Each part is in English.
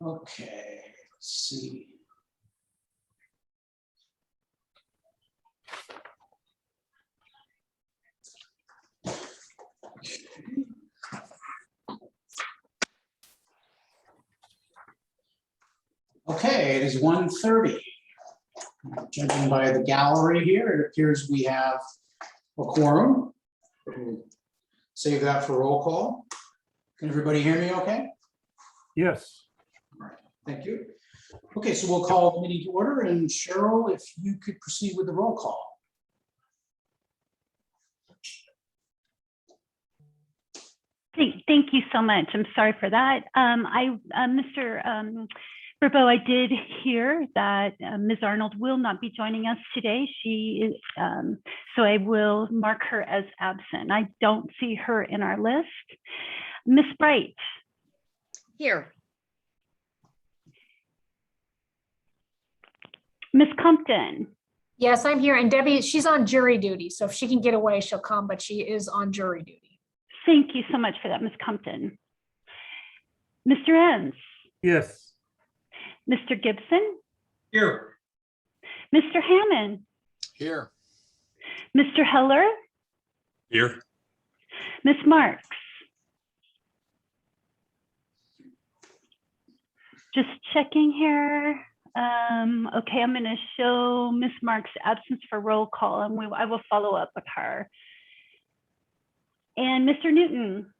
Okay, let's see. Okay, it is 1:30. Judging by the gallery here, it appears we have a quorum. Save that for roll call. Can everybody hear me okay? Yes. All right, thank you. Okay, so we'll call the meeting to order, and Cheryl, if you could proceed with the roll call. Thank you so much. I'm sorry for that. Mr. Burbo, I did hear that Ms. Arnold will not be joining us today. She is, so I will mark her as absent. I don't see her in our list. Ms. Bright. Here. Ms. Compton. Yes, I'm here. And Debbie, she's on jury duty. So if she can get away, she'll come, but she is on jury duty. Thank you so much for that, Ms. Compton. Mr. Enns. Yes. Mr. Gibson. Here. Mr. Hammond. Here. Mr. Heller. Here. Ms. Marks. Just checking here. Okay, I'm going to show Ms. Marks' absence for roll call, and I will follow up with her. And Mr. Newton.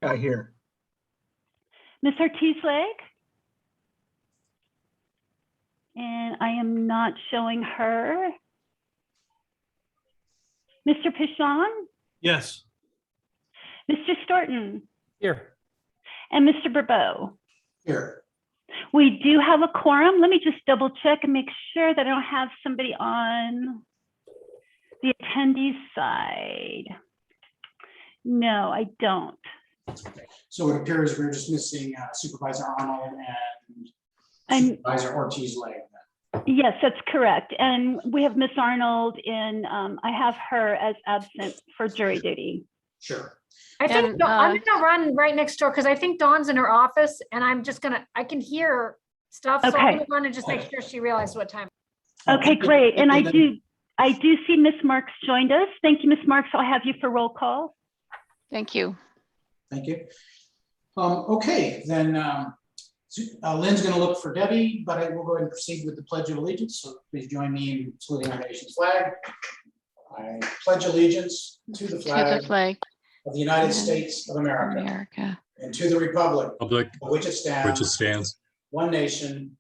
Here. Ms. Ortiz-Leg. And I am not showing her. Mr. Pichon. Yes. Mr. Storton. Here. And Mr. Burbo. Here. We do have a quorum. Let me just double check and make sure that I don't have somebody on the attendees side. No, I don't. So it appears we're just missing Supervisor Arnold and Supervisor Ortiz-Leg. Yes, that's correct. And we have Miss Arnold in, I have her as absent for jury duty. Sure. I think I'm gonna run right next door because I think Dawn's in her office and I can hear stuff. So Okay. I'm gonna run and just make sure she realizes what time. Okay, great. And I do see Miss Marks joined us. Thank you, Miss Marks. I'll have you for roll call. Thank you. Thank you. Okay, then Lynn's going to look for Debbie, but I will go ahead and proceed with the Pledge of Allegiance. So please join me in saluting our nation's flag. I pledge allegiance to the flag, of the United States of America, and to the republic for which it stands, one nation,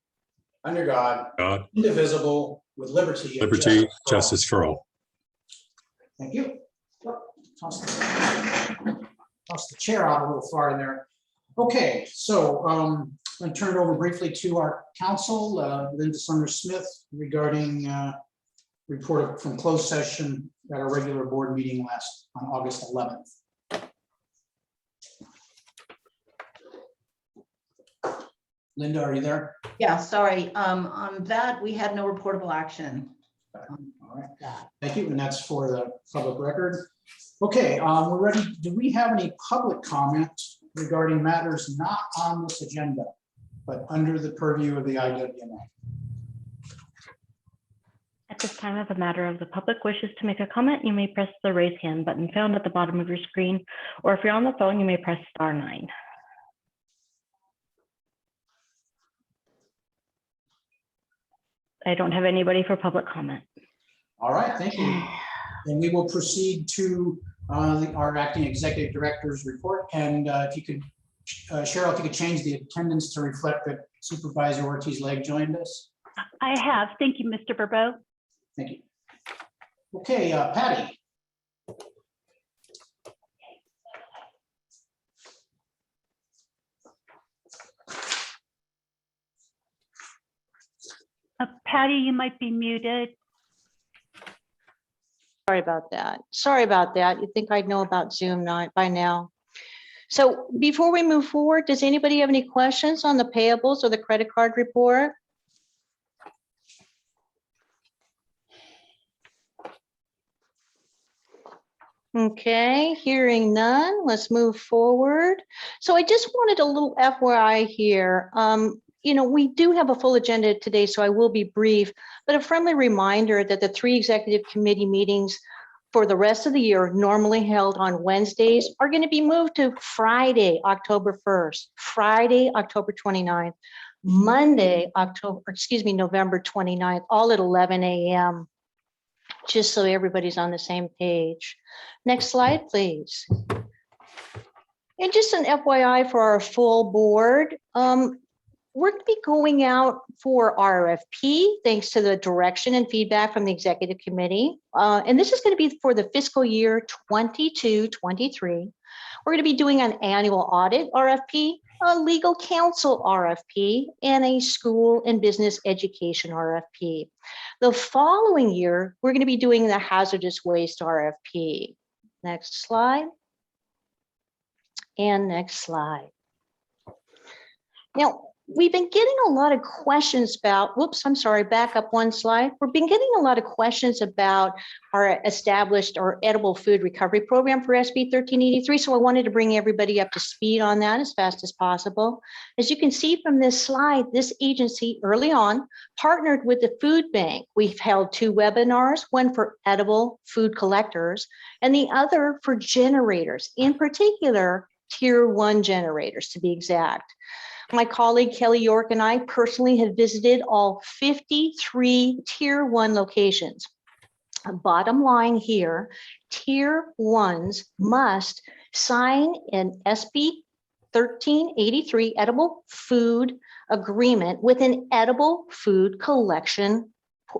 under God, indivisible, with liberty and justice for all. Thank you. Toss the chair out a little far in there. Okay, so I'm going to turn it over briefly to our counsel, Linda Summers-Smith, regarding report from closed session at our regular board meeting on August 11th. Linda, are you there? Yeah, sorry. On that, we had no reportable action. All right. Thank you. And that's for the public record. Okay, we're ready. Do we have any public comment regarding matters not on this agenda, but under the purview of the IWMA? At this time, if a matter of the public wishes to make a comment, you may press the raise hand button found at the bottom of your screen, or if you're on the phone, you may press *9. I don't have anybody for public comment. All right, thank you. And we will proceed to our acting executive director's report. And if you could, Cheryl, if you could change the attendance to reflect that Supervisor Ortiz-Leg joined us. I have. Thank you, Mr. Burbo. Thank you. Okay, Patty. Patty, you might be muted. Sorry about that. Sorry about that. You'd think I'd know about Zoom by now. So before we move forward, does anybody have any questions on the payables or the credit card report? Okay, hearing none, let's move forward. So I just wanted a little FYI here. We do have a full agenda today, so I will be brief, but a friendly reminder that the 3 executive committee meetings for the rest of the year, normally held on Wednesdays, are going to be moved to Friday, October 1st, Friday, October 29th, Monday, November 29th, all at 11 a.m., just so everybody's on the same page. Next slide, please. And just an FYI for our full board, we're going to be going out for RFP, thanks to the direction and feedback from the executive committee. And this is going to be for the fiscal year 22-23. We're going to be doing an annual audit RFP, a legal counsel RFP, and a school and business education RFP. The following year, we're going to be doing the hazardous waste RFP. Next slide. And next slide. Now, we've been getting a lot of questions about, back up one slide. We've been getting a lot of questions about our established or edible food recovery program for SB 1383. So I wanted to bring everybody up to speed on that as fast as possible. As you can see from this slide, this agency early on partnered with the food bank. We've held 2 webinars, one for edible food collectors and the other for generators, in particular, Tier 1 generators to be exact. My colleague Kelly York and I personally have visited all 53 Tier 1 locations. Bottom line here, Tier 1s must sign an SB 1383 edible food agreement with an edible food collection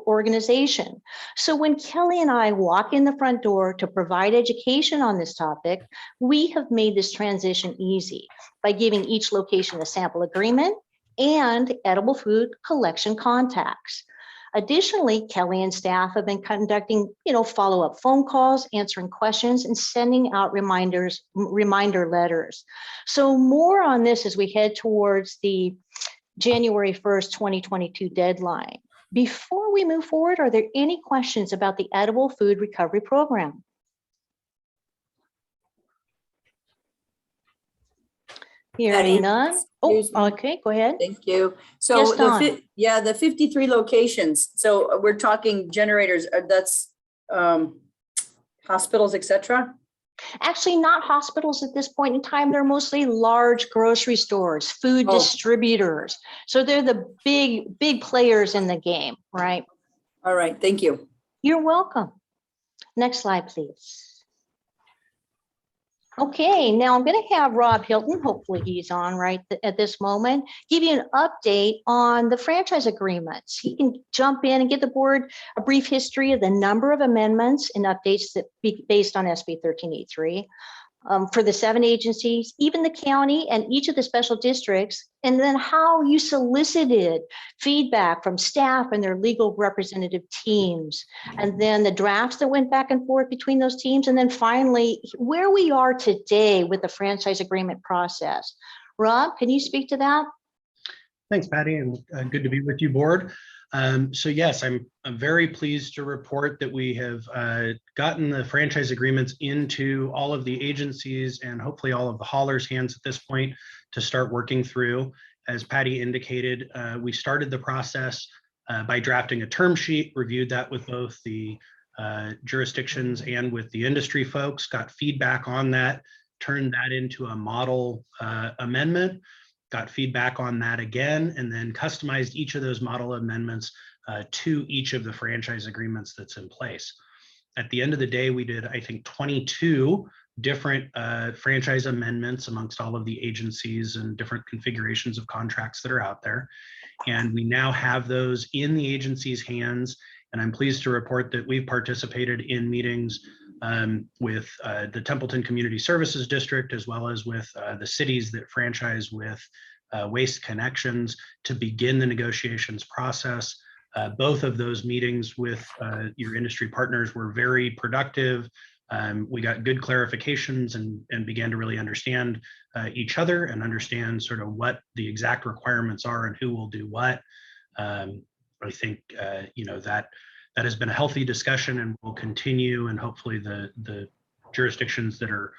organization. So when Kelly and I walk in the front door to provide education on this topic, we have made this transition easy by giving each location a sample agreement and edible food collection contacts. Additionally, Kelly and staff have been conducting, follow-up phone calls, answering questions, and sending out reminder letters. So more on this as we head towards the January 1st, 2022 deadline. Before we move forward, are there any questions about the edible food recovery program? Hearing none. Oh, Excuse me. okay, go ahead. Thank you. So Yes, Dawn. the 53 locations. So we're talking generators. That's hospitals, etc. Actually, not hospitals at this point in time. They're mostly large grocery stores, food distributors. So they're the big players in the game, right? All right. Thank you. You're welcome. Next slide, please. Okay, now I'm going to have Rob Hilton, hopefully he's on right at this moment, give you an update on the franchise agreements. He can jump in and give the board a brief history of the number of amendments and updates that be based on SB 1383 for the 7 agencies, even the county and each of the special districts, and then how you solicited feedback from staff and their legal representative teams, and then the drafts that went back and forth between those teams, and then finally where we are today with the franchise agreement process. Rob, can you speak to that? Thanks, Patty, and good to be with you, board. So yes, I'm very pleased to report that we have gotten the franchise agreements into all of the agencies and hopefully all of the haulers' hands at this point to start working through. As Patty indicated, we started the process by drafting a term sheet, reviewed that with both the jurisdictions and with the industry folks, got feedback on that, turned that into a model amendment, got feedback on that again, and then customized each of those model amendments to each of the franchise agreements that's in place. At the end of the day, we did, I think, 22 different franchise amendments amongst all of the agencies and different configurations of contracts that are out there. And we now have those in the agency's hands. And I'm pleased to report that we've participated in meetings with the Templeton Community Services District, as well as with the cities that franchise with Waste Connections to begin the negotiations process. Both of those meetings with your industry partners were very productive. We got good clarifications and began to really understand each other and understand sort of what the exact requirements are and who will do what. I think that has been a healthy discussion and will continue, and hopefully the jurisdictions that are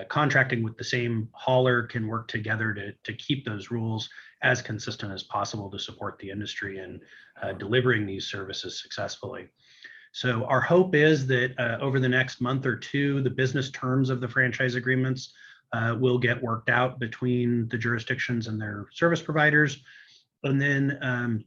contracting with the same hauler can work together to keep those rules as consistent as possible to support the industry in delivering these services successfully. So our hope is that over the next month or two, the business terms of the franchise agreements will get worked out between the jurisdictions and their service providers. And then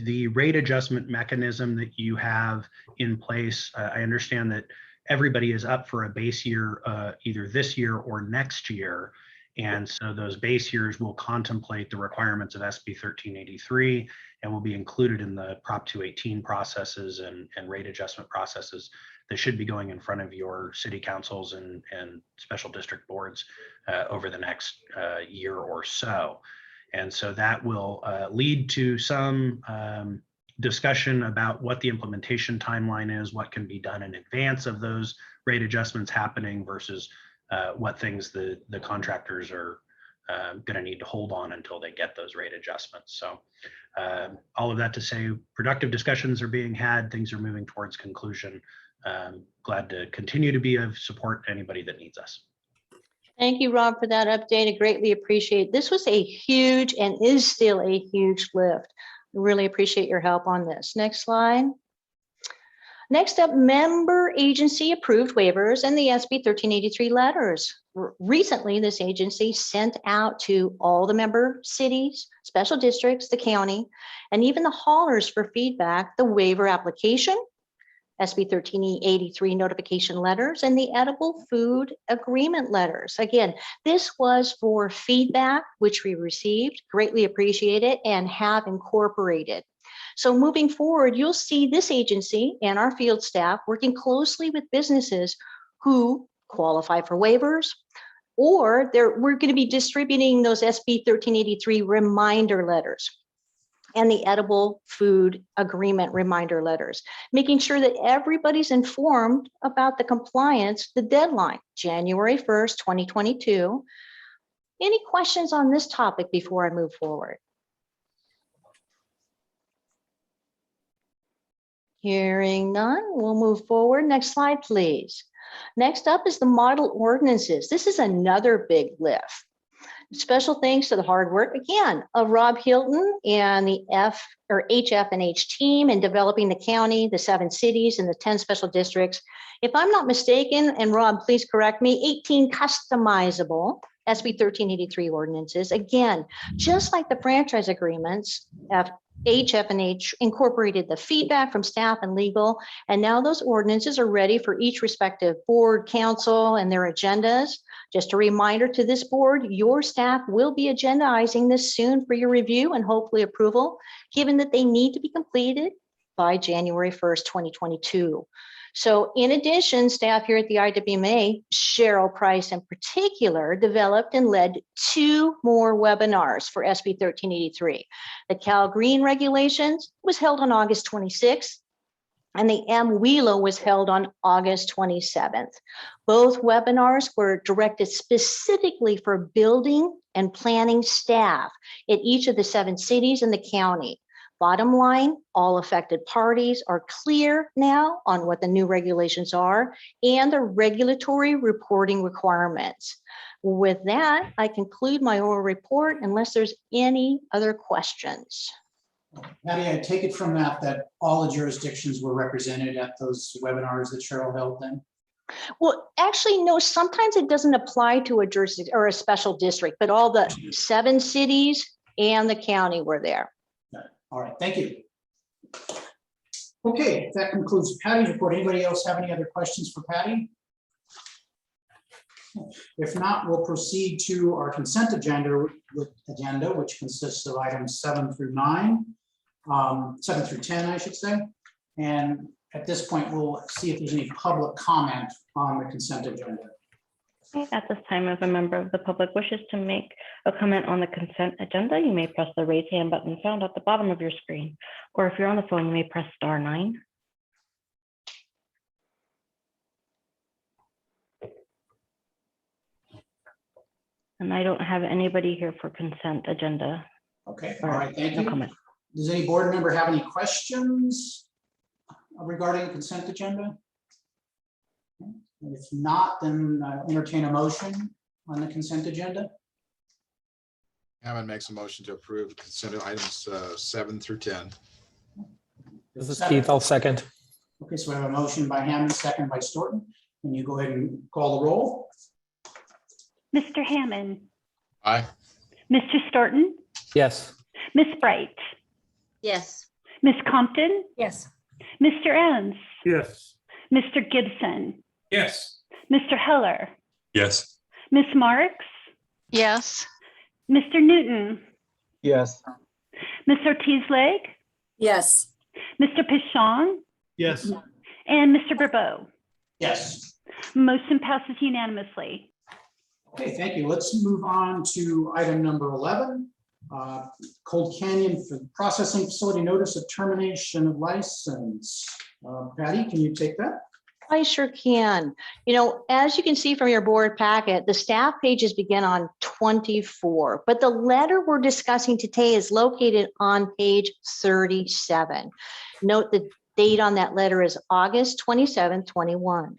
the rate adjustment mechanism that you have in place, I understand that everybody is up for a base year either this year or next year. And so those base years will contemplate the requirements of SB 1383 and will be included in the Prop 218 processes and rate adjustment processes that should be going in front of your city councils and special district boards over the next year or so. And so that will lead to some discussion about what the implementation timeline is, what can be done in advance of those rate adjustments happening versus what things the contractors are going to need to hold on until they get those rate adjustments. So all of that to say, productive discussions are being had, things are moving towards conclusion. Glad to continue to be of support to anybody that needs us. Thank you, Rob, for that update. I greatly appreciate it. This was a huge and is still a huge lift. Really appreciate your help on this. Next slide. Next up, member agency approved waivers and the SB 1383 letters. Recently, this agency sent out to all the member cities, special districts, the county, and even the haulers for feedback, the waiver application, SB 1383 notification letters, and the edible food agreement letters. Again, this was for feedback, which we received, greatly appreciate it, and have incorporated. So moving forward, you'll see this agency and our field staff working closely with businesses who qualify for waivers, or we're going to be distributing those SB 1383 reminder letters and the edible food agreement reminder letters, making sure that everybody's informed about the compliance, the deadline, January 1st, 2022. Any questions on this topic before I move forward? Hearing none, we'll move forward. Next slide, please. Next up is the model ordinances. This is another big lift. Special thanks to the hard work, again, of Rob Hilton and the HF&H team in developing the county, the 7 cities, and the 10 special districts. If I'm not mistaken, and Rob, please correct me, 18 customizable SB 1383 ordinances. Again, just like the franchise agreements, HF&H incorporated the feedback from staff and legal, and now those ordinances are ready for each respective board, council, and their agendas. Just a reminder to this board, your staff will be agendizing this soon for your review and hopefully approval, given that they need to be completed by January 1st, 2022. So in addition, staff here at the IWMA, Cheryl Price in particular, developed and led 2 more webinars for SB 1383. The Cal Green regulations was held on August 26th, and the MWELA was held on August 27th. Both webinars were directed specifically for building and planning staff at each of the 7 cities in the county. Bottom line, all affected parties are clear now on what the new regulations are and the regulatory reporting requirements. With that, I conclude my oral report unless there's any other questions. Patty, I take it from that all the jurisdictions were represented at those webinars that Cheryl held then? Well, actually, no, sometimes it doesn't apply to a jurisdiction or a special district, but all the 7 cities and the county were there. All right, thank you. Okay, that concludes Patty's report. Anybody else have any other questions for Patty? If not, we'll proceed to our consent agenda, which consists of items 7 through 9, 7 through 10, I should say. And at this point, we'll see if there's any public comment on the consent agenda. At this time, if a member of the public wishes to make a comment on the consent agenda, you may press the raise hand button found at the bottom of your screen. Or if you're on the phone, you may press *9. And I don't have anybody here for consent agenda. Okay, all right, thank No you. comment. Does any board member have any questions regarding the consent agenda? If not, then entertain a motion on the consent agenda. Hammond makes a motion to approve consent items 7 through 10. This is Keith. I'll second. Okay, so we have a motion by Hammond, second by Storton. Can you go ahead and call the roll? Mr. Hammond, Aye. Mr. Storton, Yes. Ms. Bright, Yes. Ms. Compton, Yes. Mr. Enns, Yes. Mr. Gibson, Yes. Mr. Heller, Yes. Ms. Marks, Yes. Mr. Newton, Yes. Ms. Ortiz-Leg, Yes. Mr. Pichon, Yes. and Mr. Brabo. Yes. Motion passes unanimously. Okay, thank you. Let's move on to item number 11. Cold Canyon for processing facility notice of termination of license. Patty, can you take that? I sure can. You know, as you can see from your board packet, the staff pages begin on 24, but the letter we're discussing today is located on page 37. Note the date on that letter is August 27, 21.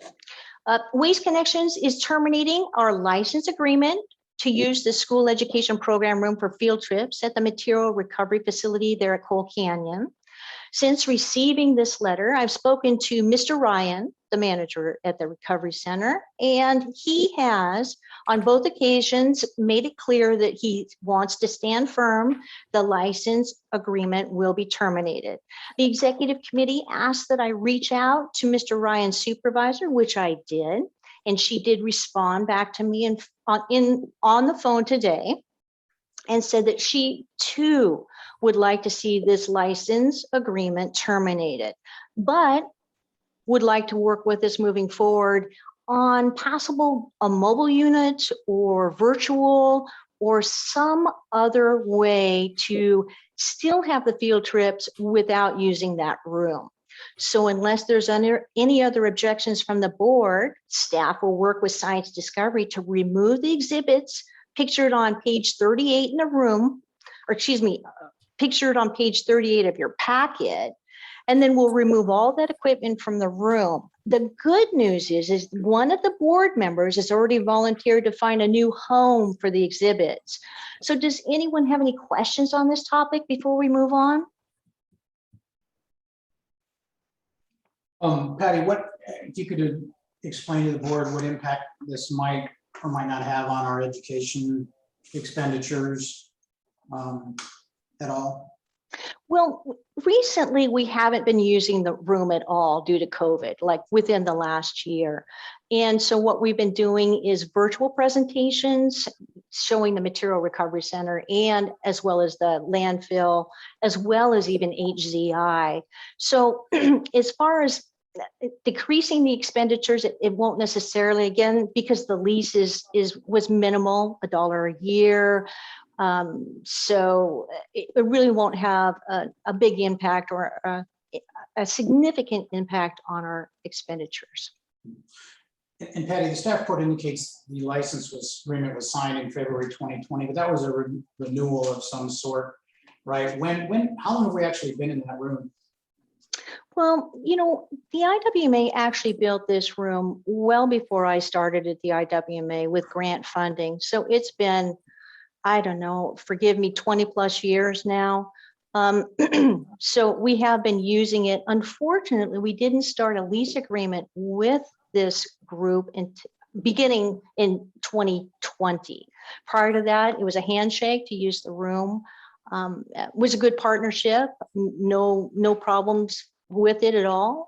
Waste Connections is terminating our license agreement to use the school education program room for field trips at the material recovery facility there at Coal Canyon. Since receiving this letter, I've spoken to Mr. Ryan, the manager at the Recovery Center, and he has, on both occasions, made it clear that he wants to stand firm. The license agreement will be terminated. The executive committee asked that I reach out to Mr. Ryan's supervisor, which I did, and she did respond back to me on the phone today and said that she too would like to see this license agreement terminated, but would like to work with us moving forward on possible a mobile unit or virtual or some other way to still have the field trips without using that room. So unless there's any other objections from the board, staff will work with Science Discovery to remove the exhibits pictured on page 38 in the room, or excuse me, pictured on page 38 of your packet, and then we'll remove all that equipment from the room. The good news is one of the board members has already volunteered to find a new home for the exhibits. So does anyone have any questions on this topic before we move on? Patty, if you could explain to the board what impact this might or might not have on our education expenditures at all? Well, recently we haven't been using the room at all due to COVID, like within the last year. And so what we've been doing is virtual presentations showing the Material Recovery Center and as well as the landfill, as well as even HZI. So as far as decreasing the expenditures, it won't necessarily, again, because the lease was minimal, $1 a year. So it really won't have a big impact or a significant impact on our expenditures. And Patty, the staff report indicates the license agreement was signed in February 2020, but that was a renewal of some sort, right? How long have we actually been in that room? Well, you know, the IWMA actually built this room well before I started at the IWMA with grant funding. So it's been, I don't know, forgive me, 20 plus years now. So we have been using it. Unfortunately, we didn't start a lease agreement with this group beginning in 2020. Prior to that, it was a handshake to use the room. It was a good partnership, no problems with it at all.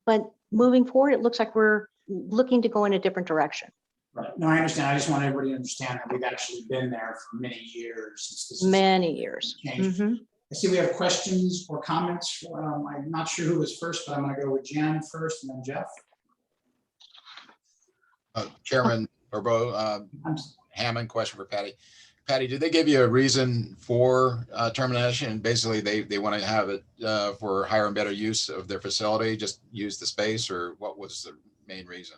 But moving forward, it looks like we're looking to go in a different direction. Right. No, I understand. I just want everybody to understand that we've actually been there for many years. Since this Many years. changed. Mhm. I see we have questions or comments. I'm not sure who was first, but I'm going to go with Jan first and then Jeff. Chairman Barbeau, I'm Hammond, question for Patty. Patty, did they give you a reason for termination? Basically, they want to have it for higher and better use of their facility, just use the space, or what was the main reason?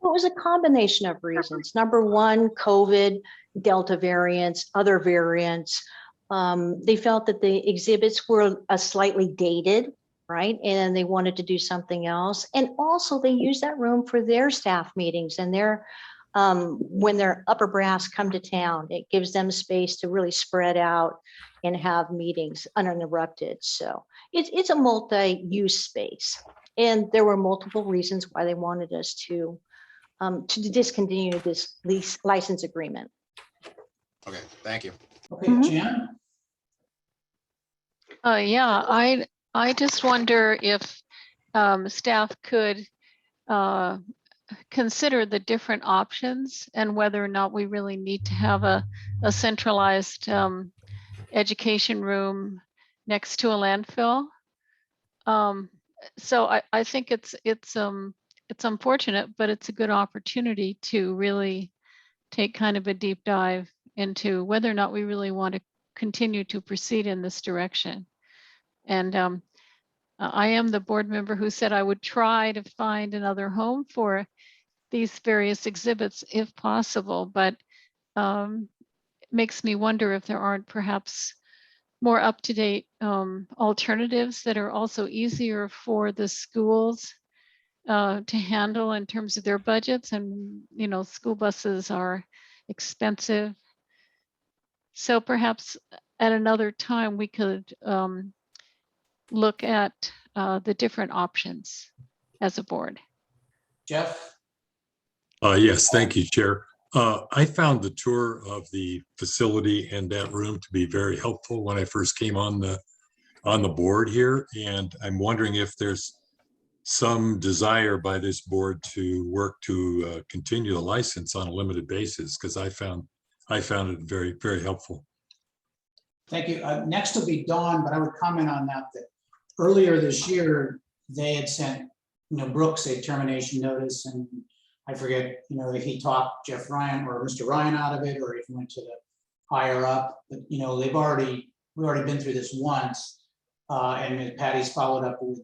Well, it was a combination of reasons. Number one, COVID, Delta variants, other variants. They felt that the exhibits were slightly dated right? And they wanted to do something else. And also they use that room for their staff meetings and their, when their upper brass come to town, it gives them space to really spread out and have meetings uninterrupted. So it's a multi-use space. And there were multiple reasons why they wanted us to discontinue this lease license agreement. Okay, thank you. Okay, Mhm. Jan? Yeah, I just wonder if staff could consider the different options and whether or not we really need to have a centralized education room next to a landfill. So I think it's unfortunate, but it's a good opportunity to really take kind of a deep dive into whether or not we really want to continue to proceed in this direction. And I am the board member who said I would try to find another home for these various exhibits if possible, but it makes me wonder if there aren't perhaps more up-to-date alternatives that are also easier for the schools to handle in terms of their budgets. And, you know, school buses are expensive. So perhaps at another time we could look at the different options as a board. Jeff? Yes, thank you, Chair. I found the tour of the facility and that room to be very helpful when I first came on the board here. And I'm wondering if there's some desire by this board to work to continue the license on a limited basis, because I found it very, very helpful. Thank you. Next will be Dawn, but I would comment on that earlier this year, they had sent, Brooks a termination notice, and I forget, if he talked Jeff Ryan or Mr. Ryan out of it, or if he went to the higher up, but we've already been through this once, and Patty's followed up with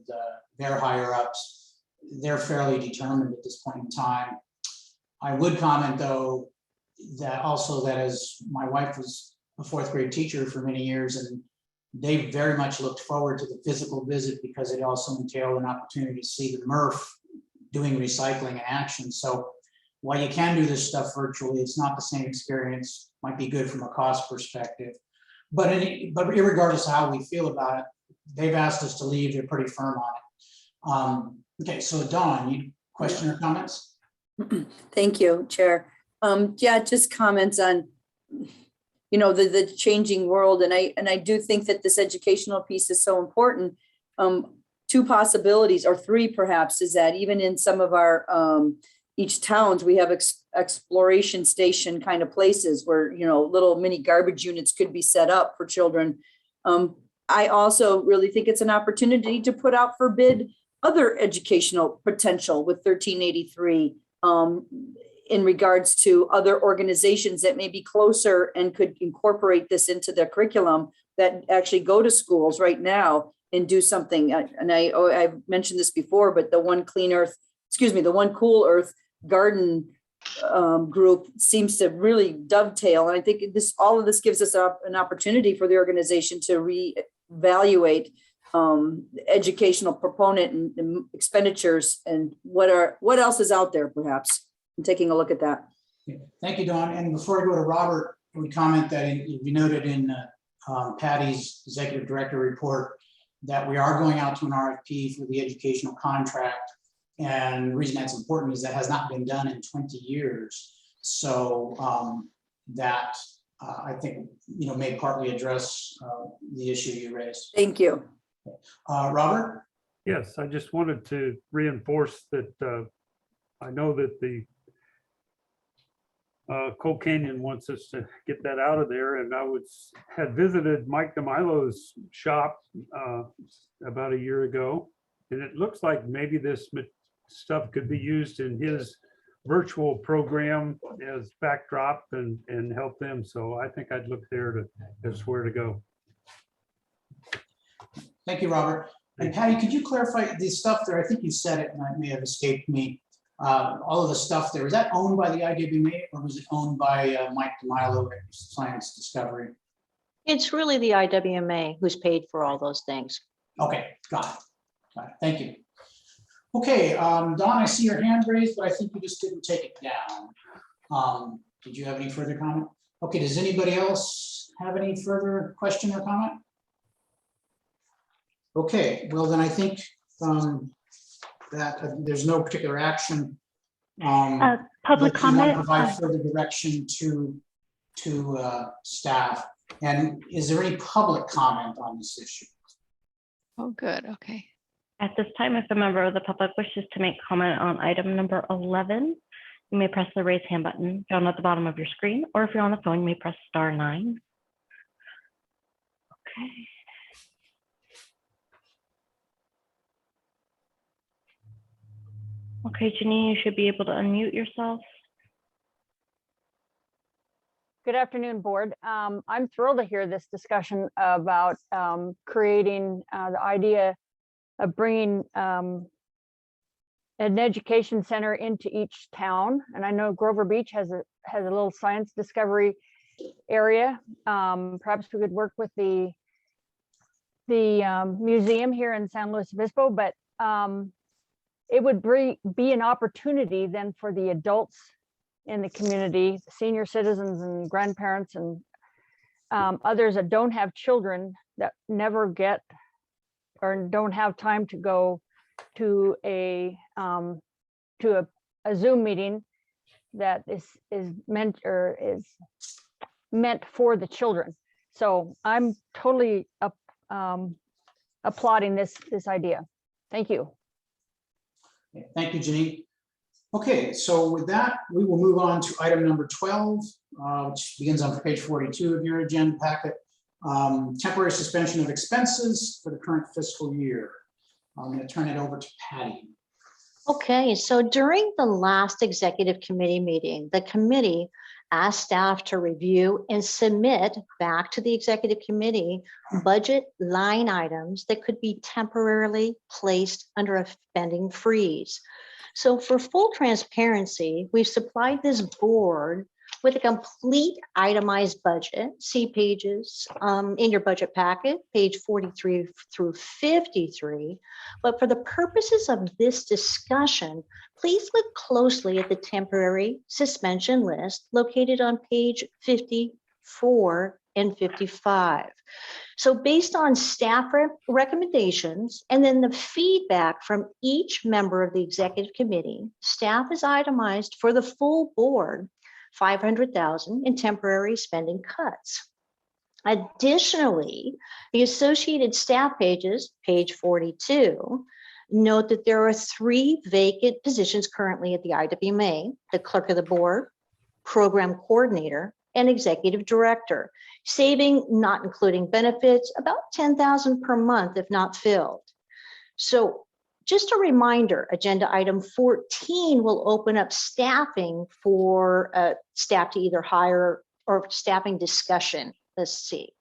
their higher ups. They're fairly determined at this point in time. I would comment though, that as my wife was a fourth grade teacher for many years, and they very much looked forward to the physical visit because it also entailed an opportunity to see the MRF doing recycling in action. So while you can do this stuff virtually, it's not the same experience. Might be good from a cost perspective, but regardless of how we feel about it, they've asked us to leave. They're pretty firm on it. Okay, so Dawn, you question or comments? Thank you, Chair. Yeah, just comments on, the changing world. And I do think that this educational piece is so important. Two possibilities, or three perhaps, is that even in some of our each towns, we have exploration station kind of places where, little mini garbage units could be set up for children. I also really think it's an opportunity to put out for bid other educational potential with 1383 in regards to other organizations that may be closer and could incorporate this into their curriculum that actually go to schools right now and do something. And I've mentioned this before, but the One Cool Earth garden group seems to really dovetail. And I think all of this gives us an opportunity for the organization to reevaluate educational proponent and expenditures and what else is out there, perhaps. I'm taking a look at that. Thank you, Dawn. And before I go to Robert, I would comment that we noted in Patty's executive director report that we are going out to an RFP for the educational contract. And the reason that's important is that has not been done in 20 years. So that I think, may partly address the issue you raised. Thank you. Robert? Yes, I just wanted to reinforce that I know that the Coal Canyon wants us to get that out of there, and I had visited Mike DeMilo's shop about a year ago, and it looks like maybe this stuff could be used in his virtual program as backdrop and help them. So I think I'd look there as where to go. Thank you, Robert. And Patty, could you clarify the stuff there? I think you said it and it may have escaped me. All of the stuff there, was that owned by the IWMA or was it owned by Mike DeMilo at Science Discovery? It's really the IWMA who's paid for all those things. Okay, got it. Got it. Thank you. Okay, Don, I see your hand raised, but I think you just didn't take it down. Did you have any further comment? Okay, does anybody else have any further question or comment? Okay, well then I think that there's no particular action. Public unless you want to comment. Provide further direction to staff. And is there any public comment on this issue? Oh, good. Okay. At this time, if a member of the public wishes to make comment on item number 11, you may press the raise hand button found at the bottom of your screen, or if you're on the phone, you may press *9. Okay. Okay, Janine, you should be able to unmute yourself. Good afternoon, board. I'm thrilled to hear this discussion about creating the idea of bringing an education center into each town. And I know Grover Beach has a little science discovery area. Perhaps we could work with the museum here in San Luis Obispo, but it would be an opportunity then for the adults in the community, senior citizens and grandparents and others that don't have children, that never get or don't have time to go to a Zoom meeting that is meant for the children. So I'm totally applauding this idea. Thank you. Thank you, Janine. Okay, so with that, we will move on to item number 12, which begins on page 42 of your agenda packet. Temporary suspension of expenses for the current fiscal year. I'm going to turn it over to Patty. Okay, so during the last executive committee meeting, the committee asked staff to review and submit back to the executive committee budget line items that could be temporarily placed under a spending freeze. So for full transparency, we've supplied this board with a complete itemized budget. See pages in your budget packet, page 43 through 53. But for the purposes of this discussion, please look closely at the temporary suspension list located on page 54 and 55. So based on staff recommendations and then the feedback from each member of the executive committee, staff has itemized for the full board $500,000 in temporary spending cuts. Additionally, the associated staff pages, page 42, note that there are 3 vacant positions currently at the IWMA: the clerk of the board, program coordinator, and executive director, saving, not including benefits, about $10,000 per month if not filled. So just a reminder, agenda item 14 will open up staffing for staff to either hire or staffing discussion. Let's see.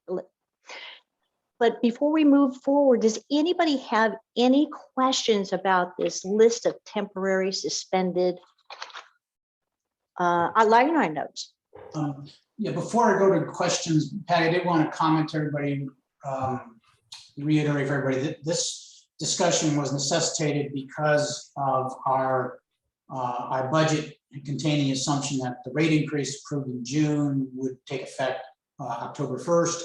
But before we move forward, does anybody have any questions about this list of temporary suspended line items? Yeah, before I go to questions, Patty, I did want to comment to everybody, reiterate for everybody that this discussion was necessitated because of our budget containing the assumption that the rate increase approved in June would take effect October 1st.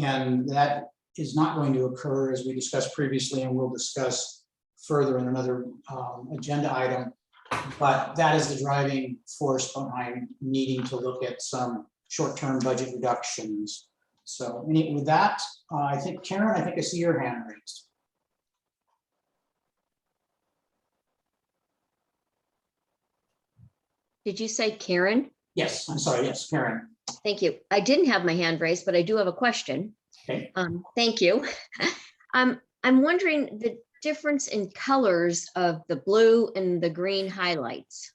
And that is not going to occur, as we discussed previously, and we'll discuss further in another agenda item. But that is the driving force behind needing to look at some short-term budget reductions. So with that, I think, Karen, I think I see your hand raised. Did you say Karen? Yes, I'm sorry. Yes, Karen. Thank you. I didn't have my hand raised, but I do have a question. Okay. Thank you. I'm wondering the difference in colors of the blue and the green highlights.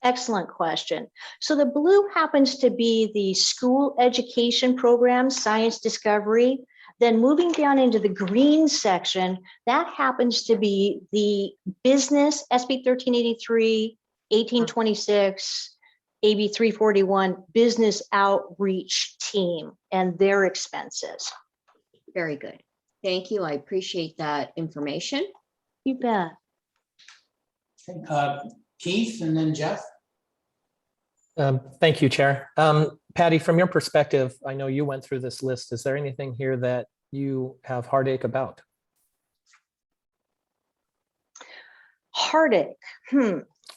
Excellent question. So the blue happens to be the school education program, science discovery. Then moving down into the green section, that happens to be the business SB 1383, 1826, AB 341 business outreach team and their expenses. Very good. Thank you. I appreciate that information. You bet. Keith and then Jeff. Thank you, Chair. Patty, from your perspective, I know you went through this list. Is there anything here that you have heartache about? Heartache.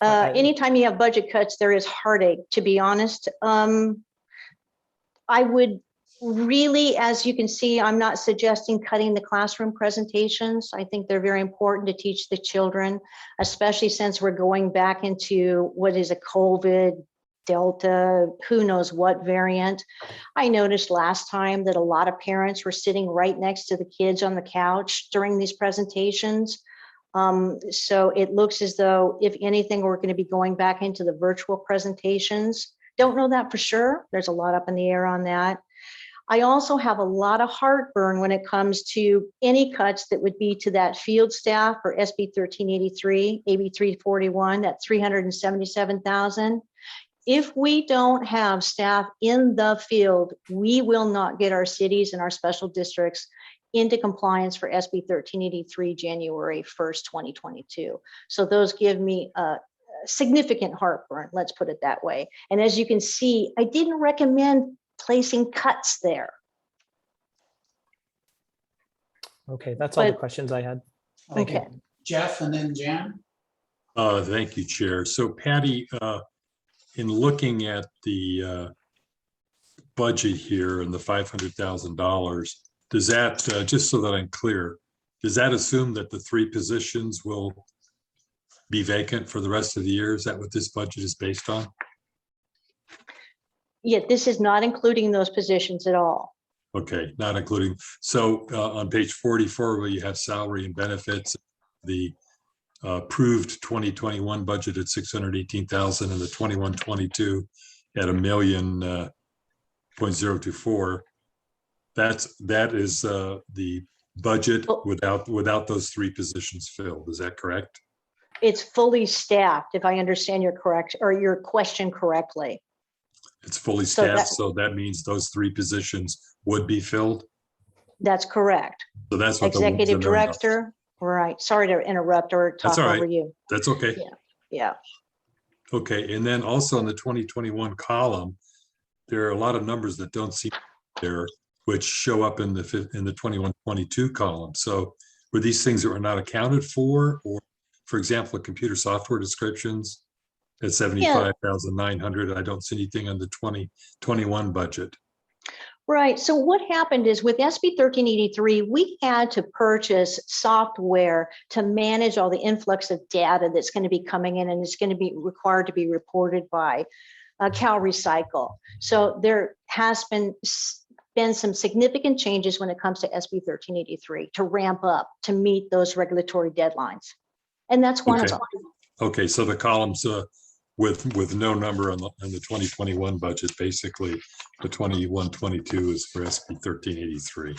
Anytime you have budget cuts, there is heartache, to be honest. I would really, as you can see, I'm not suggesting cutting the classroom presentations. I think they're very important to teach the children, especially since we're going back into what is a COVID, Delta, who knows what variant. I noticed last time that a lot of parents were sitting right next to the kids on the couch during these presentations. So it looks as though, if anything, we're going to be going back into the virtual presentations. Don't know that for sure. There's a lot up in the air on that. I also have a lot of heartburn when it comes to any cuts that would be to that field staff for SB 1383, AB 341, that 377,000. If we don't have staff in the field, we will not get our cities and our special districts into compliance for SB 1383 January 1st, 2022. So those give me a significant heartburn, let's put it that way. And as you can see, I didn't recommend placing cuts there. Okay, that's all the questions I had. Okay. Jeff and then Jan. Thank you, Chair. So Patty, in looking at the budget here and the $500,000, does that, just so that I'm clear, does that assume that the 3 positions will be vacant for the rest of the year? Is that what this budget is based on? Yeah, this is not including those positions at all. Okay, not including. So on page 44, where you have salary and benefits, the approved 2021 budget at 618,000 and the 21-22 at $1,000,024. That is the budget without those 3 positions filled. Is that correct? It's fully staffed, if I understand your question correctly. It's fully staffed, so that means those 3 positions would be filled? That's correct. So that's what Executive director, right. Sorry to interrupt or talk over you. That's okay. Yeah. Okay, and then also in the 2021 column, there are a lot of numbers that don't seem there, which show up in the 21-22 column. So were these things that were not accounted for, or for example, computer software descriptions at 75,900? I don't see anything on the 2021 budget. Right. So what happened is with SB 1383, we had to purchase software to manage all the influx of data that's going to be coming in and is going to be required to be reported by Cal Recycle. So there has been some significant changes when it comes to SB 1383 to ramp up to meet those regulatory deadlines. And that's one of them. Okay, so the columns with no number on the 2021 budget, basically the 21-22 is for SB 1383.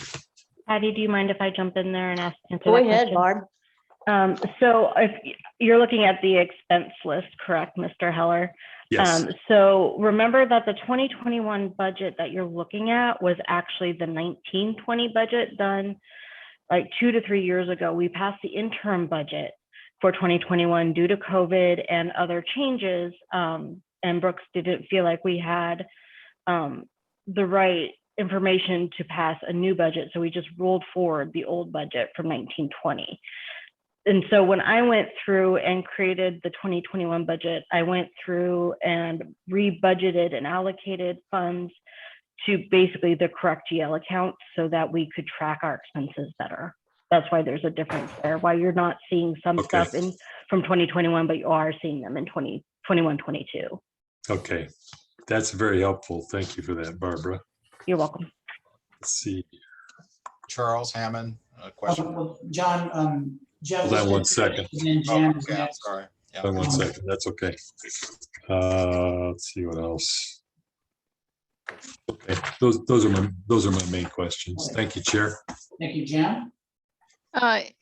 Patty, do you mind if I jump in there and answer Go that ahead, question? Barb. So if you're looking at the expense list, correct, Mr. Heller? Yes. So remember that the 2021 budget that you're looking at was actually the 19-20 budget done like 2 to 3 years ago. We passed the interim budget for 2021 due to COVID and other changes. And Brooks didn't feel like we had the right information to pass a new budget. So we just rolled forward the old budget from 1920. And so when I went through and created the 2021 budget, I went through and re-budgeted and allocated funds to basically the correct GL account so that we could track our expenses better. That's why there's a difference there, why you're not seeing some stuff in from 2021, but you are seeing them in 2021-22. Okay, that's very helpful. Thank you for that, Barbara. You're welcome. Let's see. Charles Hammond, a question. Well, John, Jeff. Hold on 1 second. And then Jan is Okay, I'm next. sorry. Yeah. Hold on 1 second. That's okay. Let's see what else. Okay, those are my main questions. Thank you, Chair. Thank you, Jan. I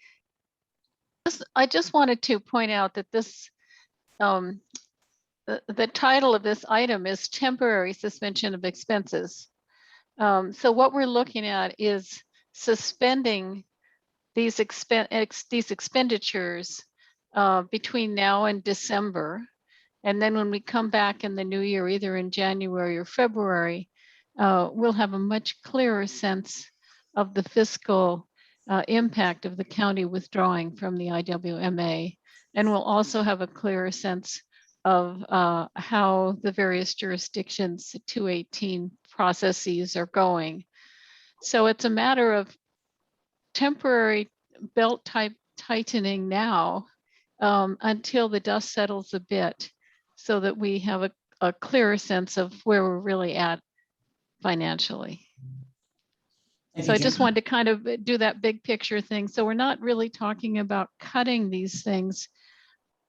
just wanted to point out that this, the title of this item is temporary suspension of expenses. So what we're looking at is suspending these expenditures between now and December. And then when we come back in the new year, either in January or February, we'll have a much clearer sense of the fiscal impact of the county withdrawing from the IWMA. And we'll also have a clearer sense of how the various jurisdictions 218 processes are going. So it's a matter of temporary belt type tightening now until the dust settles a bit, so that we have a clearer sense of where we're really at financially. Thank So you, I just Jen. wanted to kind of do that big picture thing. So we're not really talking about cutting these things,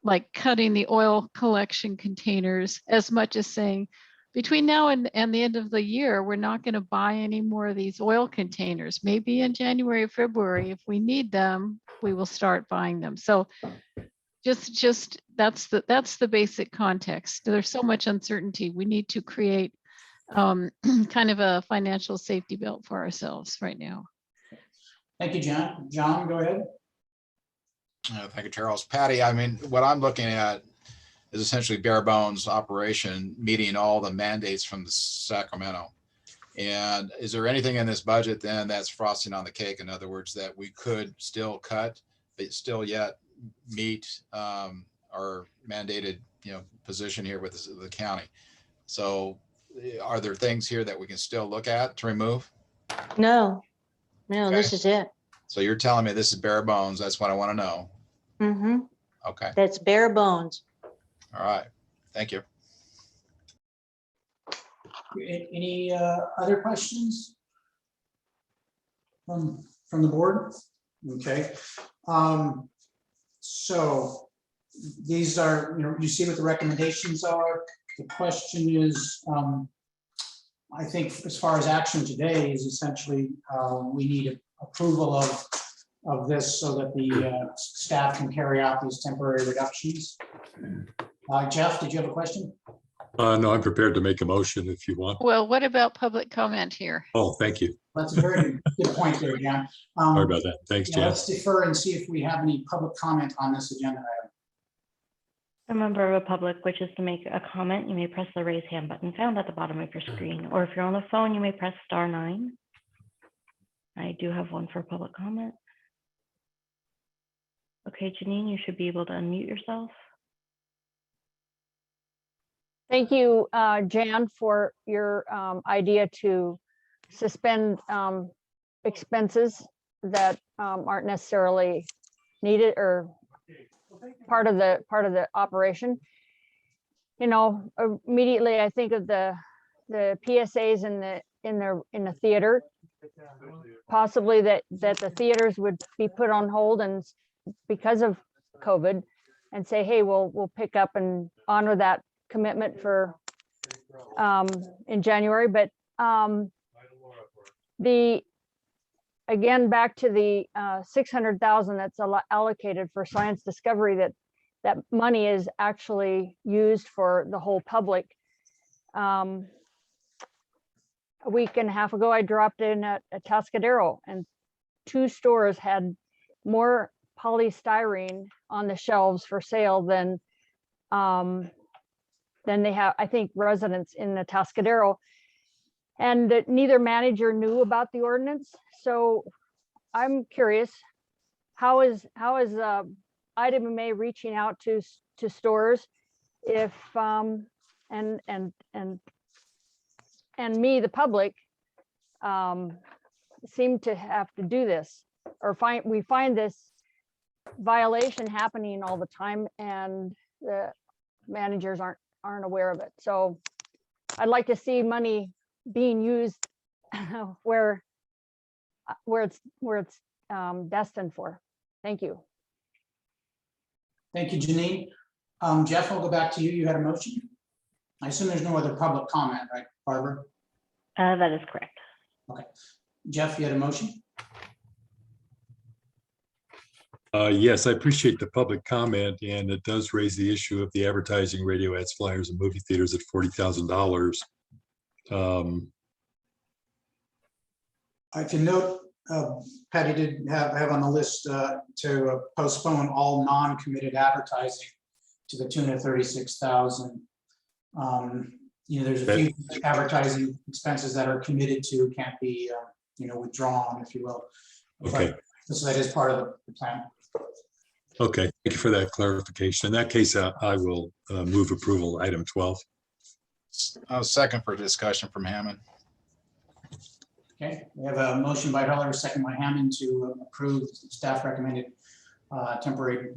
like cutting the oil collection containers, as much as saying, between now and the end of the year, we're not going to buy any more of these oil containers. Maybe in January or February, if we need them, we will start buying them. So just that's the basic context. There's so much uncertainty. We need to create kind of a financial safety belt for ourselves right now. Thank you, John. John, go ahead. Thank you, Charles. Patty, I mean, what I'm looking at is essentially bare bones operation, meeting all the mandates from the Sacramento. And is there anything in this budget then that's frosting on the cake? In other words, that we could still cut, but still yet meet our mandated, position here with the county. So are there things here that we can still look at to remove? No, Okay. this is it. So you're telling me this is bare bones. That's what I want to know. Mm-hmm. Okay. That's bare bones. All right. Thank you. Any other questions from the board? Okay. So these are, you see what the recommendations are. The question is, I think as far as action today is essentially, we need approval of this so that the staff can carry out these temporary reductions. Jeff, did you have a question? No, I'm prepared to make a motion if you want. Well, what about public comment here? Oh, thank you. That's a very good point there, Jan. Sorry about that. Thanks, Jan. Let's defer and see if we have any public comment on this agenda item. A member of the public wishes to make a comment, you may press the raise hand button found at the bottom of your screen, or if you're on the phone, you may press *9. I do have one for public comment. Okay, Janine, you should be able to unmute yourself. Thank you, Jan, for your idea to suspend expenses that aren't necessarily needed or part of the operation. Immediately I think of the PSAs in the theater, possibly that the theaters would be put on hold and because of COVID, and say, hey, we'll pick up and honor that commitment for in January. But again, back to the 600,000 that's allocated for science discovery, that money is actually used for the whole public. A week and a half ago, I dropped in at Atascadero, and 2 stores had more polystyrene on the shelves for sale than they have, I think, residents in the Atascadero, and that neither manager knew about the ordinance. So I'm curious, how is IWMA reaching out to stores if and me, the public, seem to have to do this, or we find this violation happening all the time, and the managers aren't aware of it. So I'd like to see money being used where it's destined for. Thank you. Thank you, Janine. Jeff, I'll go back to you. You had a motion. I assume there's no other public comment, right, Barbara? That is correct. Okay. Jeff, you had a motion? Yes, I appreciate the public comment, and it does raise the issue of the advertising, radio ads, flyers, and movie theaters at $40,000. I can note Patty did have on the list to postpone all non-committed advertising to the tune of 36,000. There's a few advertising expenses that are committed to, can't be, withdrawn, if you will. Okay. But, so that is part of the plan. Okay, thank you for that clarification. In that case, I will move approval, item 12. I'll second for discussion from Hammond. Okay, we have a motion by Heller, second by Hammond to approve staff recommended temporary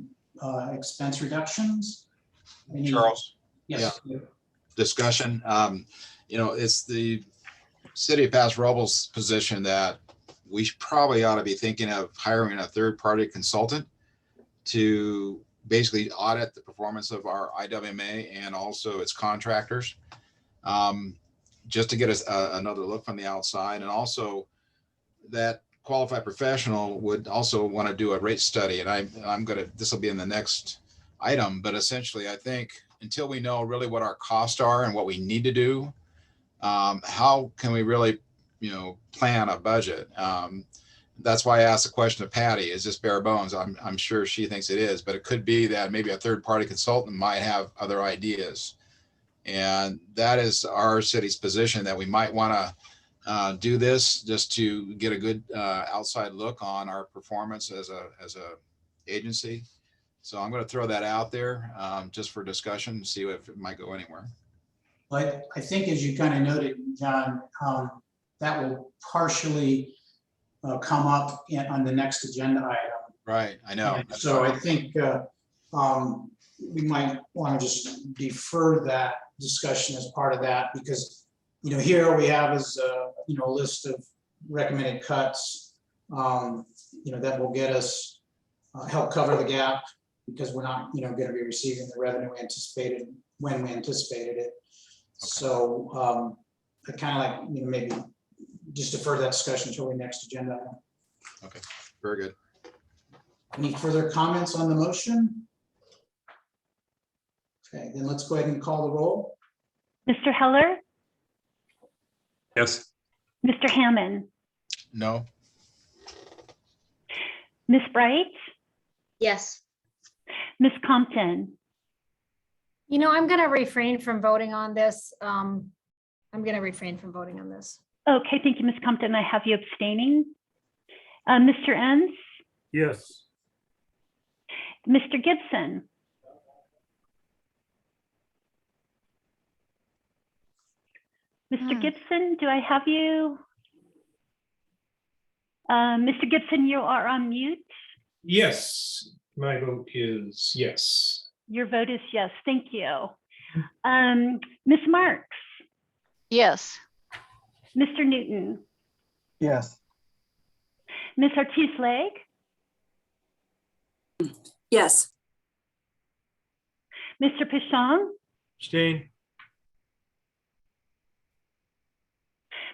expense reductions. Charles? Yes. Yeah. Discussion. It's the city of Paso Robles position that we probably ought to be thinking of hiring a third-party consultant to basically audit the performance of our IWMA and also its contractors, just to get us another look from the outside. And also that qualified professional would also want to do a rate study. And this will be in the next item, but essentially I think until we know really what our costs are and what we need to do, how can we really, plan a budget? That's why I asked the question of Patty, is this bare bones? I'm sure she thinks it is, but it could be that maybe a third-party consultant might have other ideas. And that is our city's position, that we might want to do this just to get a good outside look on our performance as a agency. So I'm going to throw that out there just for discussion, see if it might go anywhere. But I think, as you kind of noted, John, that will partially come up on the next agenda item. Right, I know. So I think we might want to just defer that discussion as part of that, because here we have is a list of recommended cuts that will get us help cover the gap, because we're not going to be receiving the revenue anticipated when we anticipated it. Okay. So I kind of like maybe just defer that discussion until the next agenda item. Okay, very good. Any further comments on the motion? Okay, then let's go ahead and call the roll. Mr. Heller, Yes. Mr. Hammond, No. Ms. Bright, Yes. Ms. Compton, I'm going to refrain from voting on this. Okay, thank you, Ms. Compton. I have you abstaining. Mr. Enns, Yes. Mr. Gibson, Mr. Gibson, do I have you? Mr. Gibson, you are on mute. Yes, my vote is yes. Your vote is yes. Thank you. Ms. Marks, Yes. Mr. Newton, Yes. Ms. Ortiz-Leg, Yes. Mr. Pichon, Abstain.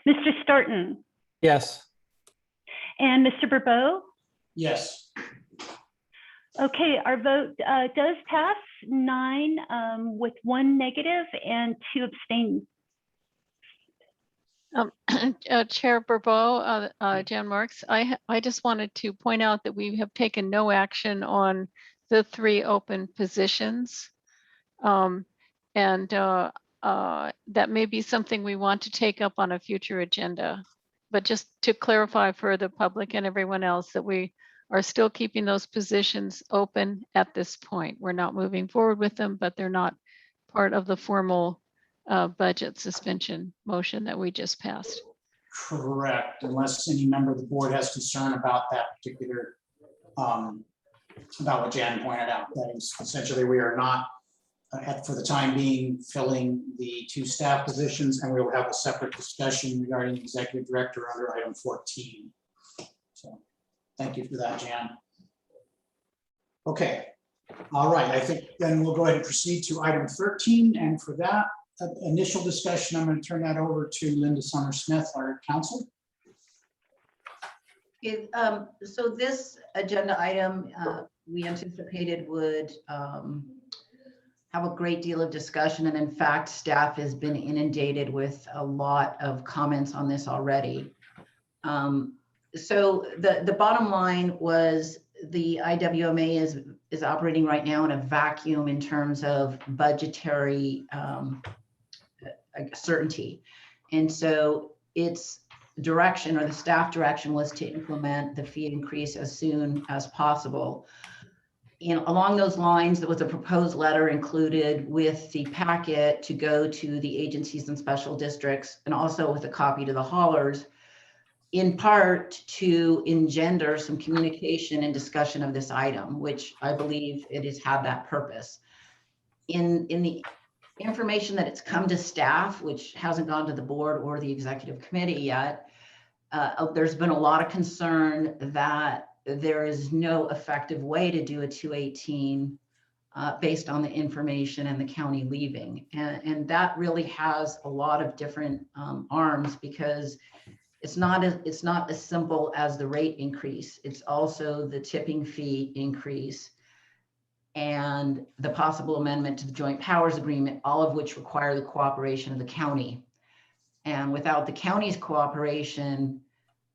Mr. Starton, Yes. and Mr. Bourbeau. Yes. Okay, our vote does pass 9 with 1 negative and 2 abstaining. Chair Bourbeau, Jan Marks, I just wanted to point out that we have taken no action on the 3 open positions. That may be something we want to take up on a future agenda. But just to clarify for the public and everyone else that we are still keeping those positions open at this point. We're not moving forward with them, but they're not part of the formal budget suspension motion that we just passed. Correct, unless any member of the board has concern about that particular, about what Jan pointed out. That is essentially, we are not, for the time being, filling the 2 staff positions, and we will have a separate discussion regarding the executive director under item 14. So thank you for that, Jan. Okay, all right, I think then we'll go ahead and proceed to item 13, and for that initial discussion, I'm going to turn that over to Linda Summer-Smith, our counsel. So this agenda item, we anticipated would have a great deal of discussion. And in fact, staff has been inundated with a lot of comments on this already. So the bottom line was the IWMA is operating right now in a vacuum in terms of budgetary certainty. And so its direction, or the staff direction, was to implement the fee increase as soon as possible. And along those lines, there was a proposed letter included with the packet to go to the agencies and special districts, and also with a copy to the haulers, in part to engender some communication and discussion of this item, which I believe it has had that purpose. In the information that it's come to staff, which hasn't gone to the board or the executive committee yet, there's been a lot of concern that there is no effective way to do a 218 based on the information and the county leaving. And that really has a lot of different arms, because it's not as simple as the rate increase. It's also the tipping fee increase and the possible amendment to the joint powers agreement, all of which require the cooperation of the county. And without the county's cooperation,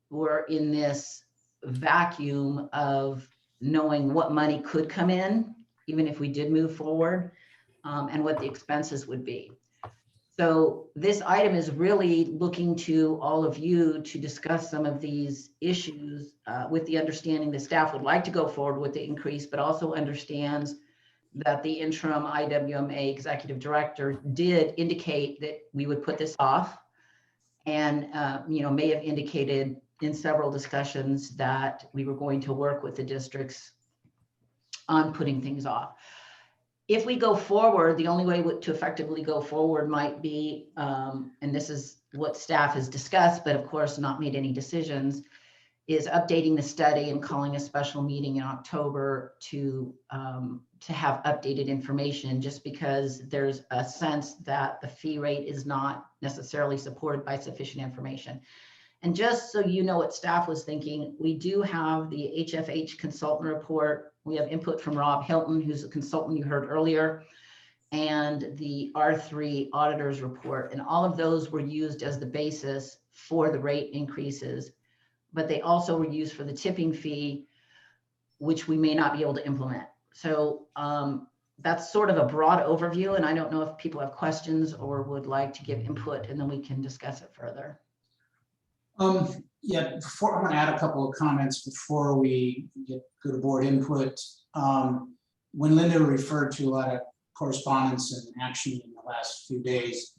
we're in this vacuum of knowing what money could come in, even if we did move forward, and what the expenses would be. So this item is really looking to all of you to discuss some of these issues with the understanding the staff would like to go forward with the increase, but also understands that the interim IWMA executive director did indicate that we would put this off, and may have indicated in several discussions that we were going to work with the districts on putting things off. If we go forward, the only way to effectively go forward might be, and this is what staff has discussed, but of course not made any decisions, is updating the study and calling a special meeting in October to have updated information, just because there's a sense that the fee rate is not necessarily supported by sufficient information. And just so you know what staff was thinking, we do have the HFH consultant report. We have input from Rob Hilton, who's a consultant you heard earlier, and the R3 auditors report. And all of those were used as the basis for the rate increases, but they also were used for the tipping fee, which we may not be able to implement. So that's sort of a broad overview, and I don't know if people have questions or would like to give input, and then we can discuss it further. Yeah, before, I'm going to add a couple of comments before we go to board input. When Linda referred to a lot of correspondence and action in the last few days,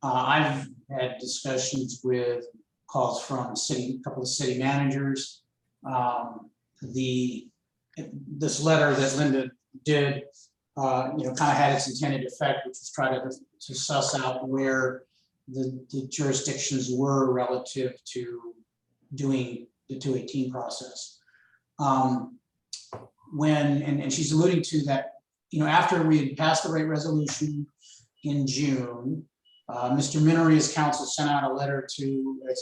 I've had discussions with calls from a couple of city managers. This letter that Linda did, kind of had its intended effect, which was try to suss out where the jurisdictions were relative to doing the 218 process. And she's alluding to that, after we had passed the rate resolution in June, Mr. Minoria's counsel sent out a letter it's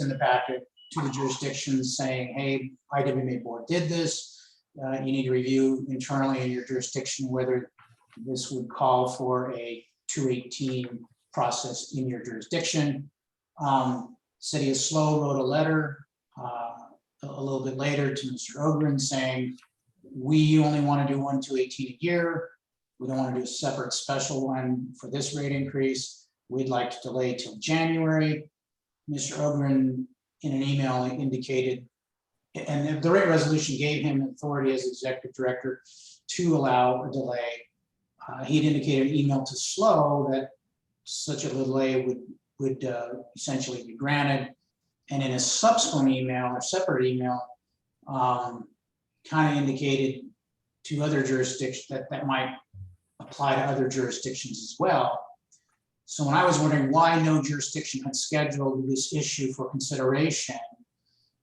in the packet, to the jurisdictions saying, hey, IWMA board did this. You need to review internally in your jurisdiction whether this would call for a 218 process in your jurisdiction. City of Slow wrote a letter a little bit later to Mr. Ogren saying, we only want to do 1 218 a year. We don't want to do a separate special one for this rate increase. We'd like to delay till January. Mr. Ogren, in an email, indicated, and the rate resolution gave him authority as executive director to allow a delay. He had indicated an email to Slow that such a delay would essentially be granted. And in a subsequent email, or separate email, kind of indicated to other jurisdictions that might apply to other jurisdictions as well. So when I was wondering why no jurisdiction had scheduled this issue for consideration,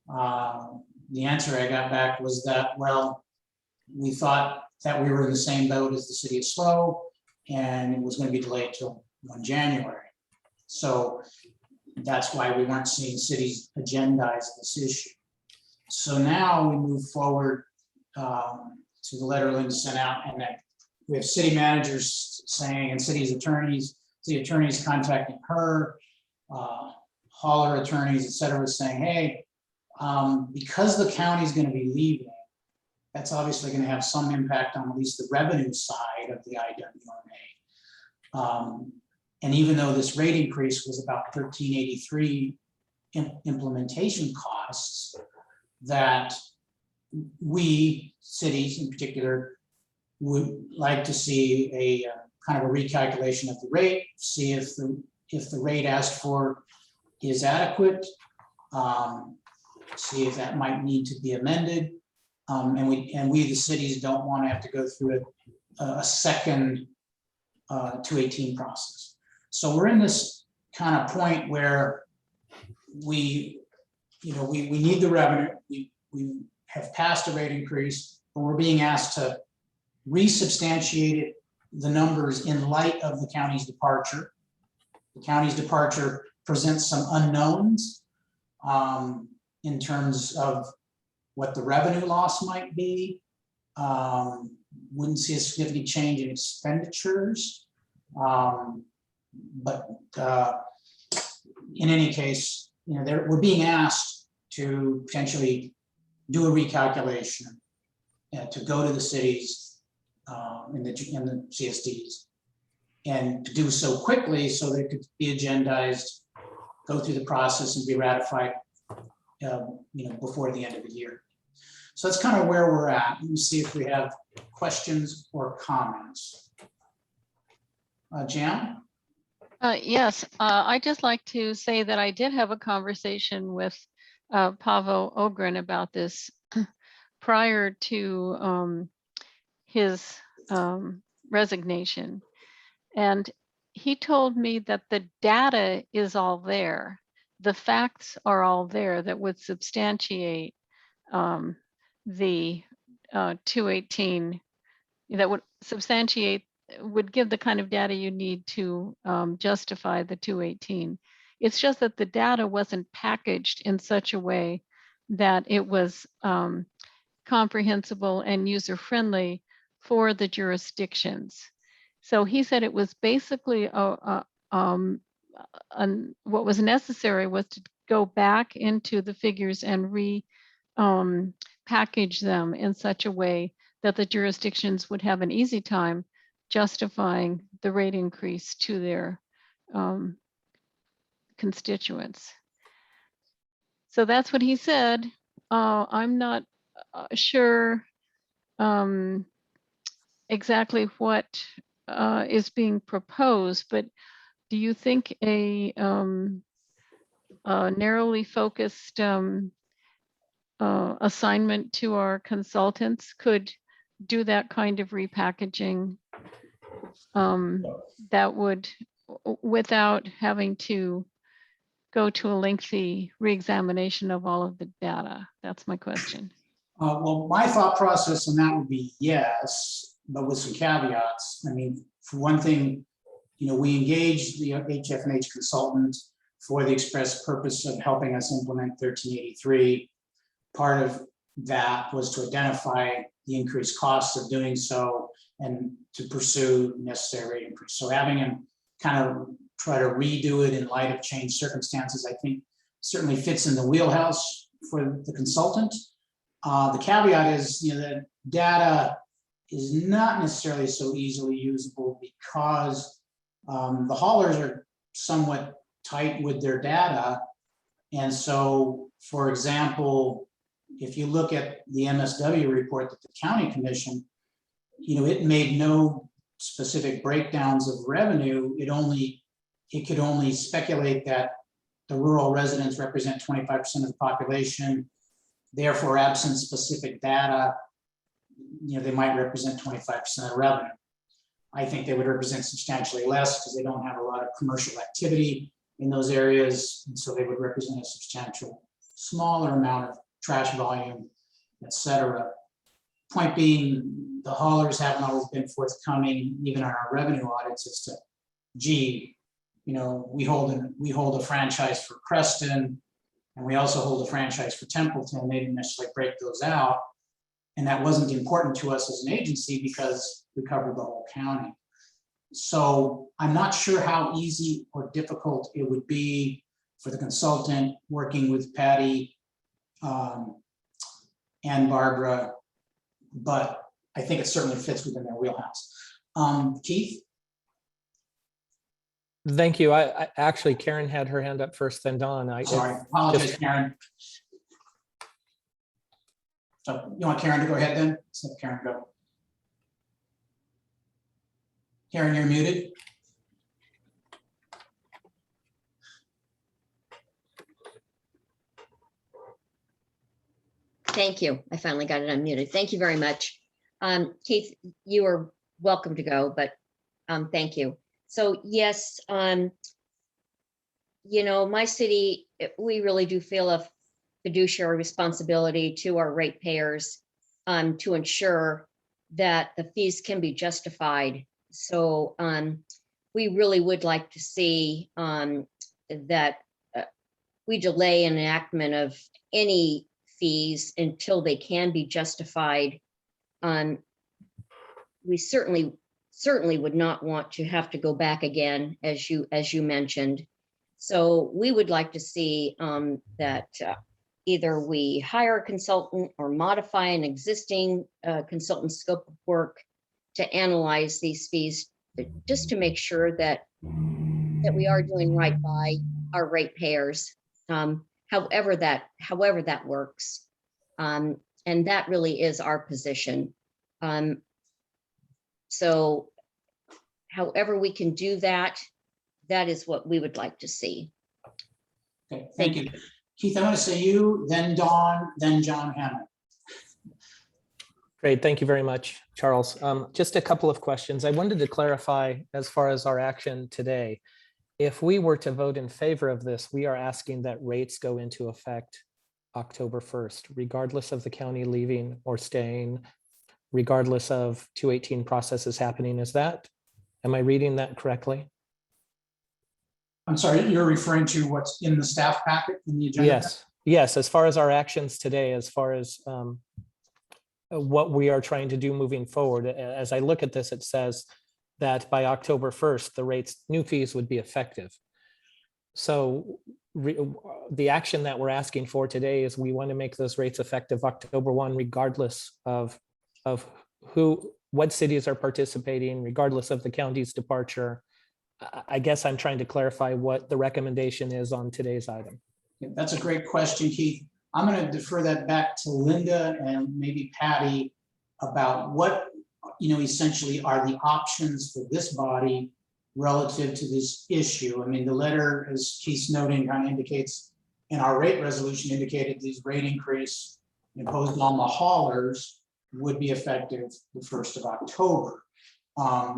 the answer I got back was that, well, we thought that we were in the same boat as the city of Slow, and it was going to be delayed till 1 January. So that's why we weren't seeing cities agendize this issue. So now we move forward to the letter Linda sent out, and that we have city managers saying, and city attorneys contacting her, hauler attorneys, et cetera, saying, hey, Because the county's going to be leaving, that's obviously going to have some impact on at least the revenue side of the IWMA. And even though this rate increase was about 1383 implementation costs, that we, cities in particular, would like to see a kind of a recalculation of the rate, see if the rate asked for is adequate, see if that might need to be amended. And we the cities don't want to have to go through a second 218 process. So we're in this kind of point where we need the revenue. We have passed a rate increase, but we're being asked to resubstantiate the numbers in light of the county's departure. The county's departure presents some unknowns in terms of what the revenue loss might be. Wouldn't see a significant change in expenditures. But in any case, we're being asked to potentially do a recalculation and to go to the cities in the CSDs and to do so quickly so that it could be agendized, go through the process and be ratified before the end of the year. So that's kind of where we're at. Let me see if we have questions or comments. Jan? Yes, I'd just like to say that I did have a conversation with Paavo Ogren about this prior to his resignation. And he told me that the data is all there. The facts are all there that would substantiate the 218, that would substantiate, would give the kind of data you need to justify the 218. It's just that the data wasn't packaged in such a way that it was comprehensible and user-friendly for the jurisdictions. So he said it was basically what was necessary was to go back into the figures and package them in such a way that the jurisdictions would have an easy time justifying the rate increase to their constituents. So that's what he said. I'm not sure exactly what is being proposed, but do you think a narrowly focused assignment to our consultants could do that kind of repackaging that would, without having to go to a lengthy reexamination of all of the data? That's my question. Well, my thought process on that would be yes, but with some caveats. I mean, for one thing, we engaged the HF&H consultant for the express purpose of helping us implement 1383. Part of that was to identify the increased costs of doing so and to pursue necessary rate increase. So having him kind of try to redo it in light of changed circumstances, I think certainly fits in the wheelhouse for the consultant. The caveat is, that data is not necessarily so easily usable because the haulers are somewhat tight with their data. And so, for example, if you look at the MSW report that the county commissioned, it made no specific breakdowns of revenue. It could only speculate that the rural residents represent 25% of the population. Therefore, absent specific data, they might represent 25% of revenue. I think they would represent substantially less because they don't have a lot of commercial activity in those areas. And so they would represent a substantial smaller amount of trash volume, et cetera. Point being, the haulers haven't always been forthcoming, even on our revenue audits, as to, gee, we hold a franchise for Creston, and we also hold a franchise for Templeton. They didn't necessarily break those out. And that wasn't important to us as an agency because we covered the whole county. So I'm not sure how easy or difficult it would be for the consultant working with Patty and Barbara, but I think it certainly fits within their wheelhouse. Keith? Thank you. I actually, Karen had her hand up first, then Dawn. Sorry, apologize, Karen. So you want Karen to go ahead then? Let's let Karen go. Karen, you're muted. Thank you. I finally got it unmuted. Thank you very much. Keith, you are welcome to go, but thank you. So yes, you know, my city, we really do feel a fiduciary responsibility to our ratepayers to ensure that the fees can be justified. So we really would like to see that we delay enactment of any fees until they can be justified. We certainly would not want to have to go back again, as you mentioned. So we would like to see that either we hire a consultant or modify an existing consultant scope of work to analyze these fees, just to make sure that we are doing right by our ratepayers. However that works. And that really is our position. So however we can do that, that is what we would like to see. Okay, thank you. Keith, I want to say you, then Dawn, then John Hammond. Great, thank you very much, Charles. Just a couple of questions. I wanted to clarify as far as our action today. If we were to vote in favor of this, we are asking that rates go into effect October 1st, regardless of the county leaving or staying, regardless of 218 processes happening. Am I reading that correctly? I'm sorry, you're referring to what's in the staff packet in the agenda? Yes, as far as our actions today, as far as what we are trying to do moving forward. As I look at this, it says that by October 1st, the rates, new fees would be effective. So the action that we're asking for today is we want to make those rates effective October 1, regardless of what cities are participating, regardless of the county's departure. I guess I'm trying to clarify what the recommendation is on today's item. That's a great question, Keith. I'm going to defer that back to Linda and maybe Patty about what, essentially are the options for this body relative to this issue. I mean, the letter, as Keith's noting, kind of indicates, and our rate resolution indicated these rate increase imposed on the haulers would be effective the 1st of October.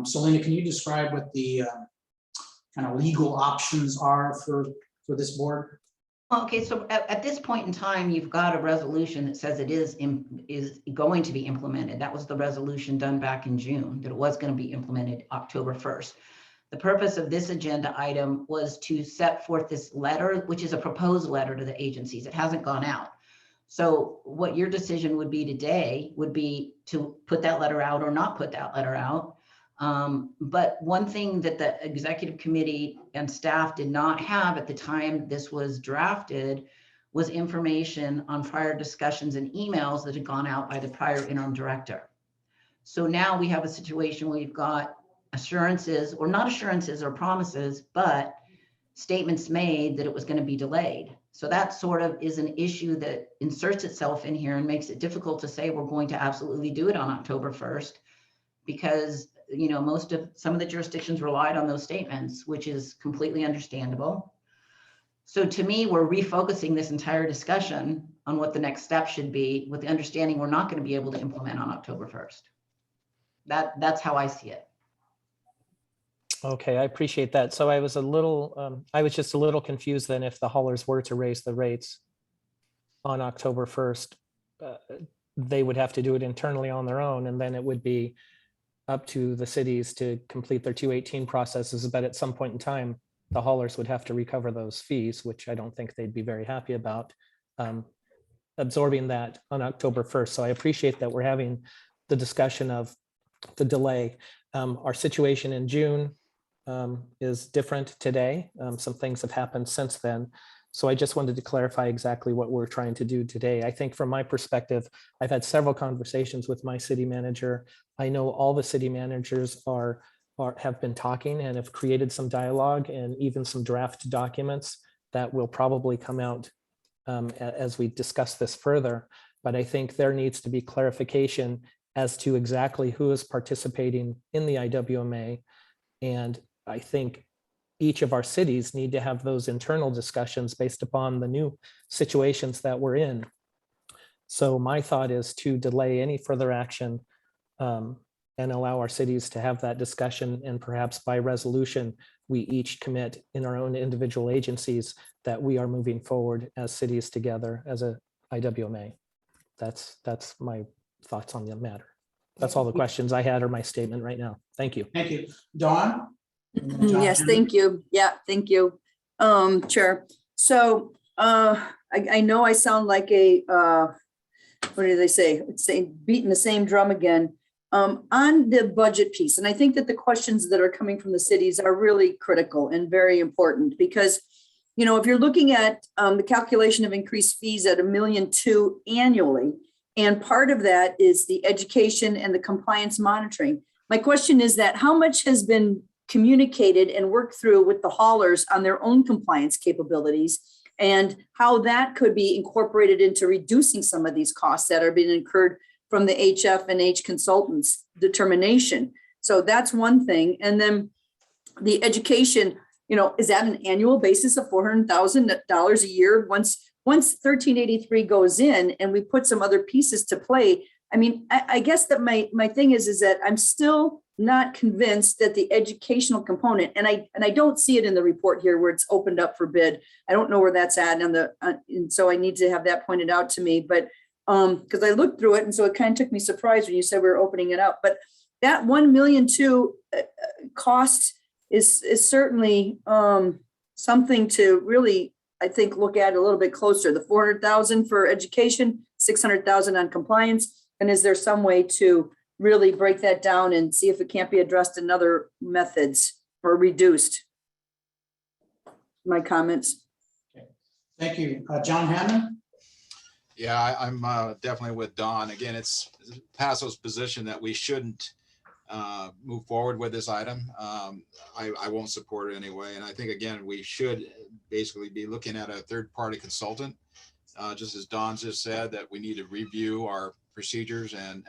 So Linda, can you describe what the kind of legal options are for this board? Okay, so at this point in time, you've got a resolution that says it is going to be implemented. That was the resolution done back in June, that it was going to be implemented October 1st. The purpose of this agenda item was to set forth this letter, which is a proposed letter to the agencies. It hasn't gone out. So what your decision would be today would be to put that letter out or not put that letter out. But one thing that the executive committee and staff did not have at the time this was drafted was information on prior discussions and emails that had gone out by the prior interim director. So now we have a situation where we've got assurances, or not assurances or promises, but statements made that it was going to be delayed. So that sort of is an issue that inserts itself in here and makes it difficult to say we're going to absolutely do it on October 1st, because some of the jurisdictions relied on those statements, which is completely understandable. So to me, we're refocusing this entire discussion on what the next step should be, with the understanding we're not going to be able to implement on October 1st. That's how I see it. Okay, I appreciate that. So I was just a little confused then if the haulers were to raise the rates on October 1st, they would have to do it internally on their own, and then it would be up to the cities to complete their 218 processes. But at some point in time, the haulers would have to recover those fees, which I don't think they'd be very happy about absorbing that on October 1st. So I appreciate that we're having the discussion of the delay. Our situation in June is different today. Some things have happened since then. So I just wanted to clarify exactly what we're trying to do today. I think from my perspective, I've had several conversations with my city manager. I know all the city managers have been talking and have created some dialogue and even some draft documents that will probably come out as we discuss this further. But I think there needs to be clarification as to exactly who is participating in the IWMA. And I think each of our cities need to have those internal discussions based upon the new situations that we're in. So my thought is to delay any further action and allow our cities to have that discussion, and perhaps by resolution, we each commit in our own individual agencies that we are moving forward as cities together as a IWMA. That's my thoughts on the matter. That's all the questions I had or my statement right now. Thank you. Thank you. Dawn? Yes, thank you. Yeah, thank you, Chair. So I know I sound like a, what do they say? It's saying beating the same drum again. On the budget piece, and I think that the questions that are coming from the cities are really critical and very important, because, you know, if you're looking at the calculation of increased fees at $1.2 million annually, and part of that is the education and the compliance monitoring. My question is that how much has been communicated and worked through with the haulers on their own compliance capabilities, and how that could be incorporated into reducing some of these costs that are being incurred from the HF and H consultants determination. So that's one thing. And then the education, you know, is that an annual basis of $400,000 a year? Once 1383 goes in and we put some other pieces to play, I mean, I guess that my thing is that I'm still not convinced that the educational component, and I don't see it in the report here where it's opened up for bid. I don't know where that's at on the, and so I need to have that pointed out to me. But because I looked through it, and so it kind of took me surprised when you said we were opening it up. But that $1.2 million cost is certainly something to really, I think, look at a little bit closer. The $400,000 for education, $600,000 on compliance, and is there some way to really break that down and see if it can't be addressed in other methods or reduced? My comments. Okay. Thank you, John Hammond. Yeah, I'm definitely with Dawn. Again, it's Passo's position that we shouldn't move forward with this item. I won't support it anyway. And I think, again, we should basically be looking at a third-party consultant, just as Dawn just said, that we need to review our procedures and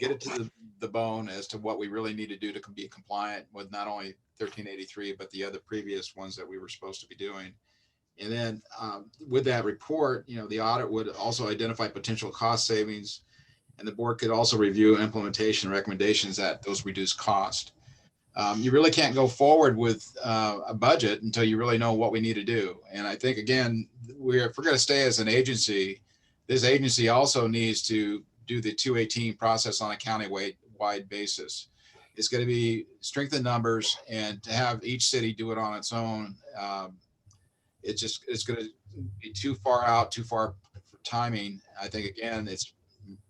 get it to the bone as to what we really need to do to be compliant with not only 1383, but the other previous ones that we were supposed to be doing. And then with that report, you know, the audit would also identify potential cost savings, and the board could also review implementation recommendations at those reduced cost. You really can't go forward with a budget until you really know what we need to do. And I think, again, if we're going to stay as an agency, this agency also needs to do the 218 process on a county-wide basis. It's going to be strengthen numbers, and to have each city do it on its own, it's going to be too far out, too far for timing. I think, again, it's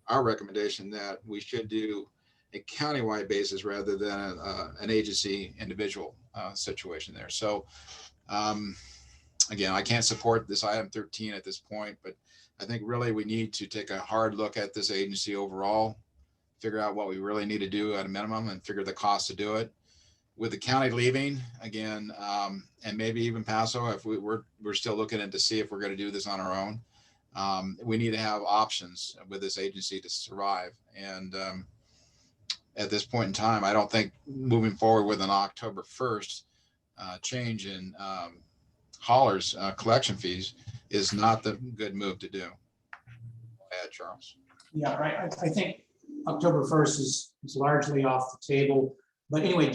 our recommendation that we should do a countywide basis rather than an agency individual situation there. So again, I can't support this item 13 at this point, but I think really we need to take a hard look at this agency overall, figure out what we really need to do at a minimum, and figure the cost to do it. With the county leaving again, and maybe even Paso, if we're still looking at to see if we're going to do this on our own, we need to have options with this agency to survive. And at this point in time, I don't think moving forward with an October 1st change in haulers collection fees is not the good move to do. Go ahead, Charles. Yeah, right. I think October 1st is largely off the table. But anyway,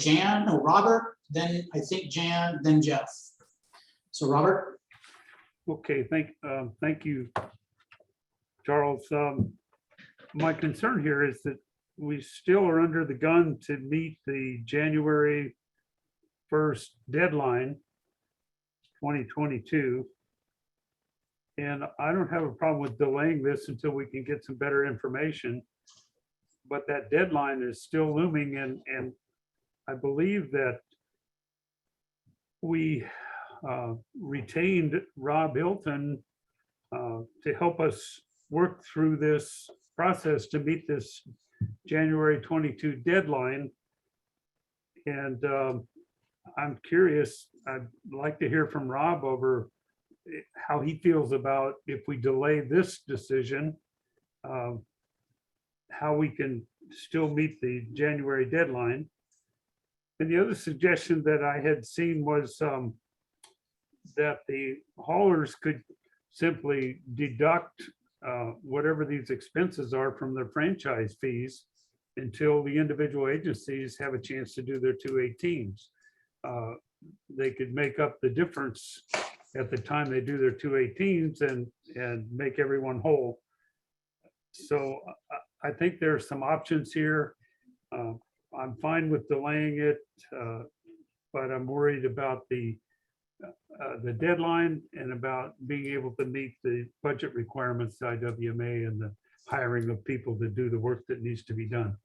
Robert, then I think Jan, then Jeff. So Robert. Okay, thank you, Charles. My concern here is that we still are under the gun to meet the January 1st deadline, 2022. And I don't have a problem with delaying this until we can get some better information. But that deadline is still looming, and I believe that we retained Rob Hilton to help us work through this process to meet this January 22 deadline. And I'm curious, I'd like to hear from Rob over how he feels about if we delay this decision, how we can still meet the January deadline. And the other suggestion that I had seen was that the haulers could simply deduct whatever these expenses are from their franchise fees until the individual agencies have a chance to do their 218s. They could make up the difference at the time they do their 218s and make everyone whole. So I think there are some options here. I'm fine with delaying it, but I'm worried about the deadline and about being able to meet the budget requirements, IWMA, and the hiring of people to do the work that needs to be done.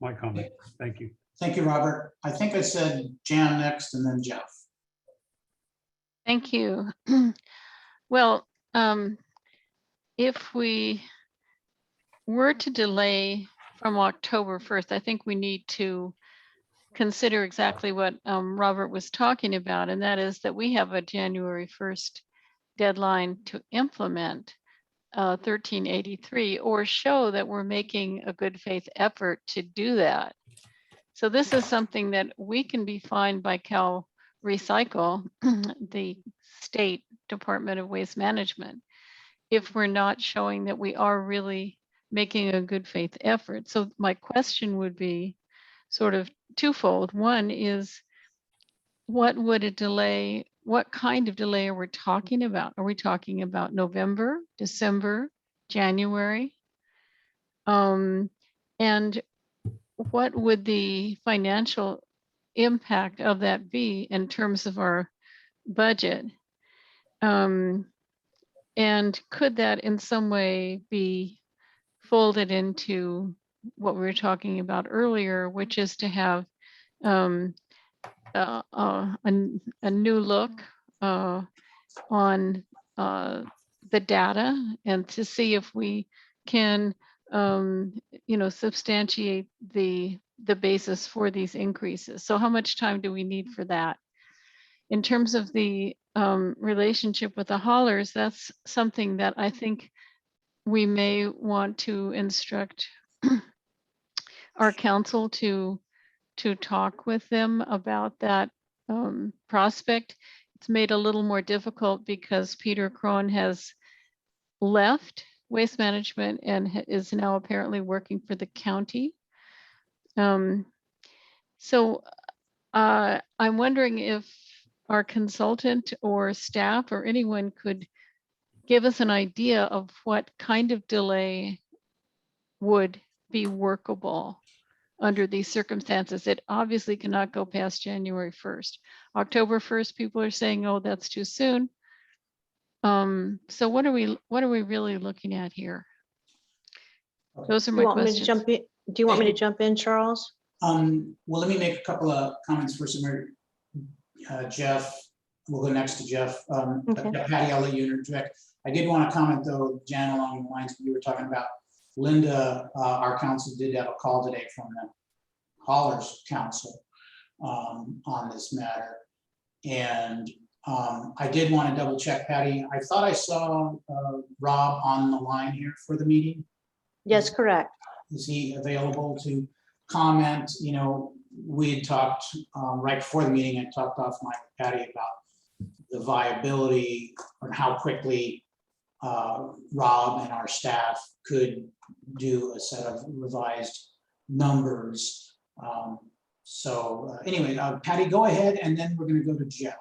My comment. Thank you. Thank you, Robert. I think I said Jan next and then Jeff. Thank you. Well, if we were to delay from October 1st, I think we need to consider exactly what Robert was talking about, and that is that we have a January 1st deadline to implement 1383 or show that we're making a good faith effort to do that. So this is something that we can be fined by Cal Recycle, the State Department of Waste Management, if we're not showing that we are really making a good faith effort. So my question would be sort of twofold. One is, what would a delay, what kind of delay are we talking about? Are we talking about November, December, January? And what would the financial impact of that be in terms of our budget? And could that in some way be folded into what we were talking about earlier, which is to have a new look on the data and to see if we can substantiate the basis for these increases. So how much time do we need for that? In terms of the relationship with the haulers, that's something that I think we may want to instruct our council to talk with them about that prospect. It's made a little more difficult because Peter Krohn has left Waste Management and is now apparently working for the county. So I'm wondering if our consultant or staff or anyone could give us an idea of what kind of delay would be workable under these circumstances. It obviously cannot go past January 1st. October 1st, people are saying, oh, that's too soon. So what are we really looking at here? Those are my questions. Do you want me to jump in, Charles? Well, let me make a couple of comments first. Jeff, we'll go next to Jeff. Okay. Patty, I'll let you interject. I did want to comment though, Jan, along the lines you were talking about. Linda, our council did have a call today from the Haulers Council on this matter. And I did want to double check, Patty. I thought I saw Rob on the line here for the meeting. Yes, correct. Is he available to comment? You know, we had talked right before the meeting, I talked off my Patty about the viability or how quickly Rob and our staff could do a set of revised numbers. Anyway, Patty, go ahead, and then we're going to go to Jeff.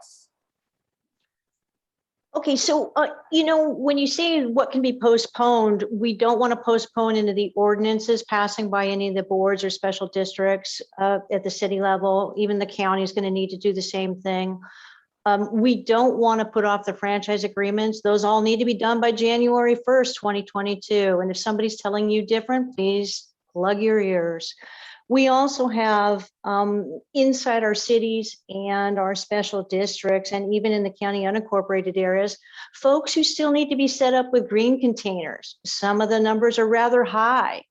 Okay, so, when you say what can be postponed, we don't want to postpone into the ordinances passing by any of the boards or special districts at the city level. Even the county is going to need to do the same thing. We don't want to put off the franchise agreements. Those all need to be done by January 1st, 2022. And if somebody's telling you different, please plug your ears. We also have inside our cities and our special districts, and even in the county unincorporated areas, folks who still need to be set up with green containers. Some of the numbers are rather high,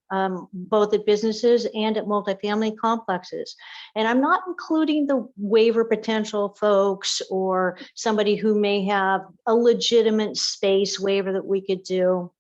both at businesses and at multifamily complexes. And I'm not including the waiver potential folks or somebody who may have a legitimate space waiver that we could do,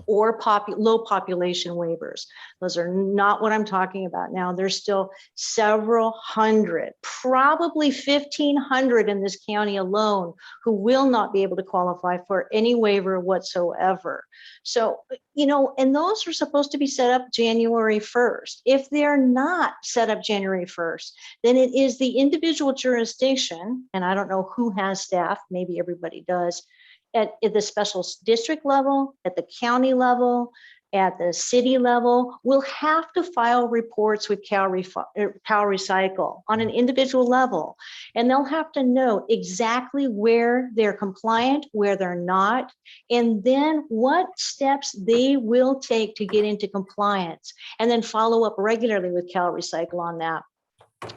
or low population waivers. Those are not what I'm talking about now. There's still several hundred, probably 1,500 in this county alone, who will not be able to qualify for any waiver whatsoever. So, you know, and those are supposed to be set up January 1st. If they're not set up January 1st, then it is the individual jurisdiction, and I don't know who has staff, maybe everybody does, at the special district level, at the county level, at the city level, will have to file reports with Cal Recycle on an individual level. And they'll have to know exactly where they're compliant, where they're not, and then what steps they will take to get into compliance, and then follow up regularly with Cal Recycle on that.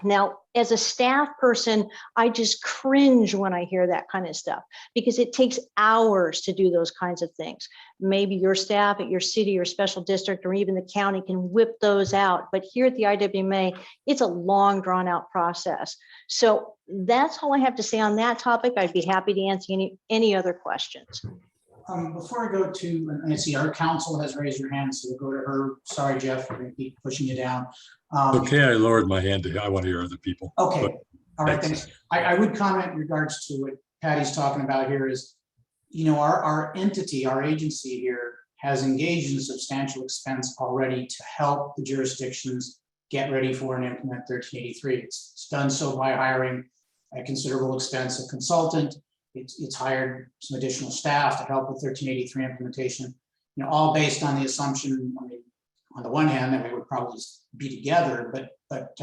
Now, as a staff person, I just cringe when I hear that kind of stuff, because it takes hours to do those kinds of things. Maybe your staff at your city or special district or even the county can whip those out. But here at the IWMA, it's a long, drawn out process. So that's all I have to say on that topic. I'd be happy to answer any other questions. Before I go to, and I see our council has raised your hand, so we'll go to her. Sorry, Jeff, we're going to keep pushing you down. Okay, I lowered my hand. I want to hear other people. Okay, But all right, thanks. I would comment in regards to what Patty's talking about here is, you know, our entity, our agency here has engaged in substantial expense already to help the jurisdictions get ready for and implement 1383. It's done so by hiring at considerable expense a consultant. It's hired some additional staff to help with 1383 implementation, you know, all based on the assumption, I mean, on the one hand, that we would probably be together, but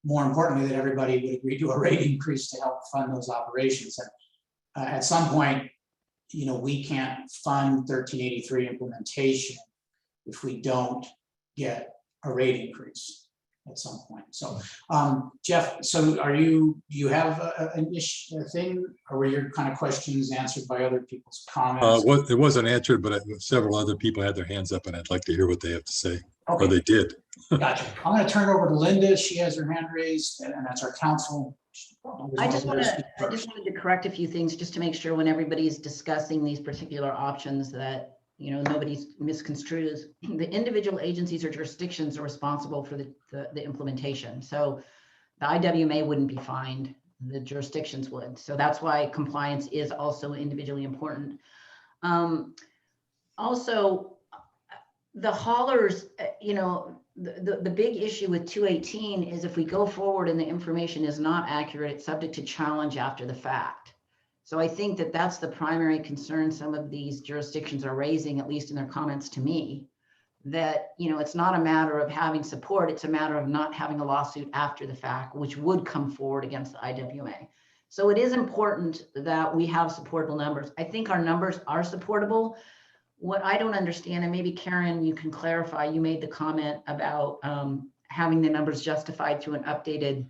more importantly, that everybody would agree to a rate increase to help fund those operations. And at some point, you know, we can't fund 1383 implementation if we don't get a rate increase at some point. So, Jeff, so do you have a thing, or were your kind of questions answered by other people's comments? Well, it wasn't answered, but several other people had their hands up, and I'd like to hear what they have to say, or they did. Gotcha. I'm going to turn it over to Linda. She has her hand raised, and that's our council. I just wanted to correct a few things just to make sure when everybody's discussing these particular options that, you know, nobody's misconstrued. The individual agencies or jurisdictions are responsible for the implementation. So the IWMA wouldn't be fined, the jurisdictions would. So that's why compliance is also individually important. Also, the haulers, you know, the big issue with 218 is if we go forward and the information is not accurate, it's subject to challenge after the fact. So I think that that's the primary concern some of these jurisdictions are raising, at least in their comments to me, that, you know, it's not a matter of having support, it's a matter of not having a lawsuit after the fact, which would come forward against the IWMA. So it is important that we have supportable numbers. I think our numbers are supportable. What I don't understand, and maybe Karen, you can clarify, you made the comment about having the numbers justified through an updated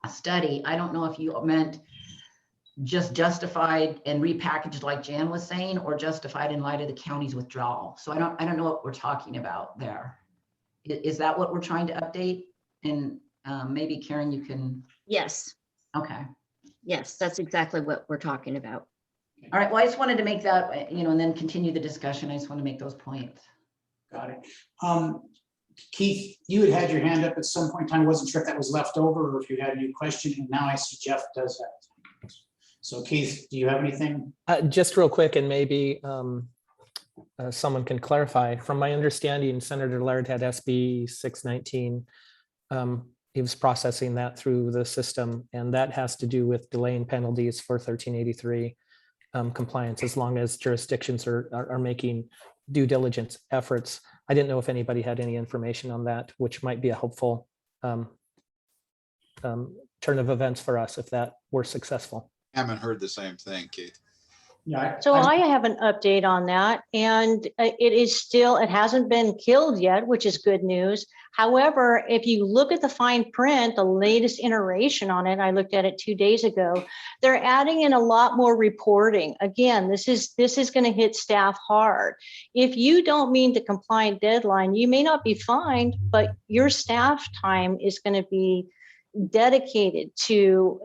study. I don't know if you meant just justified and repackaged like Jan was saying, or justified in light of the county's withdrawal. So I don't know what we're talking about there. Is that what we're trying to update? And maybe Karen, you can. Yes. Okay. Yes, that's exactly what we're talking about. All right. Well, I just wanted to make that, you know, and then continue the discussion. I just want to make those points. Got it. Keith, you had your hand up at some point in time. I wasn't sure if that was left over or if you had a new question. And now I see Jeff does that. So Keith, do you have anything? Just real quick, and maybe someone can clarify. From my understanding, Senator Laird had SB 619. He was processing that through the system, and that has to do with delaying penalties for 1383 compliance, as long as jurisdictions are making due diligence efforts. I didn't know if anybody had any information on that, which might be a helpful turn of events for us if that were successful. Haven't heard the same thing, Keith. Yeah. So I have an update on that, and it hasn't been killed yet, which is good news. However, if you look at the fine print, the latest iteration on it, I looked at it 2 days ago, they're adding in a lot more reporting. Again, this is going to hit staff hard. If you don't meet the compliant deadline, you may not be fined, but your staff time is going to be dedicated to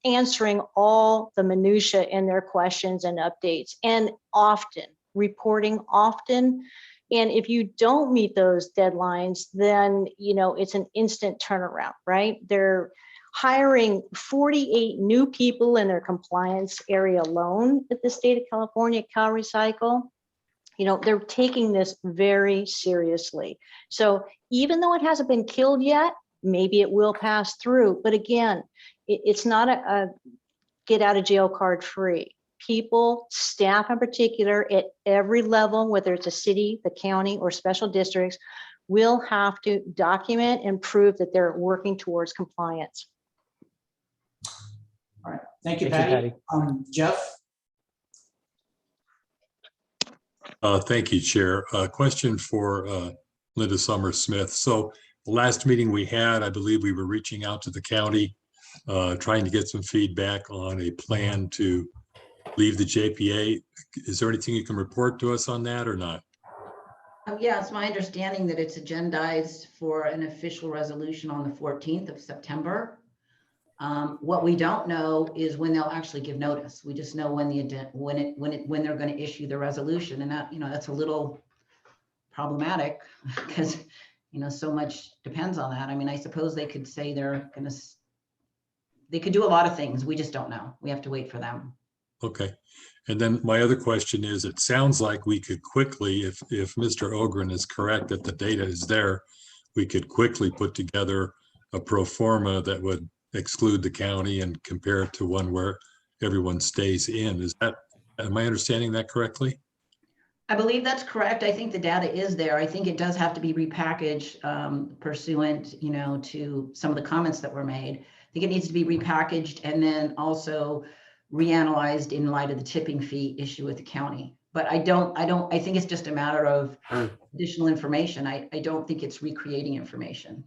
answering all the minutia in their questions and updates, and reporting often. And if you don't meet those deadlines, then it's an instant turnaround, right? They're hiring 48 new people in their compliance area alone at the state of California, CalRecycle. They're taking this very seriously. So even though it hasn't been killed yet, maybe it will pass through. But again, it's not a get out of jail card free. People, staff in particular, at every level, whether it's a city, the county, or special districts, will have to document and prove that they're working towards compliance. All right, thank you, Patty. Jeff? Thank you, Chair. Question for Linda Summer-Smith. So the last meeting we had, I believe we were reaching out to the county, trying to get some feedback on a plan to leave the JPA. Is there anything you can report to us on that or not? Yeah, it's my understanding that it's agendized for an official resolution on the 14th of September. What we don't know is when they'll actually give notice. We just know when they're going to issue the resolution, and that that's a little problematic because so much depends on that. I mean, I suppose they could say they could do a lot of things. We just don't know. We have to wait for them. Okay. And then my other question is, it sounds like we could quickly, if Mr. Ogren is correct that the data is there, we could quickly put together a pro forma that would exclude the county and compare it to one where everyone stays in. Am I understanding that correctly? I believe that's correct. I think the data is there. I think it does have to be repackaged pursuant, to some of the comments that were made. I think it needs to be repackaged and then also reanalyzed in light of the tipping fee issue with the county. But I think it's just a matter of additional information. I don't think it's recreating information.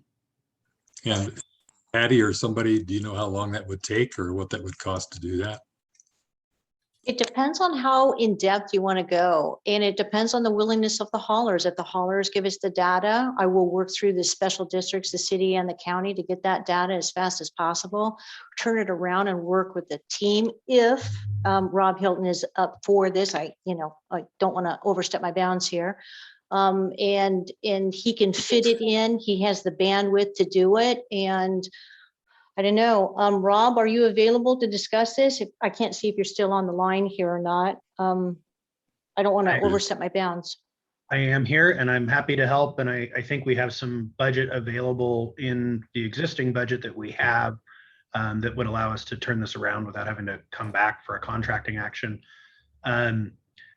And Patty or somebody, do you know how long that would take or what that would cost to do that? It depends on how in depth you want to go, and it depends on the willingness of the haulers. If the haulers give us the data, I will work through the special districts, the city and the county to get that data as fast as possible, turn it around and work with the team. If Rob Hilton is up for this, I don't want to overstep my bounds here. And he can fit it in. He has the bandwidth to do it. And I don't know, Rob, are you available to discuss this? I can't see if you're still on the line here or not. I don't want to overstep my bounds. I am here and I'm happy to help. And I think we have some budget available in the existing budget that we have that would allow us to turn this around without having to come back for a contracting action.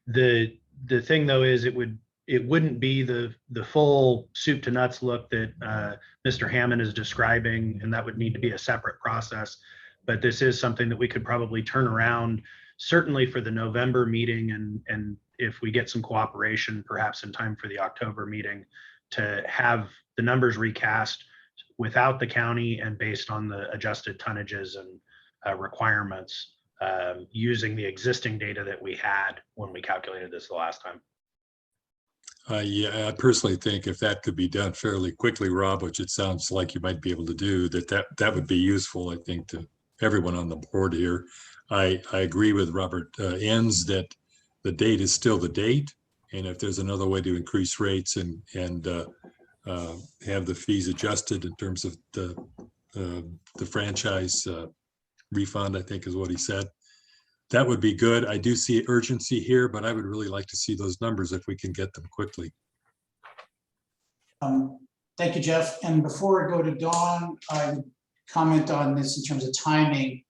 The thing though is it wouldn't be the full soup to nuts look that Mr. Hammond is describing, and that would need to be a separate process. But this is something that we could probably turn around, certainly for the November meeting, and if we get some cooperation, perhaps in time for the October meeting, to have the numbers recast without the county and based on the adjusted tonnages and requirements using the existing data that we had when we calculated this the last time. Yeah, I personally think if that could be done fairly quickly, Rob, which it sounds like you might be able to do, that would be useful, I think, to everyone on the board here. I agree with Robert Enns that the date is still the date. And if there's another way to increase rates and have the fees adjusted in terms of the franchise refund, I think is what he said. That would be good. I do see urgency here, but I would really like to see those numbers if we can get them quickly. Thank you, Jeff. And before I go to Dawn, I would comment on this in terms of timing.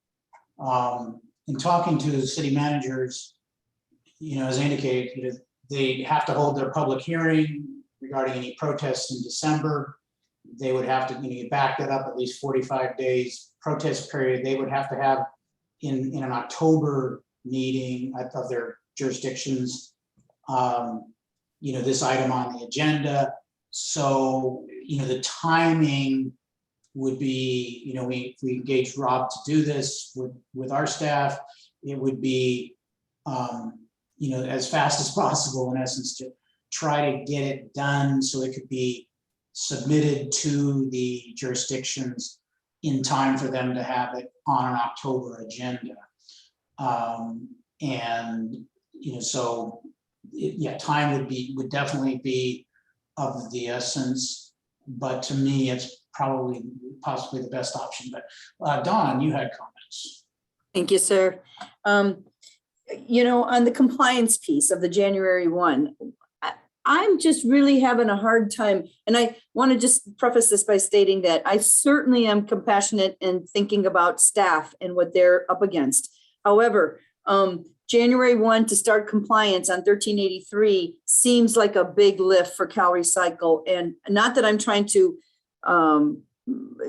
In talking to the city managers, as indicated, they have to hold their public hearing regarding any protests in December. They would have to back that up at least 45 days protest period. They would have to have in an October meeting of their jurisdictions, this item on the agenda. So, the timing would be, if we engage Rob to do this with our staff, it would be, as fast as possible, in essence, to try to get it done so it could be submitted to the jurisdictions in time for them to have it on an October agenda. Time would definitely be of the essence, but to me, it's possibly the best option. But Dawn, you had comments. Thank you, sir. On the compliance piece of the January 1, I'm just really having a hard time. And I want to just preface this by stating that I certainly am compassionate in thinking about staff and what they're up against. However, January 1 to start compliance on 1383 seems like a big lift for Cal Recycle. And not that I'm trying to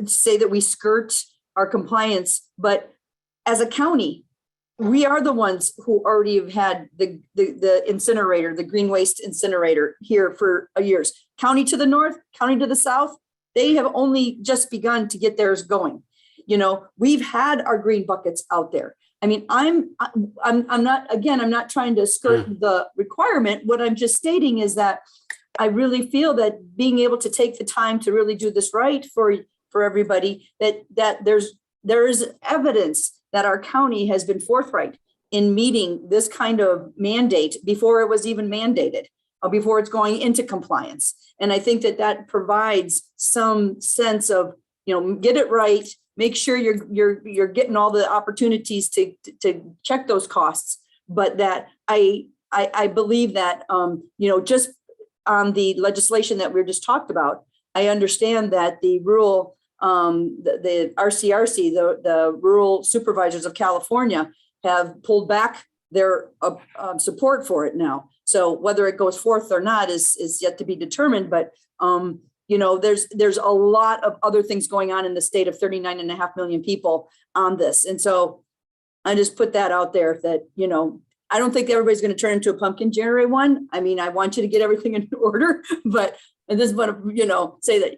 say that we skirt our compliance, but as a county, we are the ones who already have had the incinerator, the green waste incinerator here for years. County to the north, county to the south, they have only just begun to get theirs going. We've had our green buckets out there. I mean, I'm not trying to skirt the requirement. What I'm just stating is that I really feel that being able to take the time to really do this right for everybody, that there is evidence that our county has been forthright in meeting this kind of mandate before it was even mandated, or before it's going into compliance. And I think that provides some sense of, get it right, make sure you're getting all the opportunities to check those costs. But that I believe that, just on the legislation that we just talked about, I understand that the rural, the RCRC, the Rural Supervisors of California, have pulled back their support for it now. So whether it goes forth or not is yet to be determined. But there's a lot of other things going on in the state of 39.5 million people on this. And so I just put that out there that, I don't think everybody's going to turn into a pumpkin January 1. I mean, I want you to get everything in order, but I just want to, say that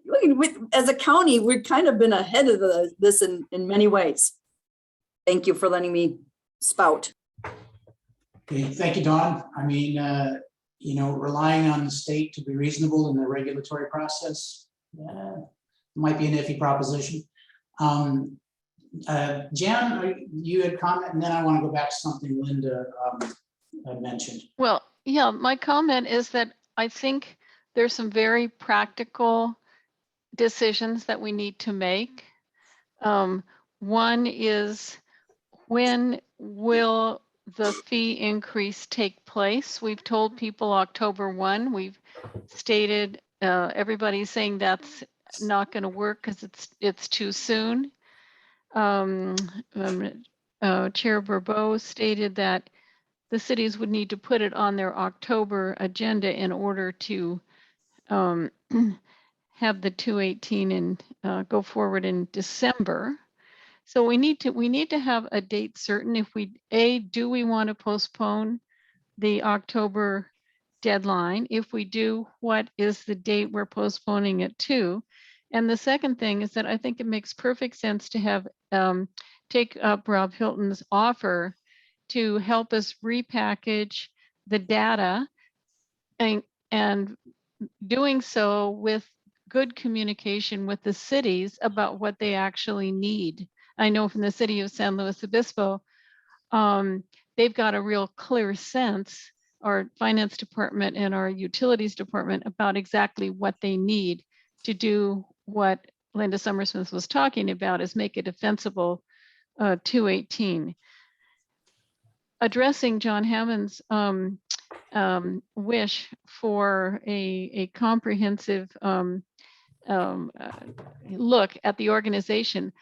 as a county, we've kind of been ahead of this in many ways. Thank you for letting me spout. Okay, thank you, Dawn. I mean, relying on the state to be reasonable in the regulatory process might be an iffy proposition. Jan, you had comment, and then I want to go back to something Linda had mentioned. Well, yeah, my comment is that I think there's some very practical decisions that we need to make. One is, when will the fee increase take place? We've told people October 1. We've stated, everybody's saying that's not going to work because it's too soon. Chair Bourbeau stated that the cities would need to put it on their October agenda in order to have the 218 and go forward in December. So we need to have a date certain. If do we want to postpone the October deadline? If we do, what is the date we're postponing it to? And the second thing is that I think it makes perfect sense to have take up Rob Hilton's offer to help us repackage the data, and doing so with good communication with the cities about what they actually need. I know from the city of San Luis Obispo, they've got a real clear sense, our finance department and our utilities department, about exactly what they need to do what Linda Summersmith was talking about, is make a defensible 218. Addressing John Hammond's wish for a comprehensive look at the organization,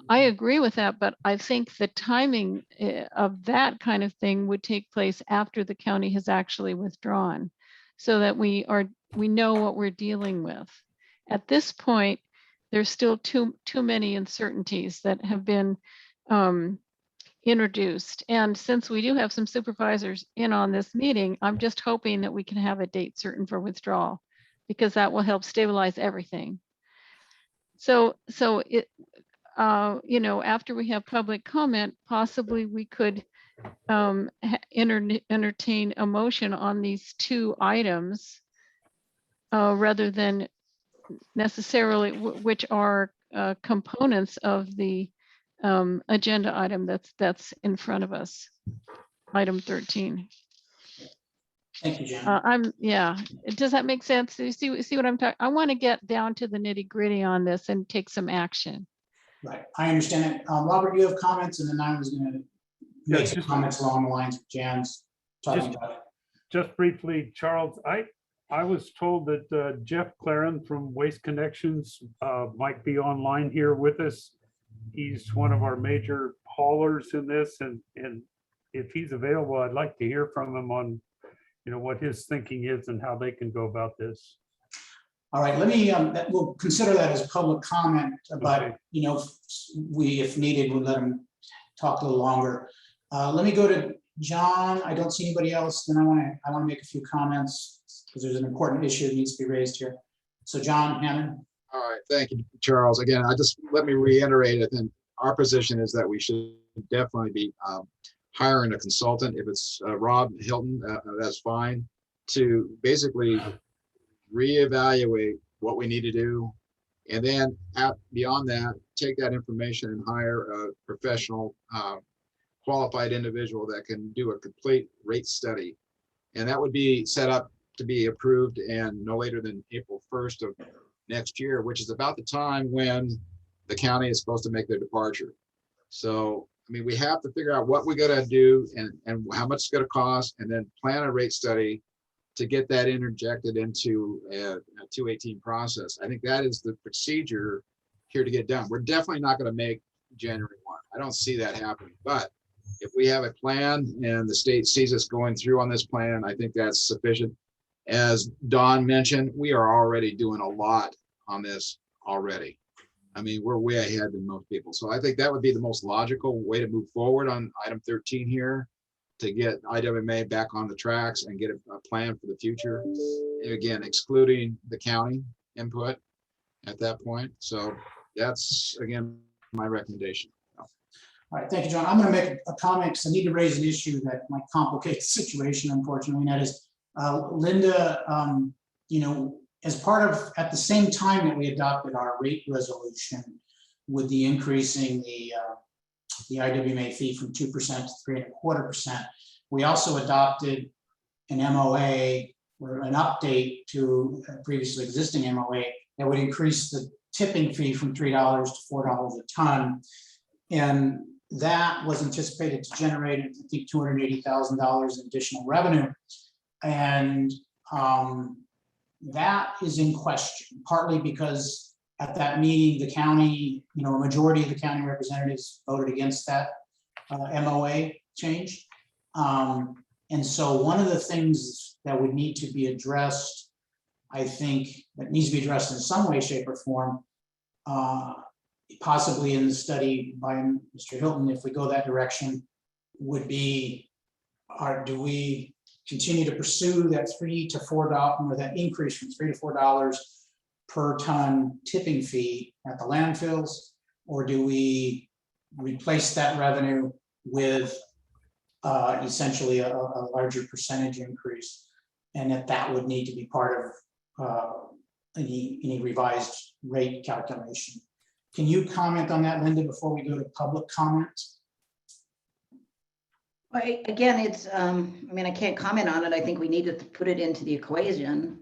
I agree with that, but I think the timing of that kind of thing would take place after the county has actually withdrawn, so that we know what we're dealing with. At this point, there's still too many uncertainties that have been introduced. And since we do have some supervisors in on this meeting, I'm just hoping that we can have a date certain for withdrawal, because that will help stabilize everything. So it, you know, after we have public comment, possibly we could entertain a motion on these two items rather than necessarily, which are components of the agenda item that's in front of us, item 13. Thank you, Jen. Yeah, does that make sense? Do you see what I'm talking? I want to get down to the nitty gritty on this and take some action. Right, I understand it. Robert, you have comments, and then I was going to make some comments along the lines of Jan's talking about it. Just briefly, Charles, I was told that Jeff Claren from Waste Connections might be online here with us. He's one of our major haulers in this, and if he's available, I'd like to hear from him on, you know, what his thinking is and how they can go about this. All right, let me, we'll consider that as public comment, but, Okay. you know, if needed, we'll let him talk a little longer. Let me go to John. I don't see anybody else. Then I want to make a few comments because there's an important issue that needs to be raised here. So John Hammond. All right, thank you, Charles. Again, let me reiterate it. And our position is that we should definitely be hiring a consultant. If it's Rob Hilton, that's fine, to basically reevaluate what we need to do. And then beyond that, take that information and hire a professional, qualified individual that can do a complete rate study. And that would be set up to be approved and no later than April 1st of next year, which is about the time when the county is supposed to make their departure. So, I mean, we have to figure out what we got to do and how much it's going to cost, and then plan a rate study to get that interjected into a 218 process. I think that is the procedure here to get done. We're definitely not going to make January 1. I don't see that happening. But if we have a plan and the state sees us going through on this plan, I think that's sufficient. As Don mentioned, we are already doing a lot on this already. I mean, we're way ahead than most people. So I think that would be the most logical way to move forward on item 13 here, to get IWMA back on the tracks and get a plan for the future. Again, excluding the county input at that point. So that's, again, my recommendation. All right, thank you, John. I'm going to make a comment because I need to raise an issue that might complicate the situation, unfortunately, and that is Linda, you know, as part of, at the same time that we adopted our rate resolution with the increasing the IWMA fee from 2% to 3.25%, we also adopted an MOA or an update to a previously existing MOA that would increase the tipping fee from $3 to $4 a ton. And that was anticipated to generate, I think, $280,000 in additional revenue. And that is in question, partly because at that meeting, the county, you know, a majority of the county representatives voted against that MOA change. And so one of the things that would need to be addressed, I think, that needs to be addressed in some way, shape, or form, possibly in the study by Mr. Hilton, if we go that direction, would be, do we continue to pursue that $3 to $4, or that increase from $3 to $4 per ton tipping fee at the landfills, or do we replace that revenue with essentially a larger percentage increase, and that would need to be part of any revised rate calculation? Can you comment on that, Linda, before we go to public comments? Again, it's, I mean, I can't comment on it. I think we need to put it into the equation.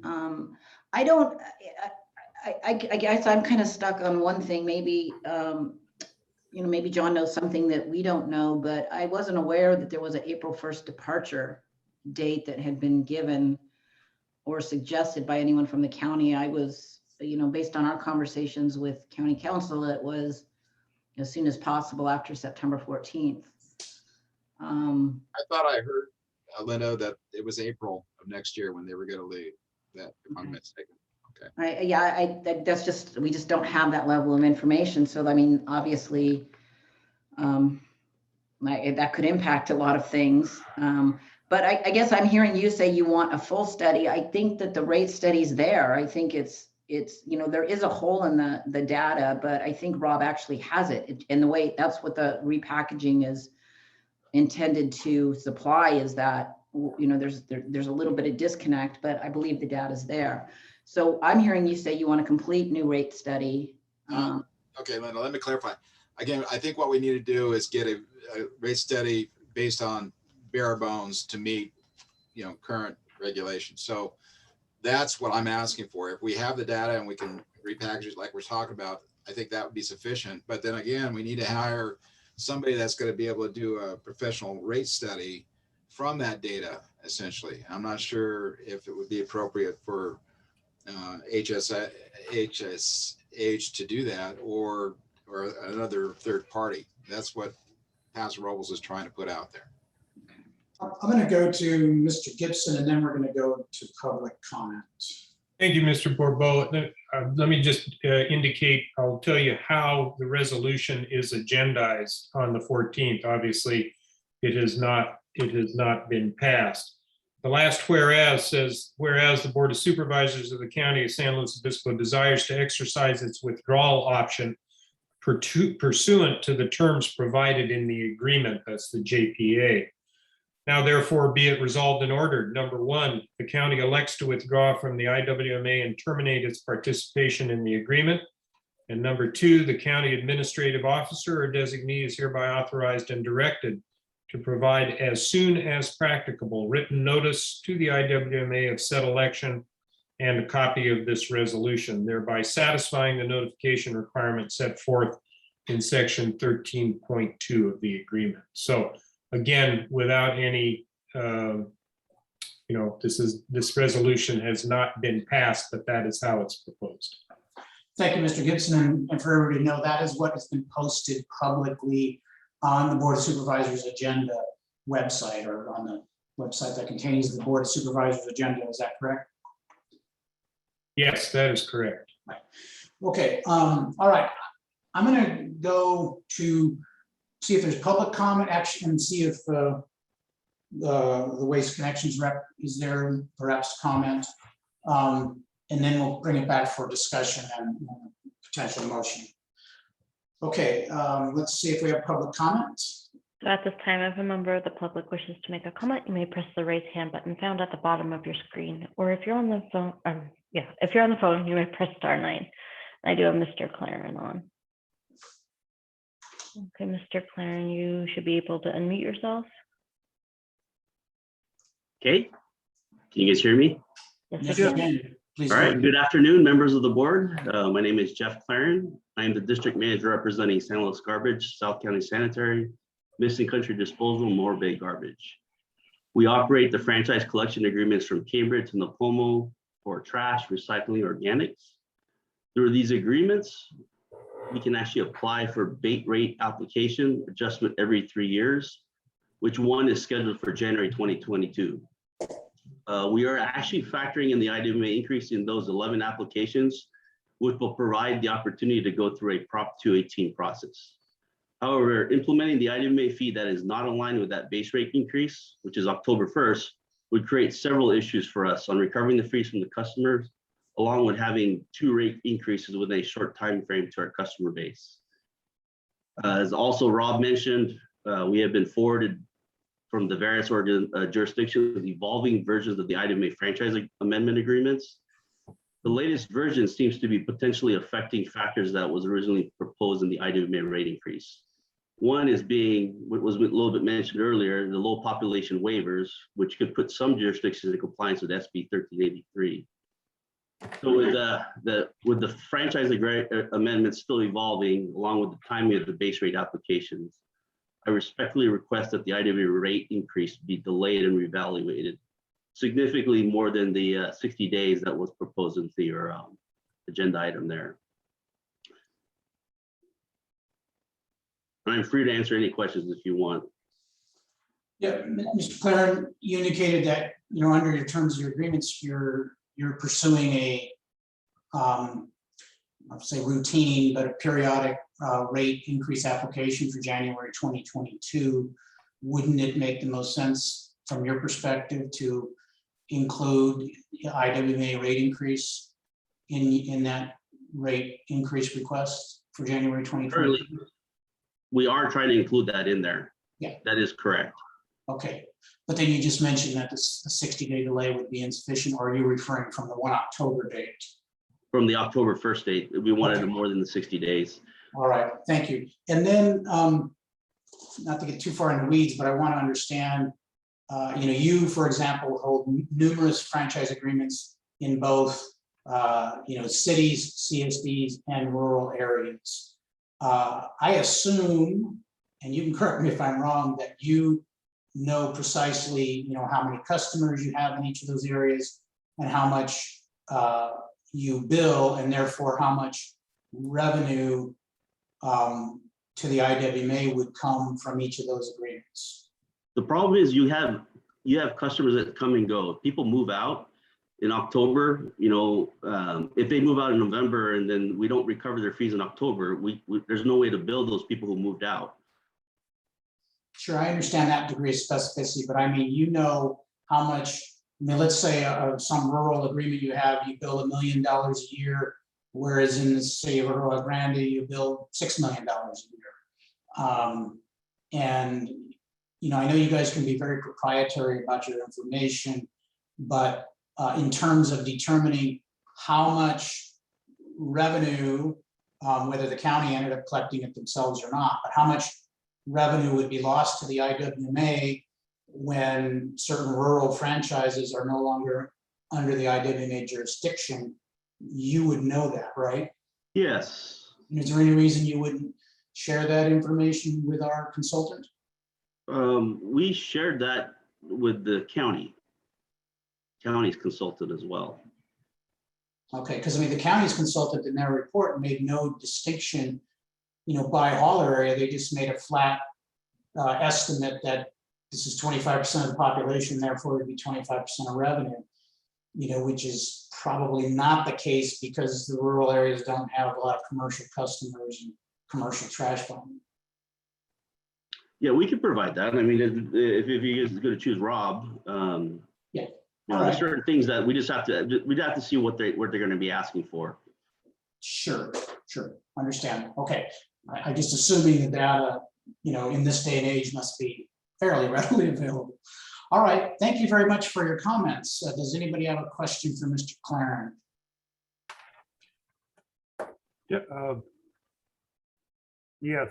I guess I'm kind of stuck on one thing. Maybe, you know, maybe John knows something that we don't know, but I wasn't aware that there was an April 1st departure date that had been given or suggested by anyone from the county. I was, you know, based on our conversations with county council, it was as soon as possible after September 14th. I thought I heard, Linda, that it was April of next year when they were going to leave. That, if I'm mistaken. Okay. That's just, we just don't have that level of information. So, I mean, obviously, that could impact a lot of things. But I guess I'm hearing you say you want a full study. I think that the rate study's there. I think it's, there is a hole in the data, but I think Rob actually has it. And the way, that's what the repackaging is intended to supply, is that, there's a little bit of disconnect, but I believe the data's there. So I'm hearing you say you want a complete new rate study. Okay, Linda, let me clarify. Again, I think what we need to do is get a rate study based on bare bones to meet, current regulations. So that's what I'm asking for. If we have the data and we can repackage it like we're talking about, I think that would be sufficient. But then again, we need to hire somebody that's going to be able to do a professional rate study from that data, essentially. I'm not sure if it would be appropriate for HSH to do that, or another third party. That's what Pastor Robles is trying to put out there. I'm going to go to Mr. Gibson, and then we're going to go to public comment. Thank you, Mr. Bourbeau. Let me just indicate, I'll tell you how the resolution is agendized on the 14th. Obviously, it has not been passed. The last whereas says, whereas the Board of Supervisors of the County of San Luis Obispo desires to exercise its withdrawal option pursuant to the terms provided in the agreement, that's the JPA. Now, therefore, be it resolved and ordered. Number one, the county elects to withdraw from the IWMA and terminate its participation in the agreement. And number two, the county administrative officer or designee is hereby authorized and directed to provide as soon as practicable written notice to the IWMA of said election and a copy of this resolution, thereby satisfying the notification requirement set forth in section 13.2 of the agreement. So again, without any, this resolution has not been passed, but that is how it's proposed. Thank you, Mr. Gibson. And for everybody to know, that is what has been posted publicly on the Board of Supervisors agenda website, or on the website that contains the Board of Supervisors agenda. Is that correct? Yes, that is correct. Right. Okay. All right. I'm going to go to see if there's public comment action and see if the Waste Connections rep is there, perhaps comment. And then we'll bring it back for discussion and potential motion. Okay, let's see if we have public comments. So at this time, if a member of the public wishes to make a comment, you may press the raise hand button found at the bottom of your screen. Or if you're on the phone, if you're on the phone, you may press *9. I do have Mr. Claren on. Okay, Mr. Claren, you should be able to unmute yourself. Okay, can you guys hear me? Yes, Please. All right, good afternoon, members of the board. My name is Jeff Claren. I am the district manager representing San Luis Garbage, South County Sanitary, Missing Country Disposal, Moore Bay Garbage. We operate the franchise collection agreements from Cambridge to Napomo for trash, recycling, organics. Through these agreements, we can actually apply for bait rate application adjustment every 3 years, which one is scheduled for January 2022. We are actually factoring in the IWMA increase in those 11 applications, which will provide the opportunity to go through a Prop 218 process. However, implementing the IWMA fee that is not aligned with that base rate increase, which is October 1st, would create several issues for us on recovering the fees from the customers, along with having 2 rate increases within a short time frame to our customer base. As also Rob mentioned, we have been forwarded from the various jurisdictions evolving versions of the IWMA franchise amendment agreements. The latest version seems to be potentially affecting factors that was originally proposed in the IWMA rate increase. One is being, what was a little bit mentioned earlier, the low population waivers, which could put some jurisdictions in compliance with SB 1383. So with the franchise amendment still evolving, along with the timing of the base rate applications, I respectfully request that the IWMA rate increase be delayed and reevaluated significantly more than the 60 days that was proposed in your agenda item there. I'm free to answer any questions if you want. Yeah, Mr. Claren, you indicated that, under your terms of your agreements, you're pursuing a, I'll say routine, but a periodic rate increase application for January 2022, wouldn't it make the most sense from your perspective to include IWMA rate increase in that rate increase request for January 2022? We are trying to include that in there. Yeah. That is correct. Okay, but then you just mentioned that the 60-day delay would be insufficient, or are you referring from the 1 October date? From the October 1st date, we wanted it more than the 60 days. All right, thank you. And then, not to get too far in the weeds, but I want to understand, you, for example, hold numerous franchise agreements in both, cities, CSDs, and rural areas. I assume, and you can correct me if I'm wrong, that you know precisely, how many customers you have in each of those areas and how much you bill, and therefore how much revenue to the IWMA would come from each of those agreements. The problem is you have customers that come and go. People move out in October, if they move out in November and then we don't recover their fees in October, there's no way to bill those people who moved out. Sure, I understand that degree of specificity, but I mean, how much, let's say some rural agreement you have, you bill $1 million a year, whereas in the city of Arroyo Grande, you bill $6 million a year. And, I know you guys can be very proprietary about your information, but in terms of determining how much revenue, whether the county ended up collecting it themselves or not, but how much revenue would be lost to the IWMA when certain rural franchises are no longer under the IWMA jurisdiction, you would know that, right? Yes. And is there any reason you wouldn't share that information with our consultant? We shared that with the county. County's consulted as well. Okay, because the county's consultant in their report made no distinction, by hauler area. They just made a flat estimate that this is 25% of the population, therefore it would be 25% of revenue, which is probably not the case because the rural areas don't have a lot of commercial customers and commercial trash volume. Yeah, we could provide that. I mean, if you guys are going to choose Rob, yeah. There's certain things that we'd have to see what they're going to be asking for. Sure, understand. Okay, I just assuming the data, in this day and age must be fairly readily available. All right, thank you very much for your comments. Does anybody have a question for Mr. Claren? Yeah. Yes.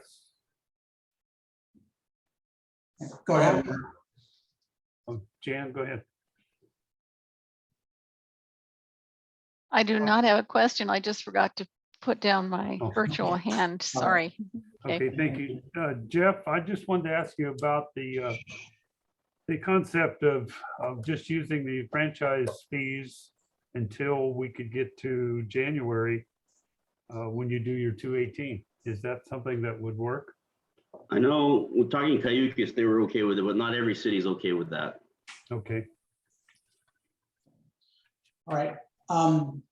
Go ahead. Jan, go ahead. I do not have a question. I just forgot to put down my virtual okay. hand. Sorry. Okay, thank you. Jeff, I just wanted to ask you about the concept of just using the franchise fees until we could get to January when you do your 218. Is that something that would work? I know we're talking Cayucos, they were okay with it, but not every city is okay with that. Okay. All right. Thank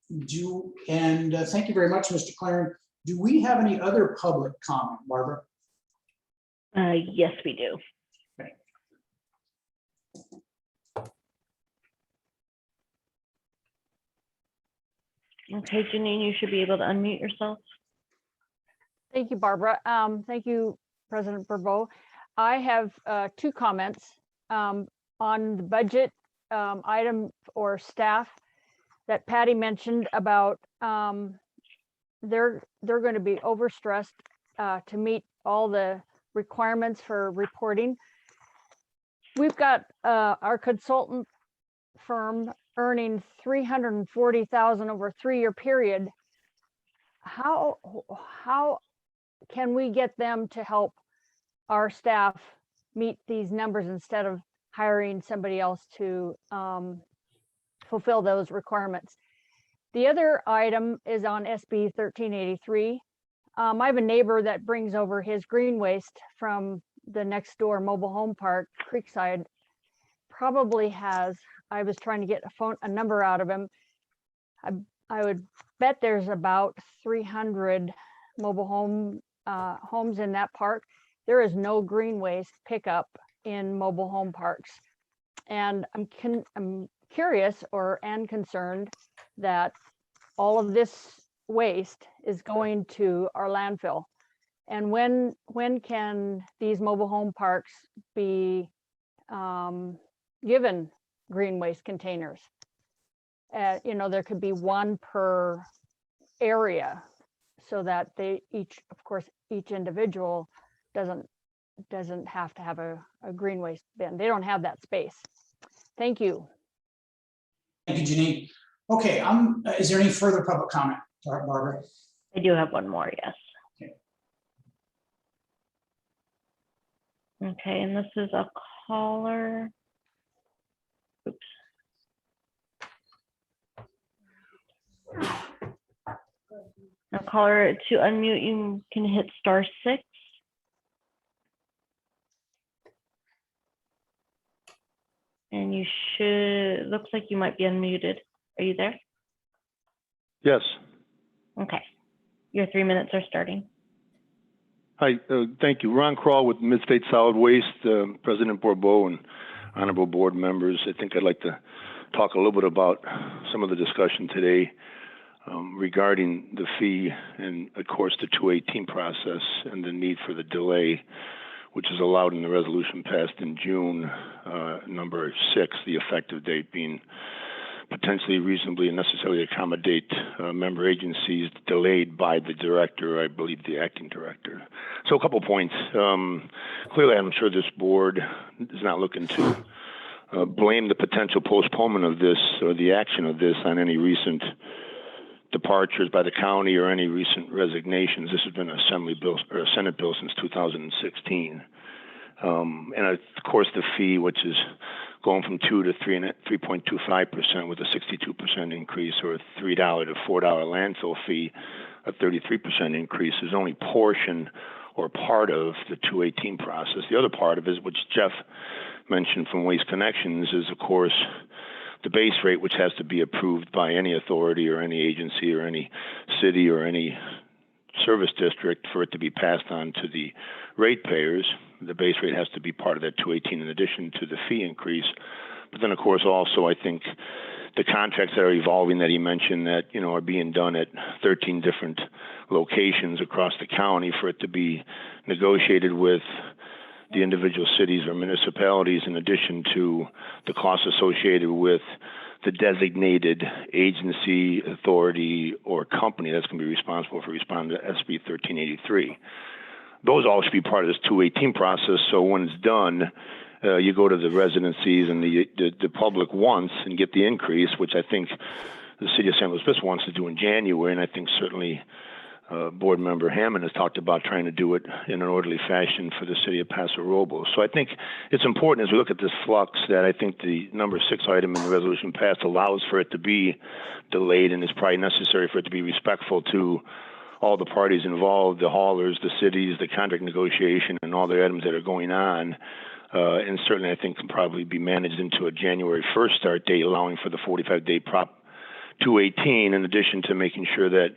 you very much, Mr. Claren. Do we have any other public comment, Barbara? Yes, we do. Okay. Okay, Janine, you should be able to unmute yourself. Thank you, Barbara. Thank you, President Bourbeau. I have two comments on the budget item or staff that Patty mentioned about they're going to be overstressed to meet all the requirements for reporting. We've got our consultant firm earning $340,000 over a 3-year period. How can we get them to help our staff meet these numbers instead of hiring somebody else to fulfill those requirements? The other item is on SB 1383. I have a neighbor that brings over his green waste from the next door mobile home park, Creekside. Probably has, I was trying to get a number out of him. I would bet there's about 300 mobile home homes in that park, there is no green waste pickup in mobile home parks. And I'm curious and concerned that all of this waste is going to our landfill. And when can these mobile home parks be given green waste containers? You know, there could be one per area so that each individual doesn't have to have a green waste bin. They don't have that space. Thank you. Thank you, Janine. Okay, is there any further public comment, Barbara? I do have one more, yes. Okay. Okay, and this is a caller. Oops. A caller, to unmute, you can hit *6. And you should, looks like you might be unmuted. Are you there? Yes. Okay. Your 3 minutes are starting. Hi, thank you. Ron Crawl with Mid-State Solid Waste, President Bourbeau and honorable board members. I think I'd like to talk a little bit about some of the discussion today regarding the fee and, of course, the 218 process and the need for the delay, which is allowed in the resolution passed in June, number 6, the effective date being potentially reasonably and necessarily accommodate member agencies delayed by the director, I believe the acting director. So a couple points. Clearly, I'm sure this board is not looking to blame the potential postponement of this or the action of this on any recent departures by the county or any recent resignations. This has been an Assembly bill or a Senate bill since 2016. And of course, the fee, which is going from 2 to 3.25% with a 62% increase, or a $3 to $4 landfill fee, a 33% increase, is only portion or part of the 218 process. The other part of it, which Jeff mentioned from Waste Connections, is of course the base rate, which has to be approved by any authority or any agency or any city or any service district for it to be passed on to the ratepayers. The base rate has to be part of that 218 in addition to the fee increase. But then, of course, also I think the contracts that are evolving that he mentioned that, you know, are being done at 13 different locations across the county for it to be negotiated with the individual cities or municipalities, in addition to the costs associated with the designated agency, authority, or company that's going to be responsible for responding to SB 1383. Those all should be part of this 218 process. So when it's done, you go to the residencies and the public wants and get the increase, which I think the city of San Luis Obispo wants to do in January, and I think certainly board member Hammond has talked about trying to do it in an orderly fashion for the city of Paso Robles. So I think it's important as we look at this flux that I think the number 6 item in the resolution passed allows for it to be delayed, and it's probably necessary for it to be respectful to all the parties involved, the haulers, the cities, the contract negotiation, and all the items that are going on. And certainly I think can probably be managed into a January 1st start date, allowing for the 45-day Prop 218, in addition to making sure that,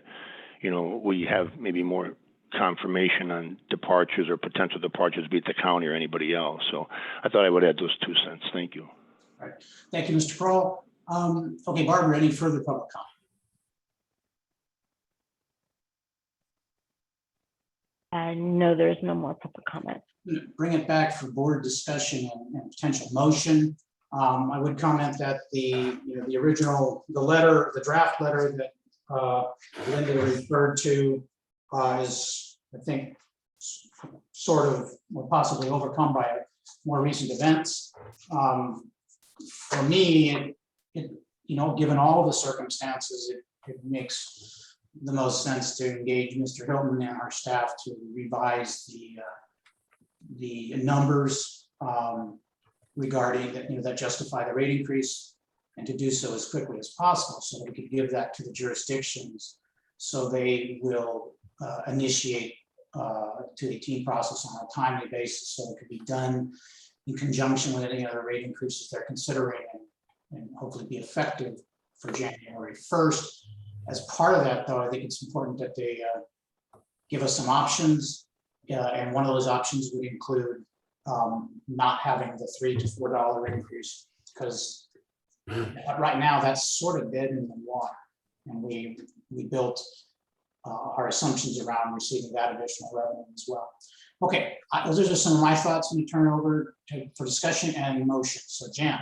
you know, we have maybe more confirmation on departures or potential departures, be it the county or anybody else. So I thought I would add those 2 cents. Thank you. All right. Thank you, Mr. Kroll. Okay, Barbara, any further public comment? No, there's no more public comment. Bring it back for board discussion and potential motion. I would comment that the draft letter that Linda referred to is, I think, sort of or possibly overcome by more recent events. For me, given all the circumstances, it makes the most sense to engage Mr. Hilton and our staff to revise the numbers regarding that justify the rate increase, and to do so as quickly as possible so that we could give that to the jurisdictions so they will initiate 218 process on a timely basis, so it could be done in conjunction with any other rate increases they're considering, and hopefully be effective for January 1st. As part of that, though, I think it's important that they give us some options. And one of those options would include not having the $3 to $4 increase, because right now that's sort of dead in the water. And we built our assumptions around receiving that additional revenue as well. Okay, those are just some of my thoughts. Let me turn over for discussion and motion. So Jan.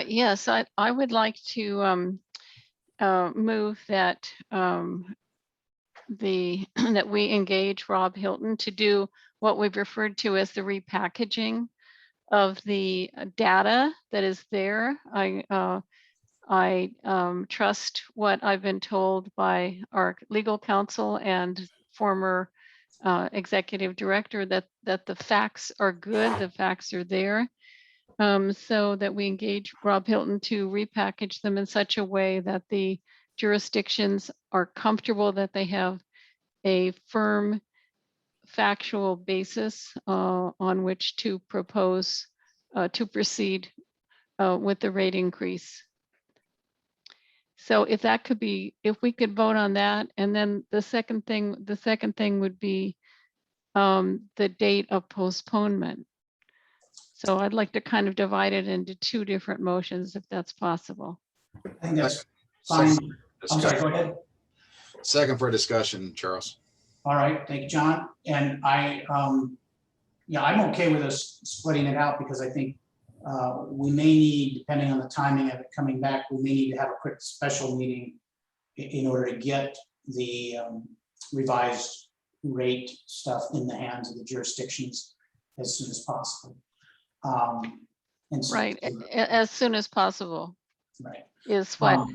Yes, I would like to move that that we engage Rob Hilton to do what we've referred to as the repackaging of the data that is there. I trust what I've been told by our legal counsel and former executive director that the facts are good, the facts are there. So that we engage Rob Hilton to repackage them in such a way that the jurisdictions are comfortable that they have a firm factual basis on which to propose to proceed with the rate increase. So if that could be, if we could vote on that, and then the second thing would be the date of postponement. So I'd like to kind of divide it into two different motions, if that's possible. I think that's fine. I'm sorry, go ahead. Second for discussion, Charles. All right, thank you, John. And yeah, I'm okay with us splitting it out, because I think we may need, depending on the timing of it coming back, we may need to have a quick special meeting in order to get the revised rate stuff in the hands of the jurisdictions as soon as possible. And so, Right, as soon as possible. Right. Is what,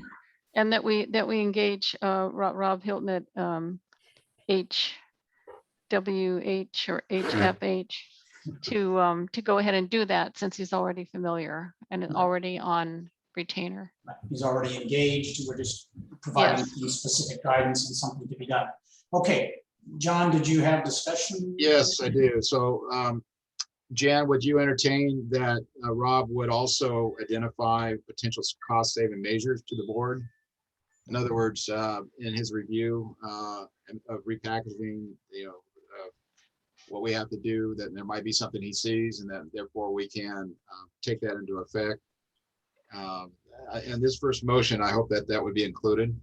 and that we engage Rob Hilton at HWH or HFH to go ahead and do that, since he's already familiar and already on retainer. He's already engaged. We're just providing the specific guidance and something to be done. Okay, John, did you have discussion? Yes, I do. So Jan, would you entertain that Rob would also identify potential cost-saving measures to the board? In other words, in his review of repackaging, what we have to do, that there might be something he sees, and that therefore we can take that into effect. In this first motion, I hope that would be included.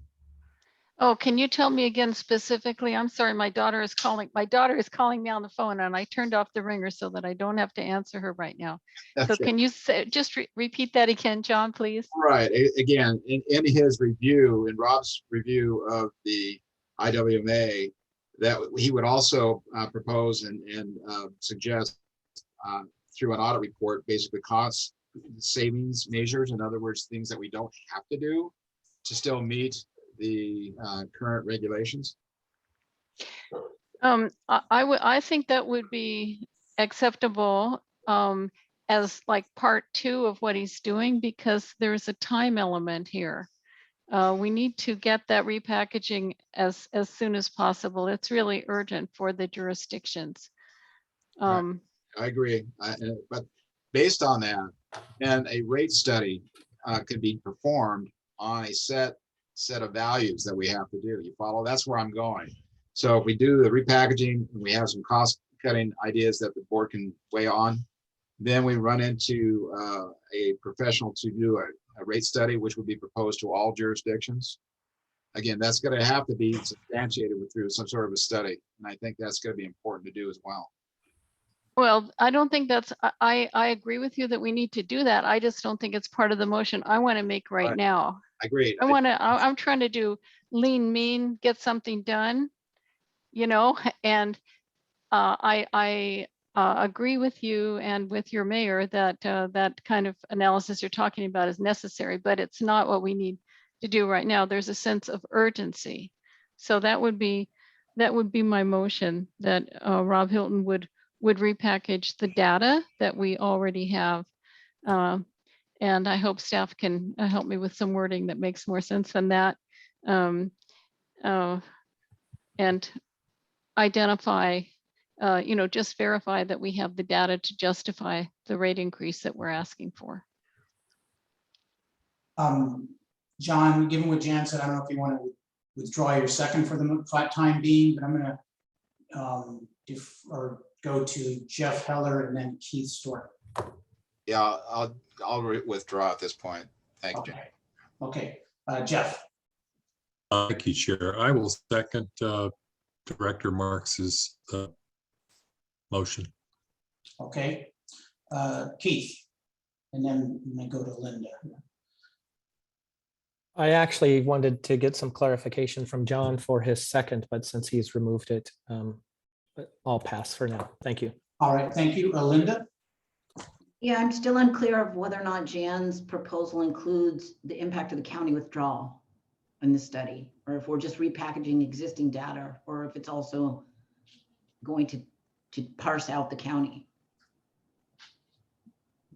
Oh, can you tell me again specifically? I'm sorry, my daughter is calling me on the phone, and I turned off the ringer so that I don't have to answer her right now. So Okay. can you just repeat that again, John, please? Right. Again, in his review, in Rob's review of the IWMA, that he would also propose and suggest through an audit report, basically cost savings measures. In other words, things that we don't have to do to still meet the current regulations. I think that would be acceptable as like part 2 of what he's doing, because there's a time element here. We need to get that repackaging as soon as possible. It's really urgent for the jurisdictions. Right. I agree, but based on that, and a rate study could be performed on a set of values that we have to do. You follow? That's where I'm going. So if we do the repackaging and we have some cost cutting ideas that the board can weigh on, then we run into a professional to do a rate study, which would be proposed to all jurisdictions. Again, that's going to have to be substantiated through some sort of a study. And I think that's going to be important to do as well. Well, I don't think that's, I agree with you that we need to do that. I just don't think it's part of the motion I want to make right now. I agree. I'm trying to do lean, mean, get something done, and I agree with you and with your mayor that that kind of analysis you're talking about is necessary, but it's not what we need to do right now. There's a sense of urgency. So that would be my motion, that Rob Hilton would repackage the data that we already have. And I hope staff can help me with some wording that makes more sense than that. And identify, just verify that we have the data to justify the rate increase that we're asking for. John, given what Jan said, I don't know if you want to withdraw your second for the time being, but I'm gonna go to Jeff Heller and then Keith Stewart. Yeah, I'll withdraw at this point. Thank you. Okay, Jeff. Thank you, Chair. I will second Director Marks's motion. Okay, Keith, and then I'm gonna go to Linda. I actually wanted to get some clarification from John for his second, but since he's removed it, I'll pass for now. Thank you. All right, thank you. Linda? Yeah, I'm still unclear of whether or not Jan's proposal includes the impact of the county withdrawal in the study, or if we're just repackaging existing data, or if it's also going to parse out the county.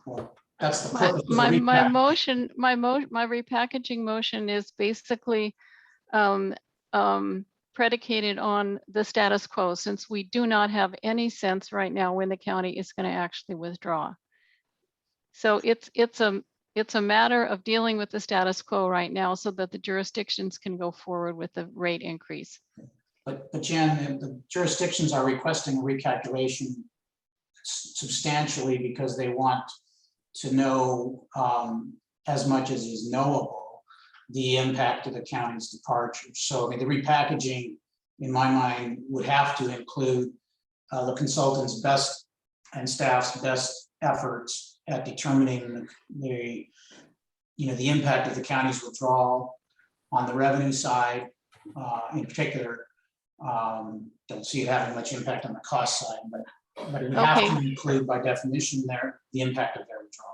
Well, that's the My purpose of the my repackaging motion is basically predicated on the status quo, since we do not have any sense right now when the county is going to actually withdraw. So it's a matter of dealing with the status quo right now so that the jurisdictions can go forward with the rate increase. But Jan, the jurisdictions are requesting a recalculation substantially because they want to know as much as is knowable the impact of the county's departure. So I mean, the repackaging, in my mind, would have to include the consultant's best and staff's best efforts at determining the impact of the county's withdrawal on the revenue side, in particular. Don't see it having much impact on the cost side, but it would have to include by definition the impact of their withdrawal.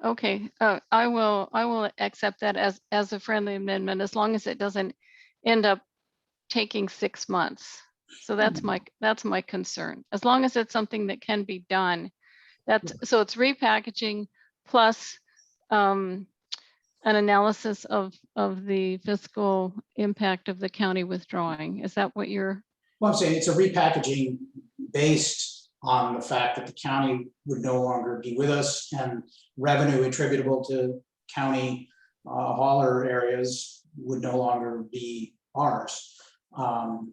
Okay, I will accept that as a friendly amendment, as long as it doesn't end up taking 6 months. So that's my concern. As long as it's something that can be done, so it's repackaging plus an analysis of the fiscal impact of the county withdrawing. Is that what you're? Well, I'm saying it's a repackaging based on the fact that the county would no longer be with us, and revenue attributable to county hauler areas would no longer be ours. And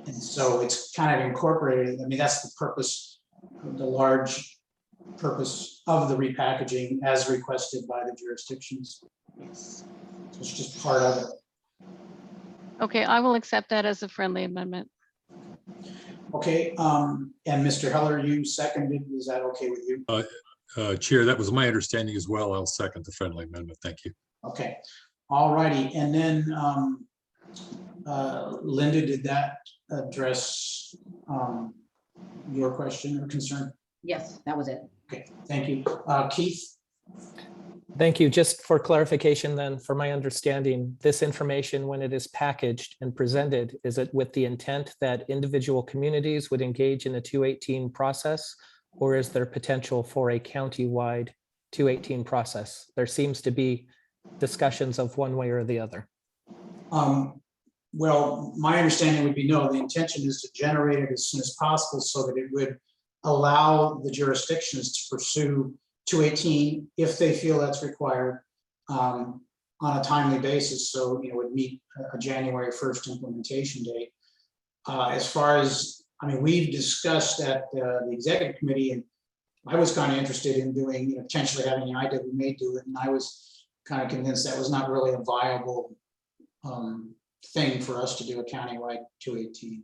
so it's kind of incorporated. I mean, that's the purpose, the large purpose of the repackaging as requested by the jurisdictions. So it's just part of it. Okay, I will accept that as a friendly amendment. Okay, and Mr. Heller, you seconded. Is that okay with you? Chair, that was my understanding as well. I'll second the friendly amendment. Thank you. Okay, all righty. And then Linda, did that address your question or concern? Yes, that was it. Okay, thank you. Keith? Thank you. Just for clarification then, for my understanding, this information, when it is packaged and presented, is it with the intent that individual communities would engage in a 218 process, or is there potential for a county-wide 218 process? There seems to be discussions of one way or the other. Well, my understanding would be no, the intention is to generate it as soon as possible so that it would allow the jurisdictions to pursue 218 if they feel that's required on a timely basis. So, would meet a January 1st implementation date. As far as, I mean, we've discussed at the executive committee, and I was kind of interested in doing, potentially having the IWMA do it. And I was kind of convinced that was not really a viable thing for us to do a countywide 218.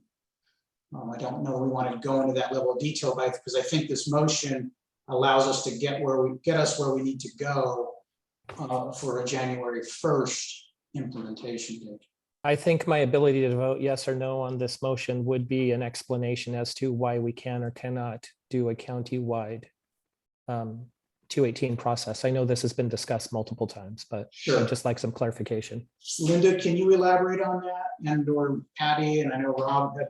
I don't know we want to go into that level of detail, because I think this motion allows us to get us where we need to go for a January 1st implementation date. I think my ability to vote yes or no on this motion would be an explanation as to why we can or cannot do a county-wide 218 process. I know this has been discussed multiple times, but Sure. I'd just like some clarification. Linda, can you elaborate on that? And or Patty, and I know Rob had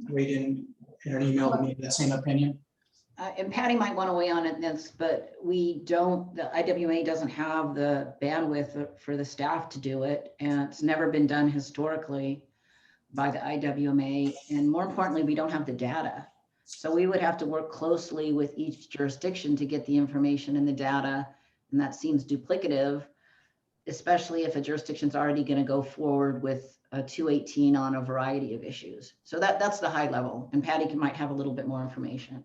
weighed in an email to me that same opinion. And Patty might want to weigh on it this, but the IWMA doesn't have the bandwidth for the staff to do it. And it's never been done historically by the IWMA. And more importantly, we don't have the data. So we would have to work closely with each jurisdiction to get the information and the data. And that seems duplicative. especially if a jurisdiction's already going to go forward with a 218 on a variety of issues. So that's the high level, and Patty might have a little bit more information.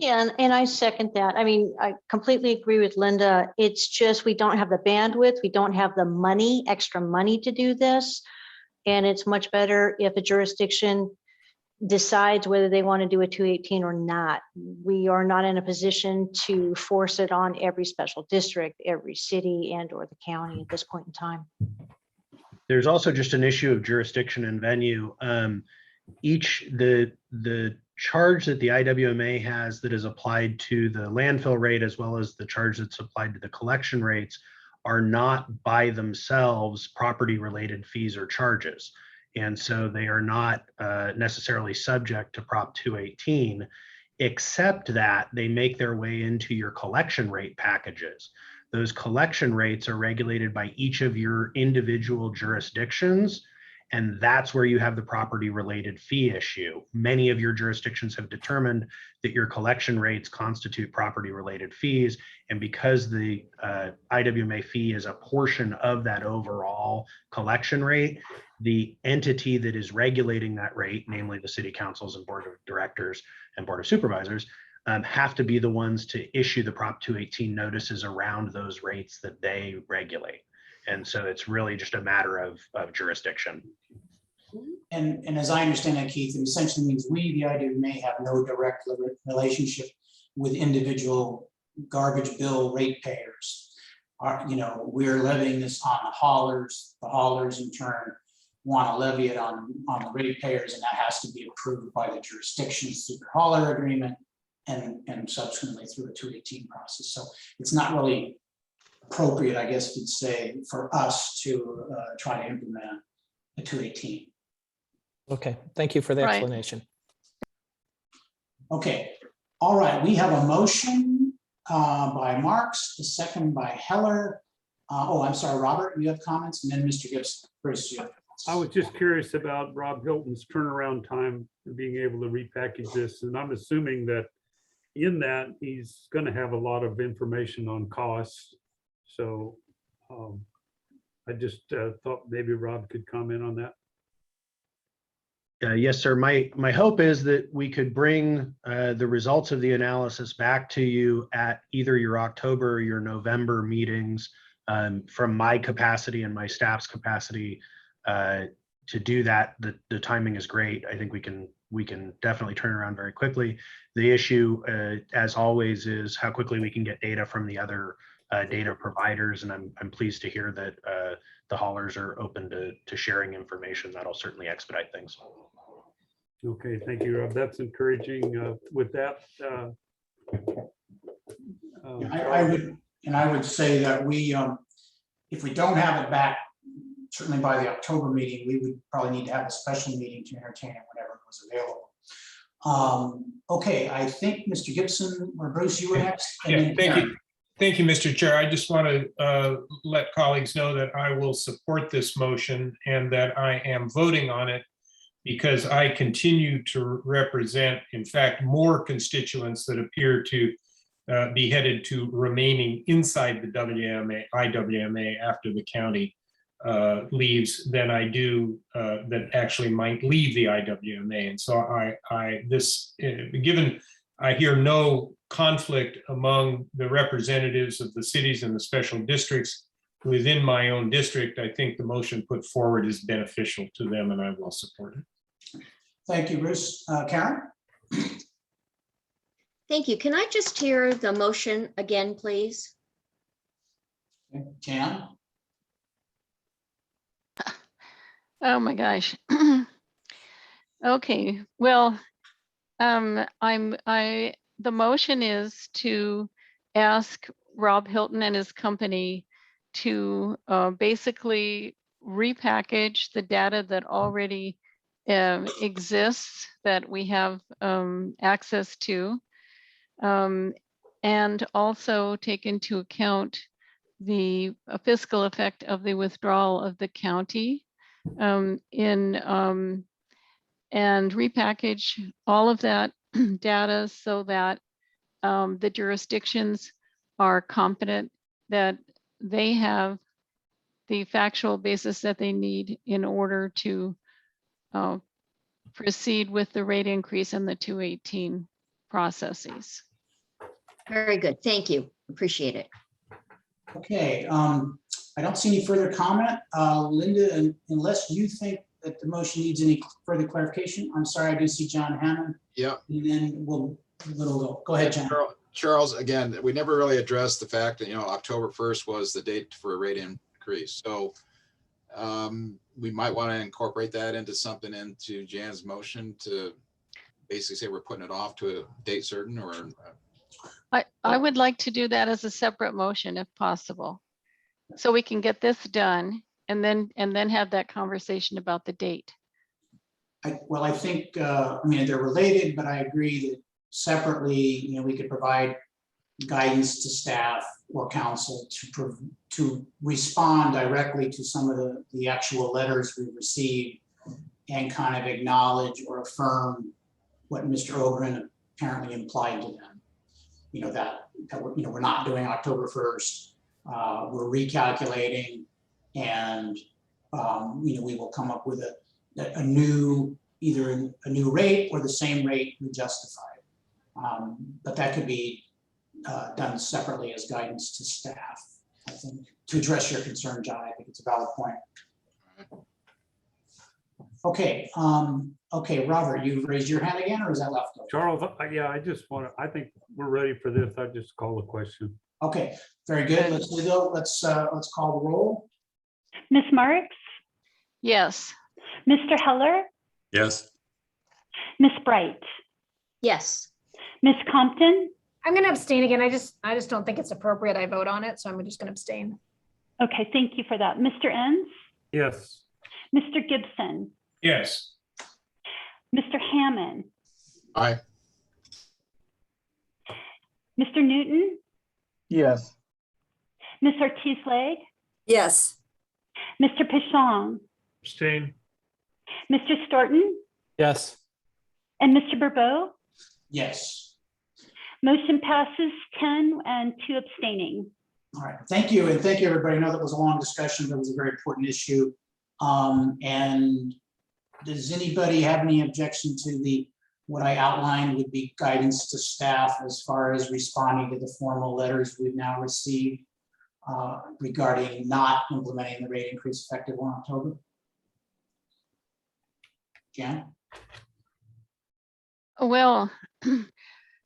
Yeah, and I second that. I mean, I completely agree with Linda. It's just we don't have the bandwidth, we don't have the money, extra money to do this. And it's much better if a jurisdiction decides whether they want to do a 218 or not. We are not in a position to force it on every special district, every city and or the county at this point in time. There's also just an issue of jurisdiction and venue. The charge that the IWMA has that is applied to the landfill rate, as well as the charge that's applied to the collection rates, are not by themselves property related fees or charges. And so they are not necessarily subject to Prop 218, except that they make their way into your collection rate packages. Those collection rates are regulated by each of your individual jurisdictions, and that's where you have the property related fee issue. Many of your jurisdictions have determined that your collection rates constitute property related fees, and because the IWMA fee is a portion of that overall collection rate, the entity that is regulating that rate, namely the city councils and board of directors and board of supervisors, have to be the ones to issue the Prop 218 notices around those rates that they regulate. And so it's really just a matter of jurisdiction. And as I understand it, Keith, it essentially means we, the IWMA, have no direct relationship with individual garbage bill ratepayers. We're levying this on the haulers. The haulers in turn want to levy it on the ratepayers, and that has to be approved by the jurisdictions through the hauler agreement and subsequently through a 218 process. So it's not really appropriate, I guess you'd say, for us to try to implement a 218. Okay, thank you for the Right. explanation. Okay, all right, we have a motion by Marks, a second by Heller. I'm sorry, Robert, you have comments, and then Mr. Gibson. Bruce, you have comments. I was just curious about Rob Hilton's turnaround time and being able to repackage this. And I'm assuming that in that he's going to have a lot of information on costs. So I just thought maybe Rob could comment on that. Yes, sir. My hope is that we could bring the results of the analysis back to you at either your October or your November meetings. From my capacity and my staff's capacity to do that, the timing is great. I think we can definitely turn around very quickly. The issue, as always, is how quickly we can get data from the other data providers, and I'm pleased to hear that the haulers are open to sharing information. That'll certainly expedite things. Okay, thank you, Rob. That's encouraging. With that, I would say that we, if we don't have it back, certainly by the October meeting, we would probably need to have a special meeting to entertain it whenever it was available. Okay, I think Mr. Gibson or Bruce, you were next. Yeah, thank you. Thank you, Mr. Chair. I just want to let colleagues know that I will support this motion and that I am voting on it because I continue to represent, in fact, more constituents that appear to be headed to remaining inside the IWMA after the county leaves than I do that actually might leave the IWMA. And so given I hear no conflict among the representatives of the cities and the special districts within my own district, I think the motion put forward is beneficial to them and I will support it. Thank you, Bruce. Karen? Thank you. Can I just hear the motion again, please? Jan? Oh my gosh. Okay, well, the motion is to ask Rob Hilton and his company to basically repackage the data that already exists that we have access to, and also take into account the fiscal effect of the withdrawal of the county and repackage all of that data so that the jurisdictions are confident that they have the factual basis that they need in order to proceed with the rate increase and the 218 processes. Very good. Thank you. Appreciate it. Okay, I don't see any further comment. Linda, unless you think that the motion needs any further clarification, I'm sorry, I do see John Hammond. Yeah. And then we'll go ahead, John. Charles, again, we never really addressed the fact that, October 1st was the date for a rate increase. So we might want to incorporate that into something into Jan's motion to basically say we're putting it off to a date certain, or. I would like to do that as a separate motion if possible. So we can get this done and then have that conversation about the date. I think, they're related, but I agree that separately, we could provide guidance to staff or council to respond directly to some of the actual letters we received and kind of acknowledge or affirm what Mr. Ogren apparently implied to them. That we're not doing October 1st. We're recalculating, and we will come up with a new, either a new rate or the same rate we justified. But that could be done separately as guidance to staff, I think, to address your concern, John. I think it's a valid point. Okay, Robert, you've raised your hand again, or is that left over? Charles, yeah, I think we're ready for this. I just call the question. Okay, very good. Let's call the roll. Ms. Marks? Yes. Mr. Heller? Yes. Ms. Bright? Yes. Ms. Compton? I'm going to abstain again. I just don't think it's appropriate I vote on it, so I'm just going to abstain. Okay, thank you for that. Mr. Enns? Yes. Mr. Gibson? Yes. Mr. Hammond? Aye. Mr. Newton? Yes. Ms. Ortiz-Leg? Yes. Mr. Pichon? Abstain. Mr. Storton? Yes. And Mr. Bourbeau? Yes. Motion passes 10 and 2 abstaining. All right, thank you, and thank you, everybody. I know that was a long discussion, but it was a very important issue. And does anybody have any objection to what I outlined would be guidance to staff as far as responding to the formal letters we've now received regarding not implementing the rate increase effective 1 October? Jan? Well,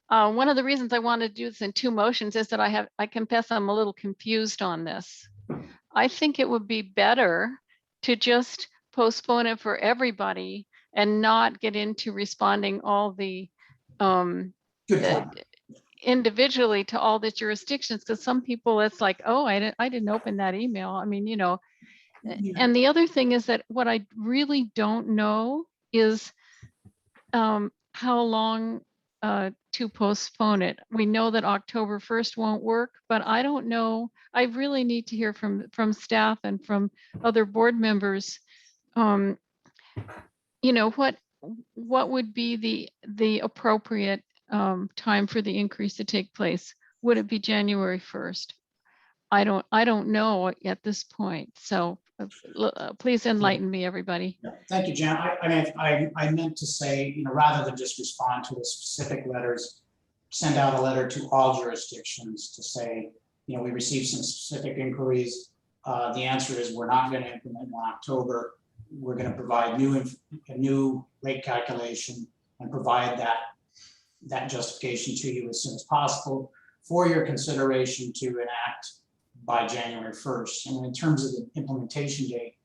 one of the reasons I want to do this in 2 motions is that I confess I'm a little confused on this. I think it would be better to just postpone it for everybody and not get into responding all the individually to all the jurisdictions, because some people it's like, oh, I didn't open that email. I mean, and the other thing is that what I really don't know is how long to postpone it. We know that October 1st won't work, but I don't know. I really need to hear from staff and from other board members. What would be the appropriate time for the increase to take place? Would it be January 1st? I don't know at this point. So please enlighten me, everybody. Thank you, Jan. I meant to say, rather than just respond to the specific letters, send out a letter to all jurisdictions to say, we received some specific inquiries. The answer is we're not going to implement 1 October. We're going to provide a new rate calculation and provide that justification to you as soon as possible for your consideration to enact by January 1st. And in terms of the implementation date,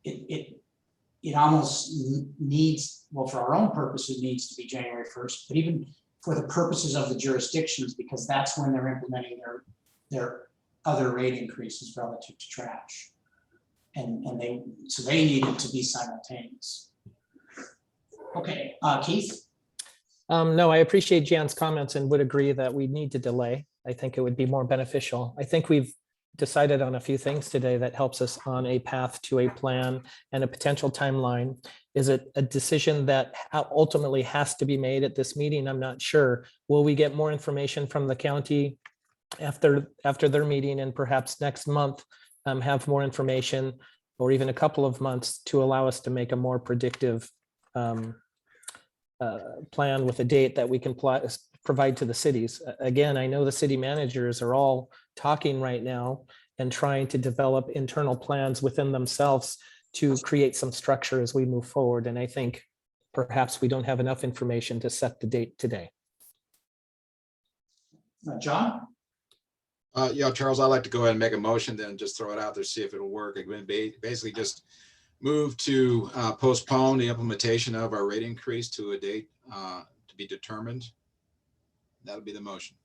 it almost needs, well, for our own purposes, needs to be January 1st, but even for the purposes of the jurisdictions, because that's when they're implementing their other rate increases relative to trash. And they need it to be simultaneous. Okay, Keith? No, I appreciate Jan's comments and would agree that we need to delay. I think it would be more beneficial. I think we've decided on a few things today that helps us on a path to a plan and a potential timeline. Is it a decision that ultimately has to be made at this meeting? I'm not sure. Will we get more information from the county after their meeting and perhaps next month have more information, or even a couple of months to allow us to make a more predictive plan with a date that we can provide to the cities. Again, I know the city managers are all talking right now and trying to develop internal plans within themselves to create some structure as we move forward. And I think perhaps we don't have enough information to set the date today. John? Yeah, Charles, I'd like to go ahead and make a motion, then just throw it out there, see if it'll work. Basically just move to postpone the implementation of our rate increase to a date to be determined. That'll be the motion.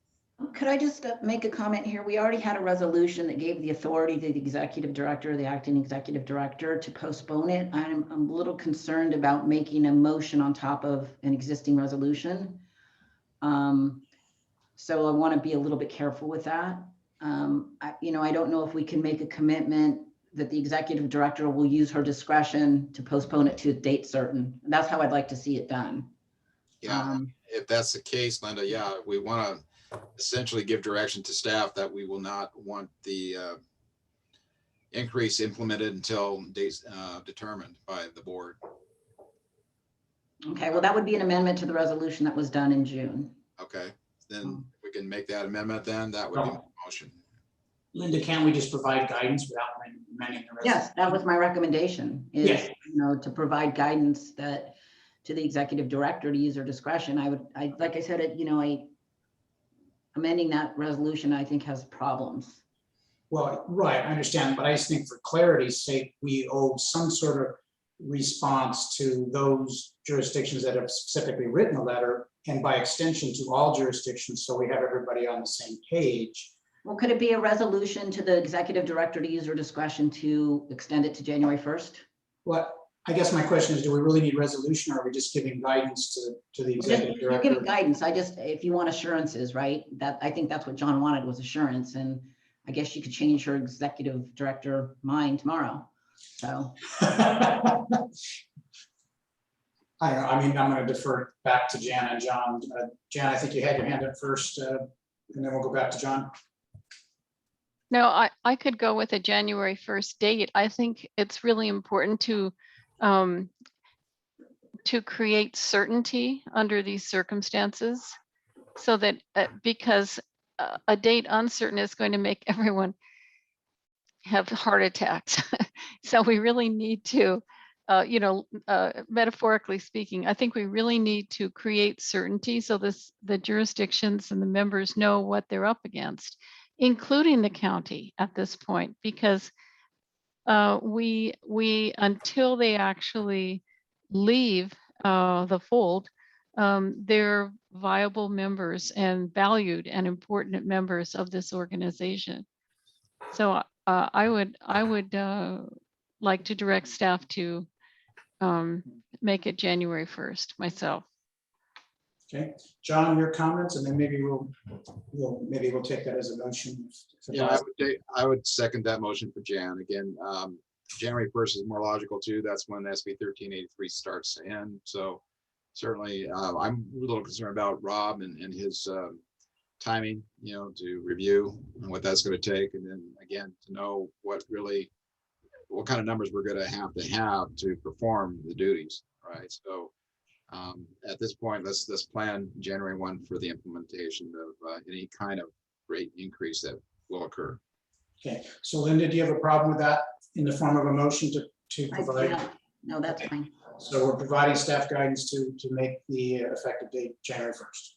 Could I just make a comment here? We already had a resolution that gave the authority to the executive director, the acting executive director, to postpone it. I'm a little concerned about making a motion on top of an existing resolution. So I want to be a little bit careful with that. I don't know if we can make a commitment that the executive director will use her discretion to postpone it to a date certain. That's how I'd like to see it done. Yeah, if that's the case, Linda, yeah, we want to essentially give direction to staff that we will not want the increase implemented until dates determined by the board. Okay, well, that would be an amendment to the resolution that was done in June. Okay, then we can make that amendment then. That would be my motion. Linda, can't we just provide guidance without amending the resolution? Yes, that was my recommendation, is, Yeah. to provide guidance that to the executive director to use their discretion. Like I said, amending that resolution, I think, has problems. Well, right, I understand, but I just think for clarity's sake, we owe some sort of response to those jurisdictions that have specifically written a letter, and by extension to all jurisdictions, so we have everybody on the same page. Well, could it be a resolution to the executive director to use her discretion to extend it to January 1st? Well, I guess my question is, do we really need resolution, or are we just giving guidance to the executive You're director? giving guidance. If you want assurances, right? I think that's what John wanted, was assurance. And I guess you could change her executive director mind tomorrow. So. I don't know. I mean, I'm going to defer back to Jan and John. Jan, I think you had your hand up first, and then we'll go back to John. No, I could go with a January 1st date. I think it's really important to create certainty under these circumstances, so that because a date uncertain is going to make everyone have heart attacks. So we really need to, metaphorically speaking, I think we really need to create certainty so the jurisdictions and the members know what they're up against, including the county at this point, because we until they actually leave the fold, they're viable members and valued and important members of this organization. So I would like to direct staff to make it January 1st myself. Okay, John, your comments, and then maybe we'll take that as a motion. Yeah, I would second that motion for Jan. Again, January 1st is more logical too. That's when SB 1383 starts to end. So certainly, I'm a little concerned about Rob and his timing, to review and what that's going to take, and then again to know what kind of numbers we're going to have to perform the duties, right? So at this point, let's plan January 1 for the implementation of any kind of rate increase that will occur. Okay, so Linda, do you have a problem with that in the form of a motion to provide? No, that's fine. So we're providing staff guidance to make the effective date January 1st.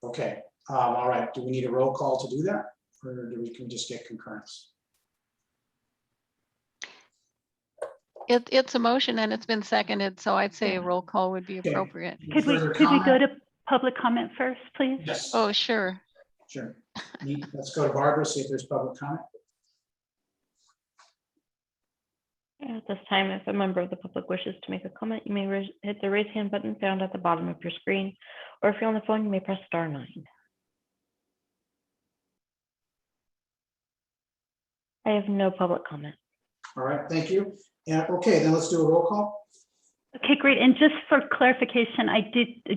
Okay, all right. Do we need a roll call to do that, or can we just get concurrence? It's a motion and it's been seconded, so I'd say a roll call would be appropriate. Could we go to public comment first, please? Yes. Oh, sure. Sure. Let's go to Barbara, see if there's public comment. At this time, if a member of the public wishes to make a comment, you may hit the raise hand button found at the bottom of your screen, or if you're on the phone, you may press *9. I have no public comment. All right, thank you. Yeah, okay, then let's do a roll call. Okay, Okay, great. And just for clarification,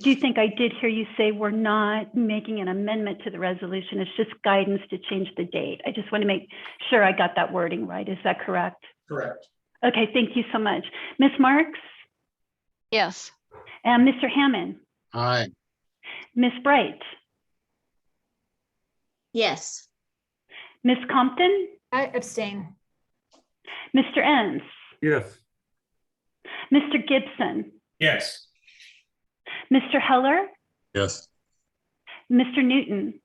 do think I did hear you say we're not making an amendment to the resolution. It's just guidance to change the date. I just want to make sure I got that wording right. Is that correct? Correct. Okay, thank you so much. Ms. Marks Yes. and Mr. Hammond, Aye. Ms. Bright, Yes. Ms. Compton, I abstain. Mr. Enns, Yes. Mr. Gibson, Yes. Mr. Heller, Yes. Mr. Newton,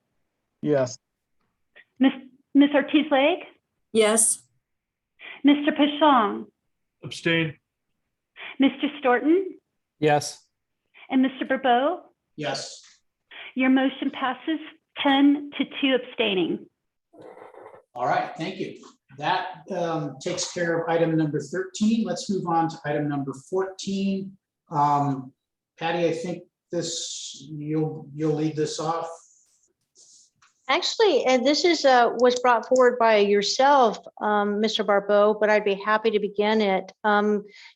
Yes. Ms. Ortiz-Lake, Yes. Mr. Pashong, Abstain. Mr. Storton, Yes. and Mr. Bourbeau. Yes. Your motion passes 10-2 abstaining. All right, thank you. That takes care of item number 13. Let's move on to item number 14. Patty, I think you'll lead this off. Actually, this is was brought forward by yourself, Mr. Barbeau, but I'd be happy to begin it.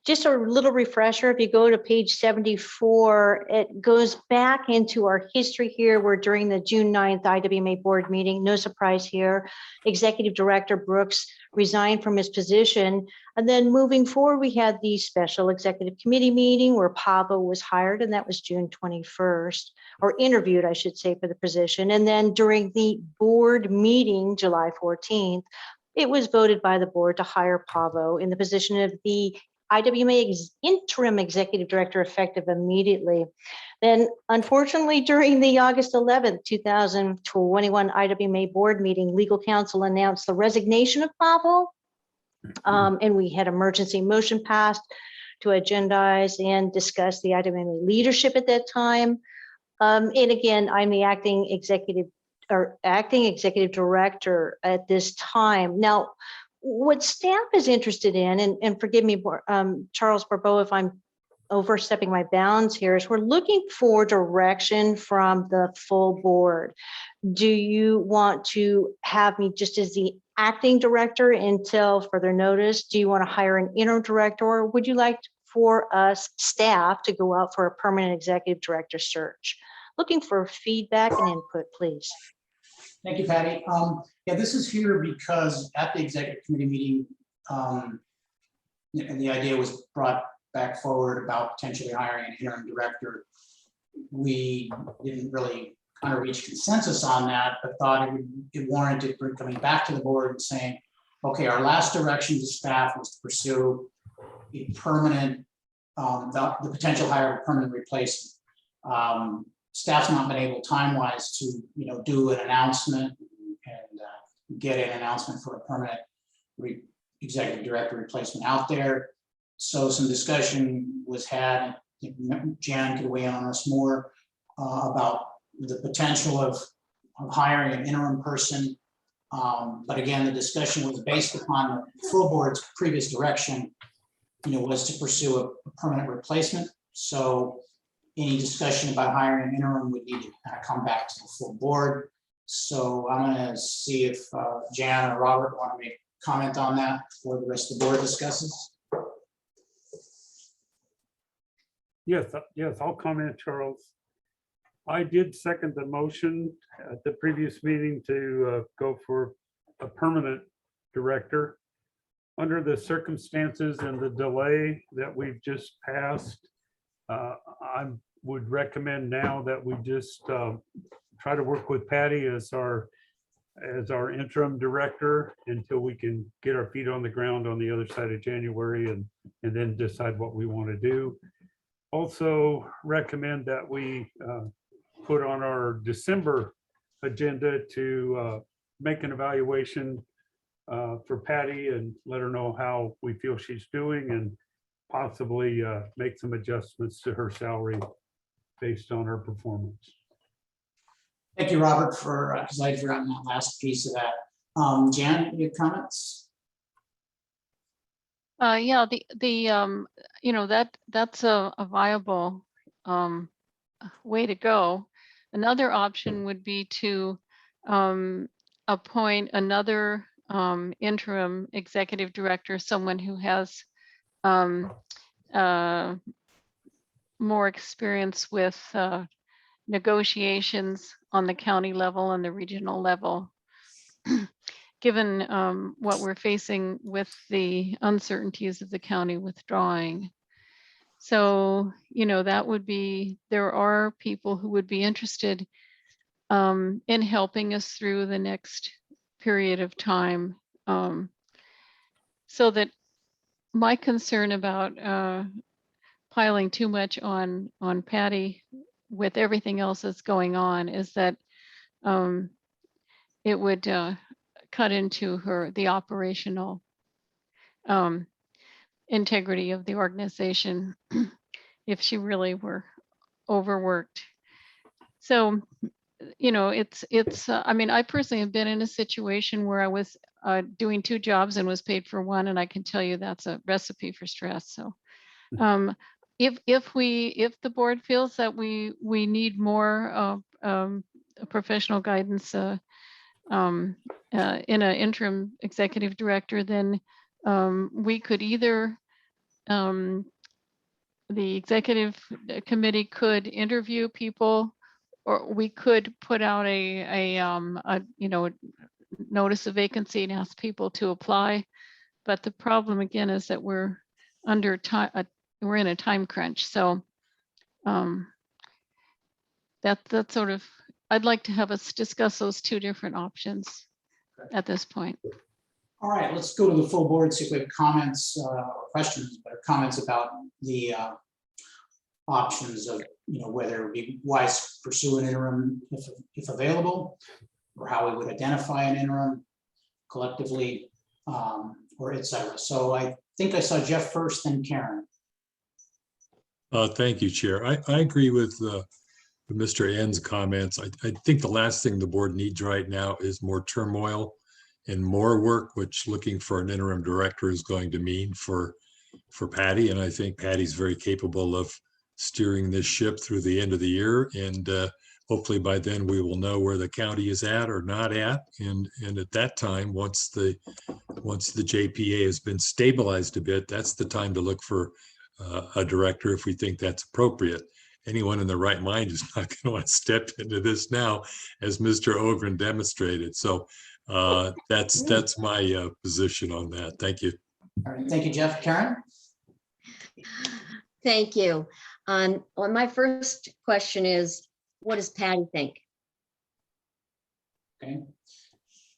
Just a little refresher, if you go to page 74, it goes back into our history here, where during the June 9th IWMA board meeting, no surprise here, Executive Director Brooks resigned from his position. And then moving forward, we had the special executive committee meeting where Pavo was hired, and that was June 21st, or interviewed, I should say, for the position. And then during the board meeting, July 14th, it was voted by the board to hire Pavo in the position of the IWMA interim executive director, effective immediately. Then, unfortunately, during the August 11th, 2021 IWMA board meeting, legal counsel announced the resignation of Pavo. And we had emergency motion passed to agendize and discuss the IWMA leadership at that time. And again, I'm the acting executive director at this time. Now, what staff is interested in, and forgive me, Charles Barbeau, if I'm overstepping my bounds here, is we're looking for direction from the full board. Do you want to have me just as the acting director until further notice? Do you want to hire an interim director, or would you like for us staff to go out for a permanent executive director search? Looking for feedback and input, please. Thank you, Patty. Yeah, this is here because at the executive committee meeting, and the idea was brought back forward about potentially hiring an interim director. We didn't really kind of reach consensus on that, but thought it warranted coming back to the board and saying, okay, our last direction to staff was to pursue a permanent, the potential hire of a permanent replacement. Staff's not been able time-wise to, do an announcement and get an announcement for a permanent executive director replacement out there. So some discussion was had. I think Jan could weigh in on us more about the potential of hiring an interim person. But again, the discussion was based upon the full board's previous direction, was to pursue a permanent replacement. So any discussion about hiring an interim would need to kind of come back to the full board. So I'm going to see if Jan or Robert want to make comment on that before the rest of the board discusses. Yes, I'll comment, Charles. I did second the motion at the previous meeting to go for a permanent director. Under the circumstances and the delay that we've just passed, I would recommend now that we just try to work with Patty as our interim director until we can get our feet on the ground on the other side of January and then decide what we want to do. Also recommend that we put on our December agenda to make an evaluation for Patty and let her know how we feel she's doing, and possibly make some adjustments to her salary based on her performance. Thank you, Robert, because I'd forgotten that last piece of that. Jan, your comments? Yeah, that's a viable way to go. Another option would be to appoint another interim executive director, someone who has more experience with negotiations on the county level and the regional level. Given what we're facing with the uncertainties of the county withdrawing. So, you know, that would be, there are people who would be interested in helping us through the next period of time. So that my concern about piling too much on Patty with everything else that's going on is that it would cut into the operational integrity of the organization if she really were overworked. So, you know, I mean, I personally have been in a situation where I was doing 2 jobs and was paid for 1, and I can tell you that's a recipe for stress. So if the board feels that we need more professional guidance in an interim executive director, then we could either the executive committee could interview people, or we could put out a you know, notice of vacancy and ask people to apply. But the problem again is that we're under time, we're in a time crunch. So that's sort of, I'd like to have us discuss those 2 different options at this point. All right, let's go to the full board, see if we have comments or questions, but comments about the options of, you know, whether it would be wise to pursue an interim if available, or how we would identify an interim collectively, or et cetera. So I think I saw Jeff first, then Karen. Thank you, Chair. I agree with Mr. N's comments. I think the last thing the board needs right now is more turmoil and more work, which looking for an interim director is going to mean for Patty. And I think Patty's very capable of steering this ship through the end of the year. And hopefully by then we will know where the county is at or not at. And at that time, once the JPA has been stabilized a bit, that's the time to look for a director if we think that's appropriate. Anyone in their right mind is not going to want to step into this now, as Mr. Ogren demonstrated. So that's my position on that. Thank you. All right, thank you, Jeff. Karen? Thank you. Well, my first question is, what does Patty think? Okay,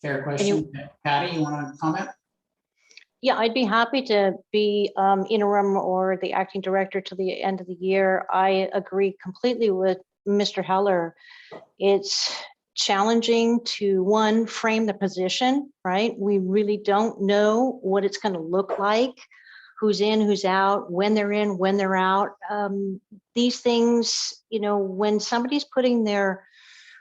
fair question. Patty, you want to comment? Yeah, I'd be happy to be interim or the acting director to the end of the year. I agree completely with Mr. Heller. It's challenging to, one, frame the position, right? We really don't know what it's going to look like, who's in, who's out, when they're in, when they're out. These things, you know, when somebody's putting their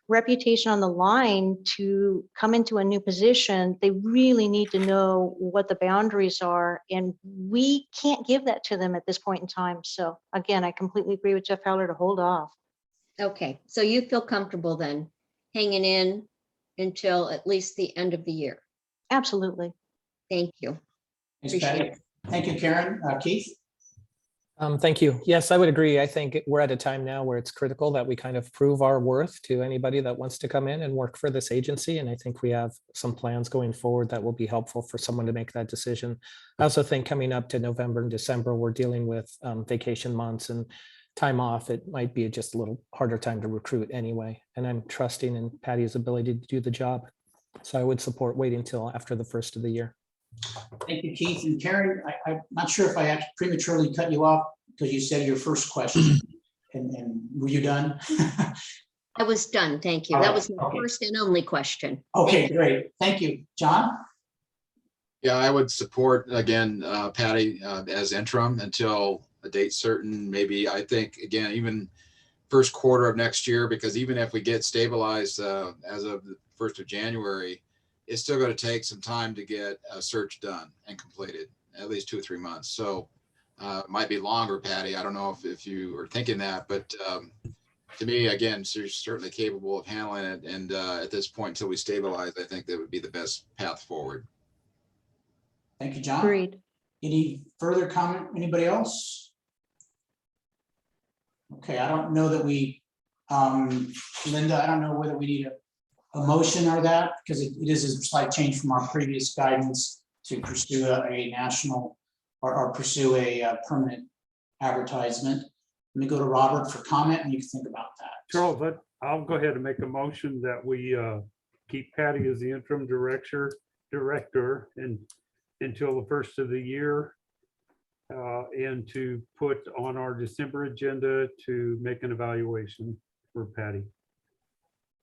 reputation on the line to come into a new position, they really need to know what the boundaries are. And we can't give that to them at this point in time. So again, I completely agree with Jeff Heller to hold off. Okay, so you feel comfortable then hanging in until at least the end of the year? Absolutely. Thank you. Thanks, Patty. Thank you, Karen. Keith? Thank you. Yes, I would agree. I think we're at a time now where it's critical that we kind of prove our worth to anybody that wants to come in and work for this agency. And I think we have some plans going forward that will be helpful for someone to make that decision. I also think coming up to November and December, we're dealing with vacation months and time off. It might be just a little harder time to recruit anyway. And I'm trusting in Patty's ability to do the job. So I would support waiting till after the first of the year. Thank you, Keith. And Karen, I'm not sure if I actually prematurely cut you off because you said your first question. And were you done? I was done. Thank you. All That right. was my Okay. first and only question. Okay, great. Thank you. John? Yeah, I would support, again, Patty as interim until a date certain. Maybe, I think, again, even first quarter of next year, because even if we get stabilized as of the 1st of January, it's still going to take some time to get a search done and completed, at least 2 or 3 months. So it might be longer, Patty. I don't know if you are thinking that, but to me, again, she's certainly capable of handling it. And at this point, until we stabilize, I think that would be the best path forward. Thank you, John. Agreed. Any further comment? Anybody else? Okay, I don't know that we, Linda, I don't know whether we need a motion or that, because it is a slight change from our previous guidance to pursue a national or pursue a permanent advertisement. Let me go to Robert for comment and you can think about that. Charles, I'll go ahead and make a motion that we keep Patty as the interim director and until the first of the year. And to put on our December agenda to make an evaluation for Patty.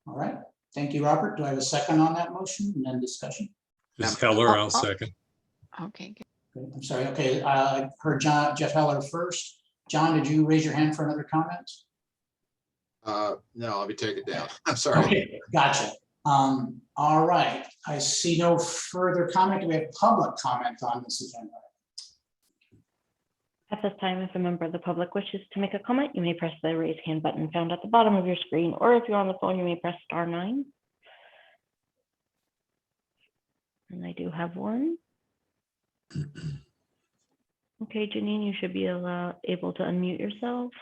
All right, thank you, Robert. Do I have a second on that motion and then discussion? Ms. Heller, I'll second. Okay, good. I'm sorry, okay, I heard Jeff Heller first. John, did you raise your hand for another comment? No, I'll be taken down. I'm sorry. Okay, gotcha. All right, I see no further comment. Do we have public comment on this agenda? At this time, if a member of the public wishes to make a comment, you may press the raise hand button found at the bottom of your screen, or if you're on the phone, you may press *9. And I do have one. Okay, Janine, you should be able to unmute yourself.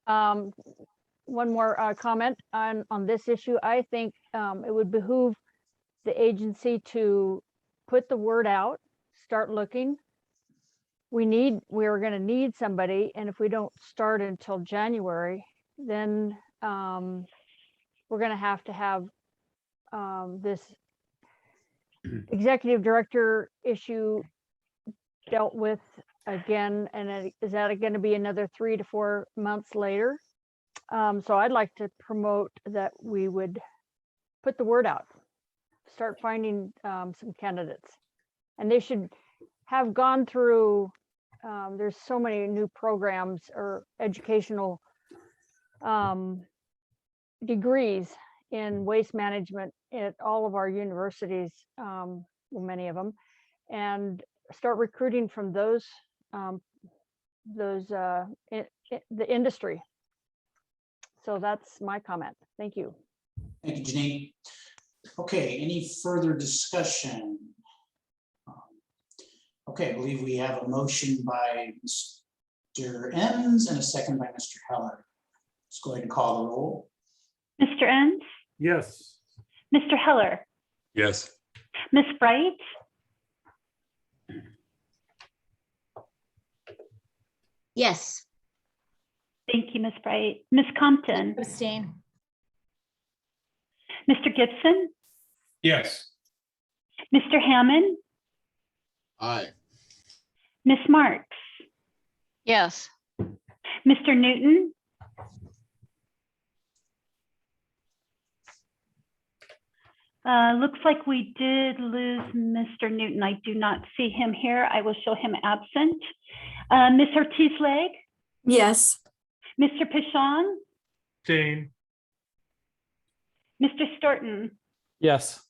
One more comment on this issue. I think it would behoove the agency to put the word out, start looking. We're going to need somebody, and if we don't start until January, then we're going to have this executive director issue dealt with again, and is that going to be another 3 to 4 months later? So I'd like to promote that we would put the word out, start finding some candidates, and they should have gone through. There's so many new programs or educational degrees in waste management at all of our universities, well, many of them, and start recruiting from the industry. So that's my comment. Thank you. Thank you, Janine. Okay, any further discussion? Okay, I believe we have a motion by Mr. Enns and a second by Mr. Heller. Let's go ahead and call the roll. Mr. Enns, Yes. Mr. Heller, Yes. Ms. Bright, Yes. thank you, Ms. Bright, Ms. Compton, Abstain. Mr. Gibson, Yes. Mr. Hammond, Aye. Ms. Marks, Yes. Mr. Newton, looks like we did lose Mr. Newton. I do not see him here. I will show him absent. Ms. Ortiz-Leg, Yes. Mr. Pichon, Abstain. Mr. Storton, Yes.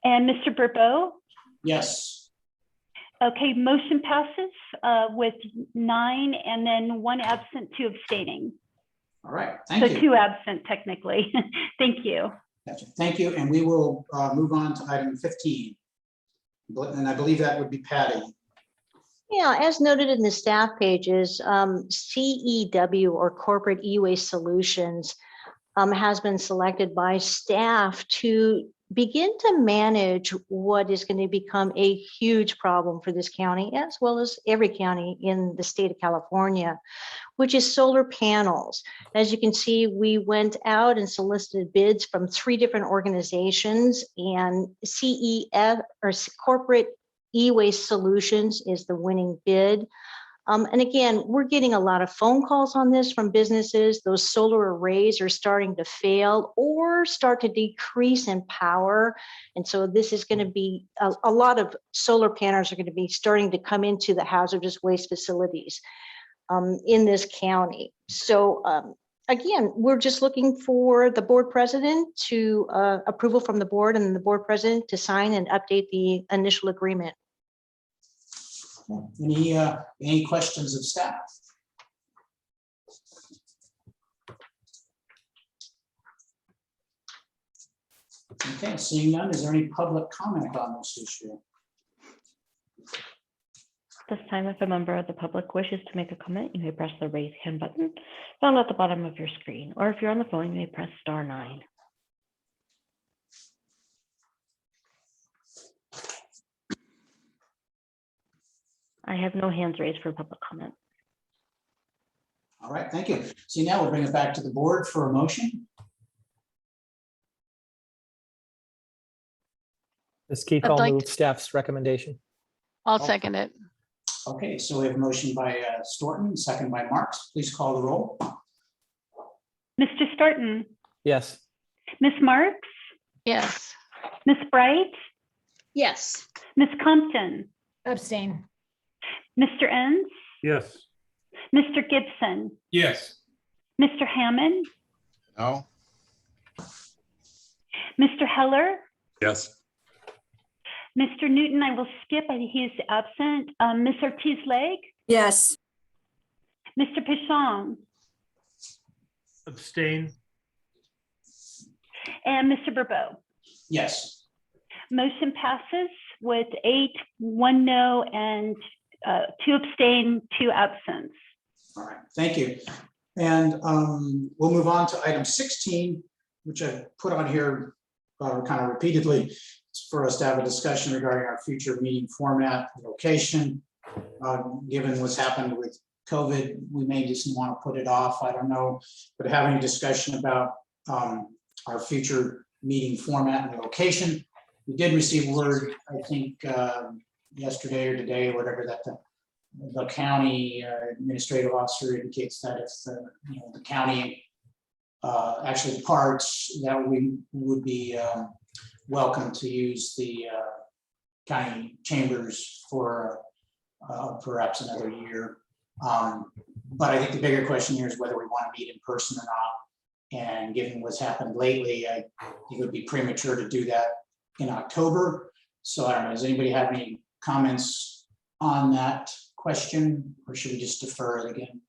and Mr. Burbo. Yes. Okay, motion passes with 9 and then 1 absent, 2 abstaining. All right, thank you. So 2 absent technically. Thank you. Gotcha. Thank you, and we will move on to item 15. And I believe that would be Patty. Yeah, as noted in the staff pages, CEW or Corporate E-Waste Solutions has been selected by staff to begin to manage what is going to become a huge problem for this county, as well as every county in the state of California, which is solar panels. As you can see, we went out and solicited bids from 3 different organizations, and CEF or Corporate E-Waste Solutions is the winning bid. And again, we're getting a lot of phone calls on this from businesses. Those solar arrays are starting to fail or start to decrease in power. And so this is going to be a lot of solar panels are going to be starting to come into the hazardous waste facilities in this county. So again, we're just looking for the board president to approval from the board and the board president to sign and update the initial agreement. Any questions of staff? Okay, seeing none, is there any public comment on this issue? this time, if a member of the public wishes to make a comment, you may press the raise hand button found at the bottom of your screen, or if you're on the phone, you may press *9. I have no hands raised for public comment. All right, thank you. So now we'll bring it back to the board for a motion. Ms. Keith, I'd I'll like move staff's recommendation. I'll second it. Okay, so we have a motion by Storton, second by Marks. Please call the roll. Mr. Storton, Yes. Ms. Marks, Yes. Ms. Bright, Yes. Ms. Compton, Abstain. Mr. Enns, Yes. Mr. Gibson, Yes. Mr. Hammond, No, Mr. Heller, Yes. Mr. Newton, I will skip, I think he's absent. Ms. Ortiz-Legg, Yes. Mr. Pishon, Abstain. and Mr. Bourbeau. Yes. Motion passes with 8, 1 no, and 2 abstain, 2 absence. All right, thank you. And we'll move on to item 16, which I've put on here kind of repeatedly for us to have a discussion regarding our future meeting format, location. Given what's happened with COVID, we may just want to put it off. I don't know, but having a discussion about our future meeting format and location. We did receive word, I think, yesterday or today, or whatever, that the county administrative officer indicates that if the county actually departs, that we would be welcome to use the county chambers for perhaps another year. But I think the bigger question here is whether we want to meet in person or not. And given what's happened lately, I think it would be premature to do that in October. So I don't know, does anybody have any comments on that question, or should we just defer it again?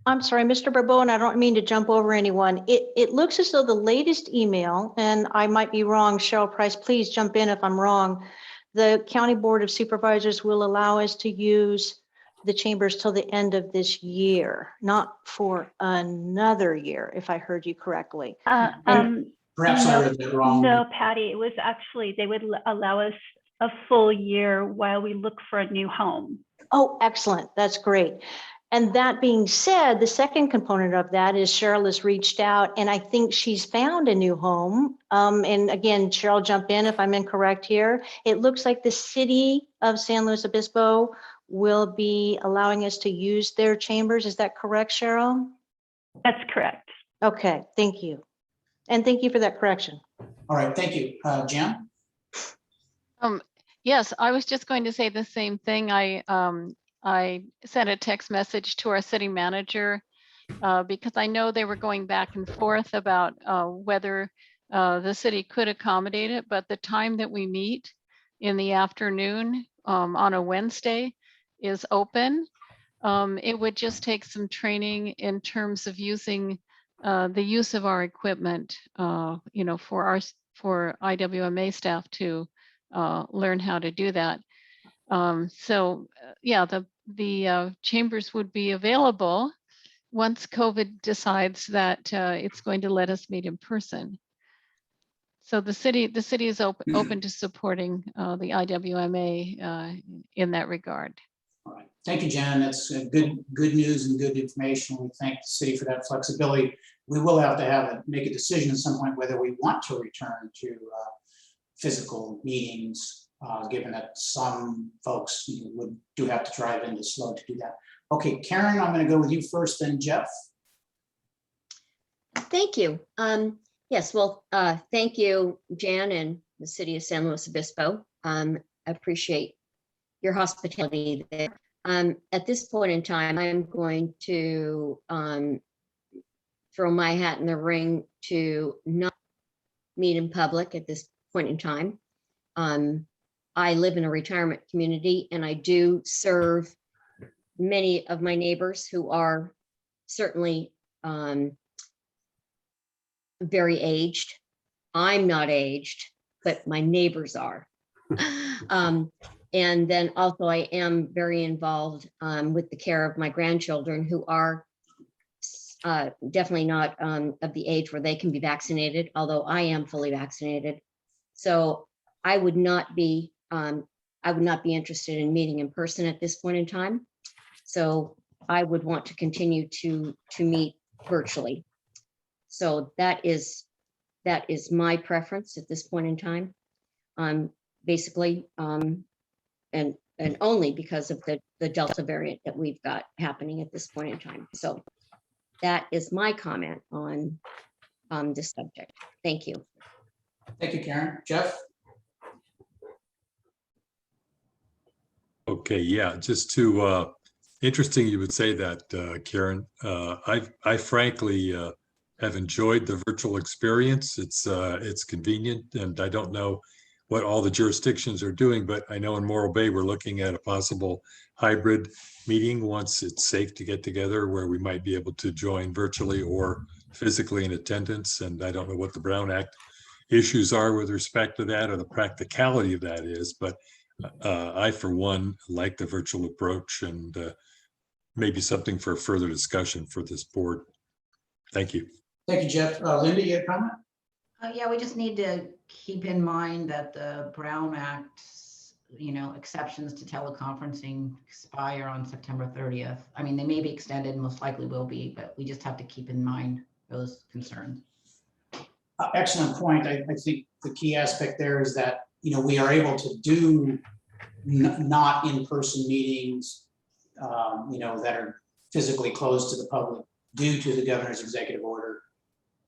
I'm sorry, Mr. Bourbeau, and I don't mean to jump over anyone. It looks as though the latest email, and I might be wrong, Cheryl Price, please jump in if I'm wrong. The County Board of Supervisors will allow us to use the chambers till the end of this year, not for another year, if I heard you correctly. Perhaps I read that wrong. No, Patty, it was actually, they would allow us a full year while we look for a new home. Oh, excellent. That's great. And that being said, the second component of that is Cheryl has reached out and I think she's found a new home. And again, Cheryl, jump in if I'm incorrect here. It looks like the city of San Luis Obispo will be allowing us to use their chambers. Is that correct, Cheryl? That's correct. Okay, thank you. And thank you for that correction. All right, thank you. Jan? Yes, I was just going to say the same thing. I sent a text message to our city manager because I know they were going back and forth about whether the city could accommodate it, but the time that we meet in the afternoon on a Wednesday is open. It would just take some training in terms of using the use of our equipment, for IWMA staff to learn how to do that. Yeah, the chambers would be available once COVID decides that it's going to let us meet in person. So the city is open to supporting the IWMA in that regard. All right. Thank you, Jan. That's good news and good information. We thank the city for that flexibility. We will have to make a decision at some point whether we want to return to physical meetings, given that some folks do have to drive into Slow to do that. Okay, Karen, I'm going to go with you first, then Jeff. Thank you. Yes, well, thank you, Jan, and the city of San Luis Obispo. I appreciate your hospitality there. At this point in time, I'm going to throw my hat in the ring to not meet in public at this point in time. I live in a retirement community and I do serve many of my neighbors who are certainly very aged. I'm not aged, but my neighbors are. And then also I am very involved with the care of my grandchildren who are definitely not of the age where they can be vaccinated, although I am fully vaccinated. So I would not be interested in meeting in person at this point in time. So I would want to continue to meet virtually. So that is my preference at this point in time. Basically, and only because of the Delta variant that we've got happening at this point in time. So that is my comment on this subject. Thank you. Thank you, Karen. Jeff? Okay, yeah, just to, interesting you would say that, Karen. I frankly have enjoyed the virtual experience. It's convenient, and I don't know what all the jurisdictions are doing, but I know in Morro Bay, we're looking at a possible hybrid meeting once it's safe to get together, where we might be able to join virtually or physically in attendance. And I don't know what the Brown Act issues are with respect to that, or the practicality of that is, but I, for one, like the virtual approach, and maybe something for further discussion for this board. Thank you. Thank you, Jeff. Linda, you had a comment? Yeah, we just need to keep in mind that the Brown Act, exceptions to teleconferencing expire on September 30th. I mean, they may be extended, most likely will be, but we just have to keep in mind those concerns. Excellent point. I think the key aspect there is that, we are able to do not in-person meetings, that are physically closed to the public due to the governor's executive order,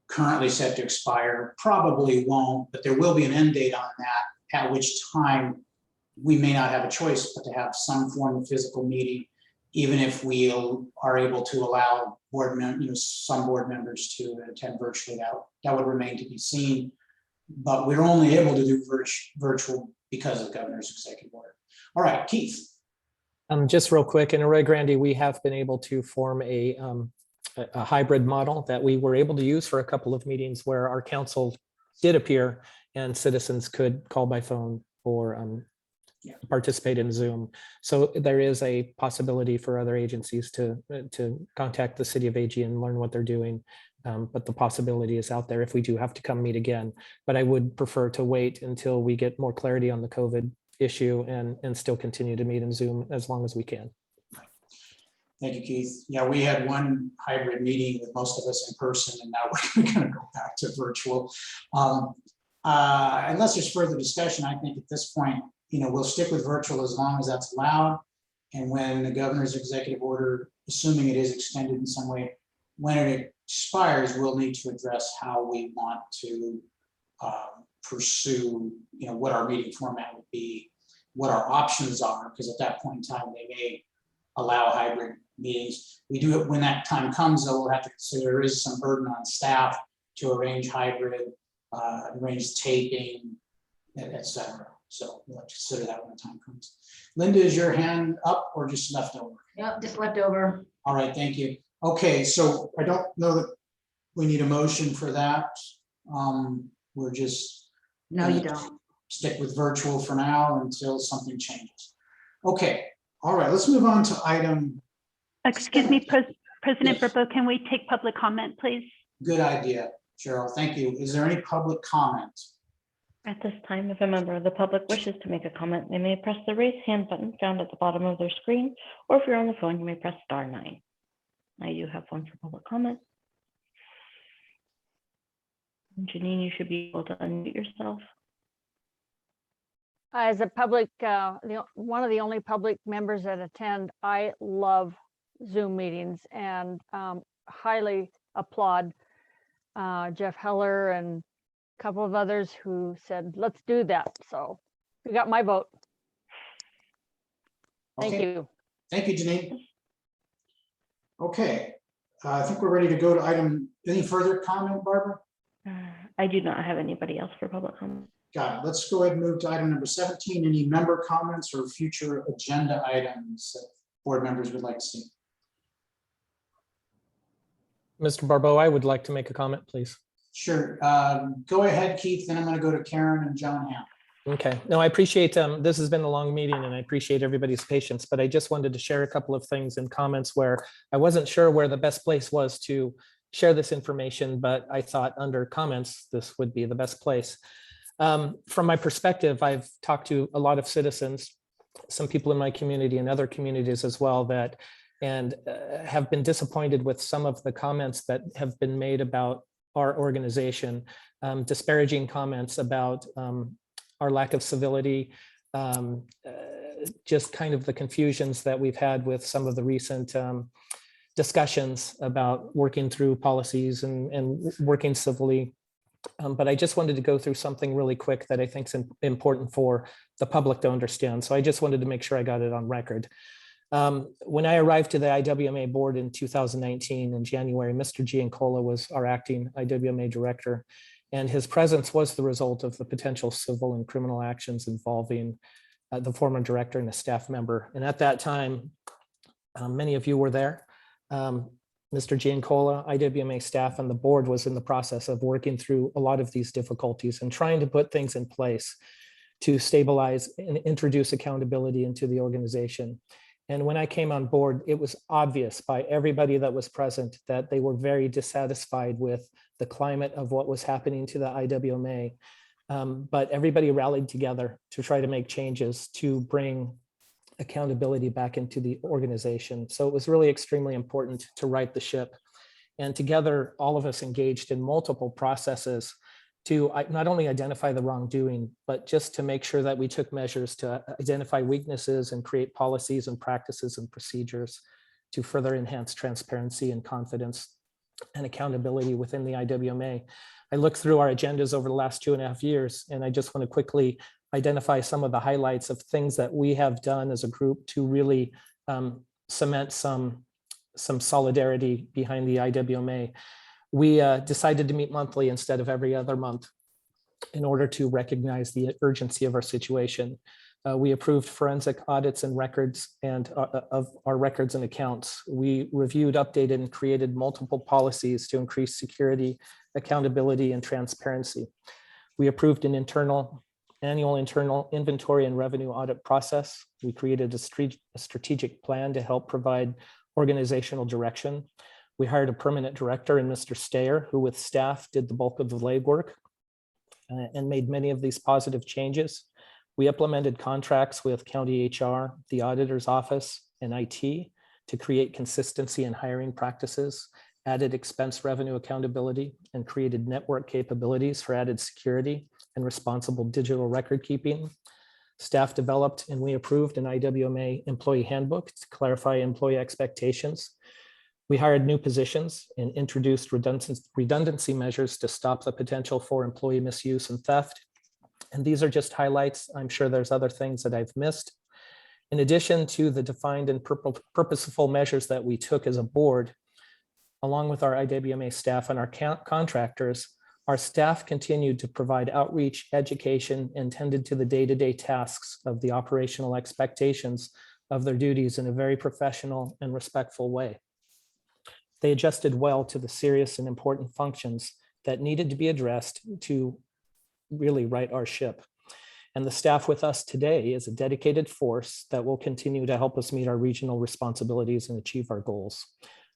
currently set to expire. Probably won't, but there will be an end date on that, at which time we may not have a choice but to have some form of physical meeting, even if we are able to allow some board members to attend virtually. That would remain to be seen, but we're only able to do virtual because of the governor's executive order. All right, Keith. Just real quick, in Arroyo Grande, we have been able to form a hybrid model that we were able to use for a couple of meetings where our council did appear and citizens could call by phone or participate in Zoom. So there is a possibility for other agencies to contact the City of AG and learn what they're doing. But the possibility is out there if we do have to come meet again. But I would prefer to wait until we get more clarity on the COVID issue and still continue to meet in Zoom as long as we can. Thank you, Keith. Yeah, we had one hybrid meeting with most of us in person, and now we're going to go back to virtual. Unless there's further discussion, I think at this point, we'll stick with virtual as long as that's allowed. And when the governor's executive order, assuming it is extended in some way, when it expires, we'll need to address how we want to pursue, what our meeting format would be, what our options are, because at that point in time, they may allow hybrid meetings. We do it when that time comes, though, we'll have to consider there is some burden on staff to arrange hybrid, arrange taping, et cetera. So we'll have to consider that when the time comes. Linda, is your hand up or just left over? Yep, just left over. All right, thank you. Okay, so I don't know that we need a motion for that. We're just. No, you don't. Stick with virtual for now until something changes. Okay, all right, let's move on to item. Excuse me, President Burbo, can we take public comment, please? Good idea, Cheryl, thank you. Is there any public comment? At this time, if a member of the public wishes to make a comment, they may press the raise hand button found at the bottom of their screen, or if you're on the phone, you may press *9. I do have one for public comment. Janine, you should be able to unmute yourself. As a public, one of the only public members that attend, I love Zoom meetings and highly applaud Jeff Heller and a couple of others who said, let's do that. So you got my vote. Thank you. Thank you, Janine. Okay, I think we're ready to go to item. Any further comment, Barbara? I do not have anybody else for public comment. Got it. Let's go ahead and move to item number 17. Any member comments or future agenda items that board members would like to see? Mr. Barbeau, I would like to make a comment, please. Sure. Go ahead, Keith. Then I'm going to go to Karen and John Ham. Okay, no, I appreciate, this has been a long meeting and I appreciate everybody's patience, but I just wanted to share a couple of things and comments where I wasn't sure where the best place was to share this information, but I thought under comments, this would be the best place. From my perspective, I've talked to a lot of citizens, some people in my community and other communities as well that, and have been disappointed with some of the comments that have been made about our organization, disparaging comments about our lack of civility, just kind of the confusions that we've had with some of the recent discussions about working through policies and working civilly. But I just wanted to go through something really quick that I think is important for the public to understand. So I just wanted to make sure I got it on record. When I arrived to the IWMA board in 2019 in January, Mr. Giancola was our acting IWMA director, and his presence was the result of the potential civil and criminal actions involving the former director and a staff member. And at that time, many of you were there. Mr. Giancola, IWMA staff, and the board was in the process of working through a lot of these difficulties and trying to put things in place to stabilize and introduce accountability into the organization. And when I came on board, it was obvious by everybody that was present that they were very dissatisfied with the climate of what was happening to the IWMA. But everybody rallied together to try to make changes to bring accountability back into the organization. So it was really extremely important to right the ship. And together, all of us engaged in multiple processes to not only identify the wrongdoing, but just to make sure that we took measures to identify weaknesses and create policies and practices and procedures to further enhance transparency and confidence and accountability within the IWMA. I looked through our agendas over the last 2.5 years, and I just want to quickly identify some of the highlights of things that we have done as a group to really cement some solidarity behind the IWMA. We decided to meet monthly instead of every other month in order to recognize the urgency of our situation. We approved forensic audits and records and of our records and accounts. We reviewed, updated, and created multiple policies to increase security, accountability, and transparency. We approved an annual internal inventory and revenue audit process. We created a strategic plan to help provide organizational direction. We hired a permanent director in Mr. Stayer, who with staff did the bulk of the legwork and made many of these positive changes. We implemented contracts with county HR, the auditor's office, and IT to create consistency in hiring practices, added expense revenue accountability, and created network capabilities for added security and responsible digital record keeping. Staff developed and we approved an IWMA employee handbook to clarify employee expectations. We hired new positions and introduced redundancy measures to stop the potential for employee misuse and theft. And these are just highlights. I'm sure there's other things that I've missed. In addition to the defined and purposeful measures that we took as a board, along with our IWMA staff and our contractors, our staff continued to provide outreach, education, and tended to the day-to-day tasks of the operational expectations of their duties in a very professional and respectful way. They adjusted well to the serious and important functions that needed to be addressed to really right our ship. And the staff with us today is a dedicated force that will continue to help us meet our regional responsibilities and achieve our goals.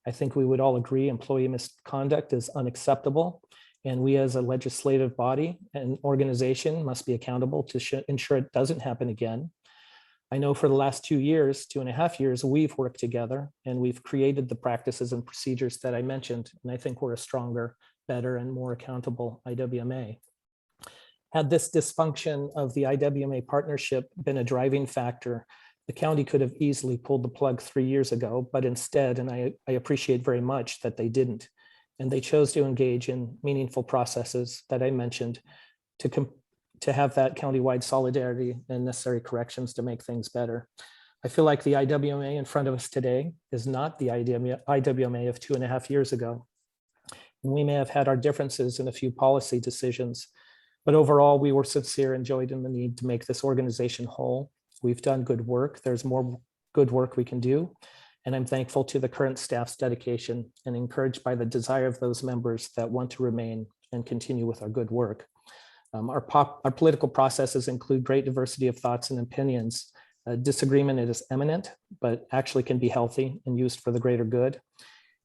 I think we would all agree employee misconduct is unacceptable, and we as a legislative body and organization must be accountable to ensure it doesn't happen again. I know for the last 2.5 years, we've worked together and we've created the practices and procedures that I mentioned, and I think we're a stronger, better, and more accountable IWMA. Had this dysfunction of the IWMA partnership been a driving factor, the county could have easily pulled the plug 3 years ago, but instead, and I appreciate very much that they didn't, and they chose to engage in meaningful processes that I mentioned to have that countywide solidarity and necessary corrections to make things better. I feel like the IWMA in front of us today is not the IWMA of 2.5 years ago. We may have had our differences in a few policy decisions, but overall we were sincere and joined in the need to make this organization whole. We've done good work. There's more good work we can do. And I'm thankful to the current staff's dedication and encouraged by the desire of those members that want to remain and continue with our good work. Our political processes include great diversity of thoughts and opinions. Disagreement is eminent, but actually can be healthy and used for the greater good.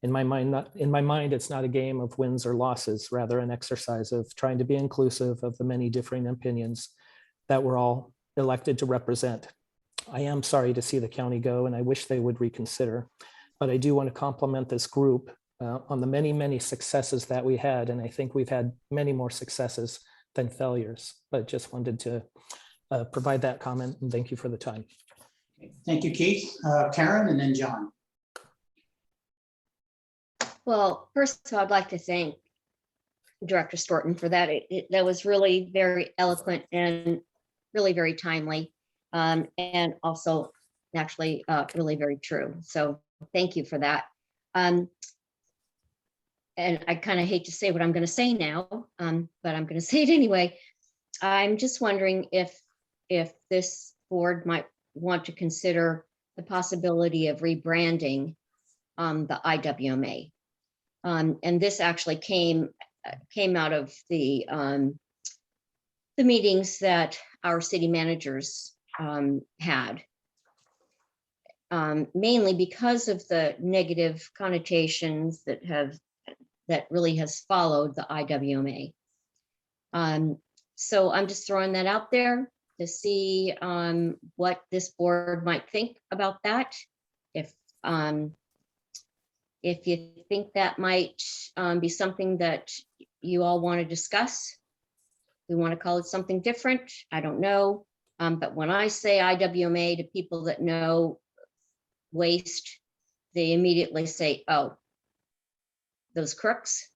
In my mind, it's not a game of wins or losses, rather an exercise of trying to be inclusive of the many differing opinions that we're all elected to represent. I am sorry to see the county go, and I wish they would reconsider, but I do want to compliment this group on the many, many successes that we had. And I think we've had many more successes than failures, but just wanted to provide that comment, and thank you for the time. Thank you, Keith. Karen, and then John. Well, first of all, I'd like to thank Director Storton for that. That was really very eloquent and really very timely, and also actually really very true. So thank you for that. And I kind of hate to say what I'm going to say now, but I'm going to say it anyway. I'm just wondering if this board might want to consider the possibility of rebranding the IWMA. And this actually came out of the meetings that our city managers had, mainly because of the negative connotations that really has followed the IWMA. So I'm just throwing that out there to see what this board might think about that. If you think that might be something that you all want to discuss, we want to call it something different, I don't know. But when I say IWMA to people that know waste, they immediately say, oh, those crooks,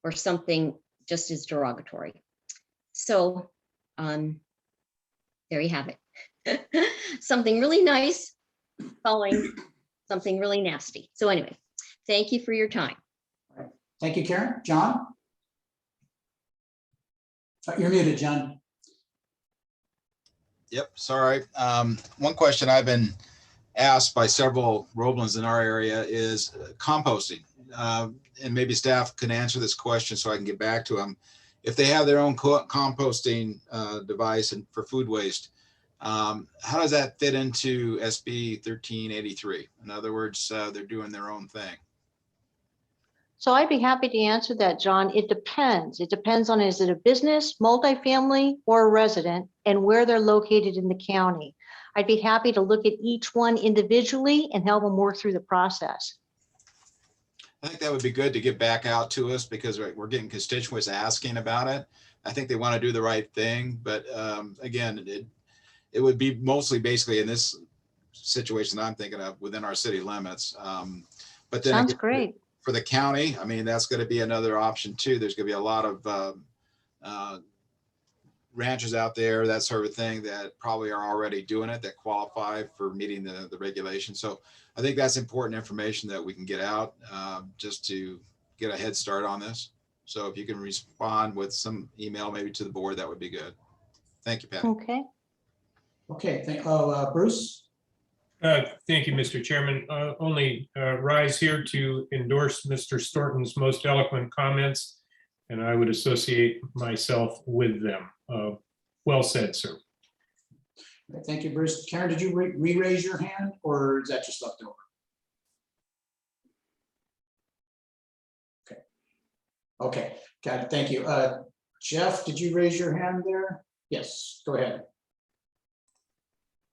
or something just as derogatory. So there you have it. Something really nice following something really nasty. So anyway, thank you for your time. Thank you, Karen. John? You're muted, John. Yep, sorry. One question I've been asked by several Roblins in our area is composting. And maybe staff can answer this question so I can get back to them. If they have their own composting device and for food waste, how does that fit into SB 1383? In other words, they're doing their own thing. So I'd be happy to answer that, John. It depends. It depends on, is it a business, multifamily, or a resident, and where they're located in the county. I'd be happy to look at each one individually and help them work through the process. I think that would be good to get back out to us, because we're getting constituents asking about it. I think they want to do the right thing, but again, it would be mostly basically in this situation I'm thinking of within our city limits. But then Sounds again, great. for the county, I mean, that's going to be another option too. There's going to be a lot of ranchers out there, that sort of thing, that probably are already doing it, that qualify for meeting the regulations. So I think that's important information that we can get out just to get a head start on this. So if you can respond with some email maybe to the board, that would be good. Thank you, Patty. Okay. Okay, Bruce? Thank you, Mr. Chairman. Only rise here to endorse Mr. Storton's most eloquent comments, and I would associate myself with them. Well said, sir. Thank you, Bruce. Karen, did you re-raise your hand, or is that just left over? Okay. Okay, got it. Thank you. Jeff, did you raise your hand there? Yes, go ahead.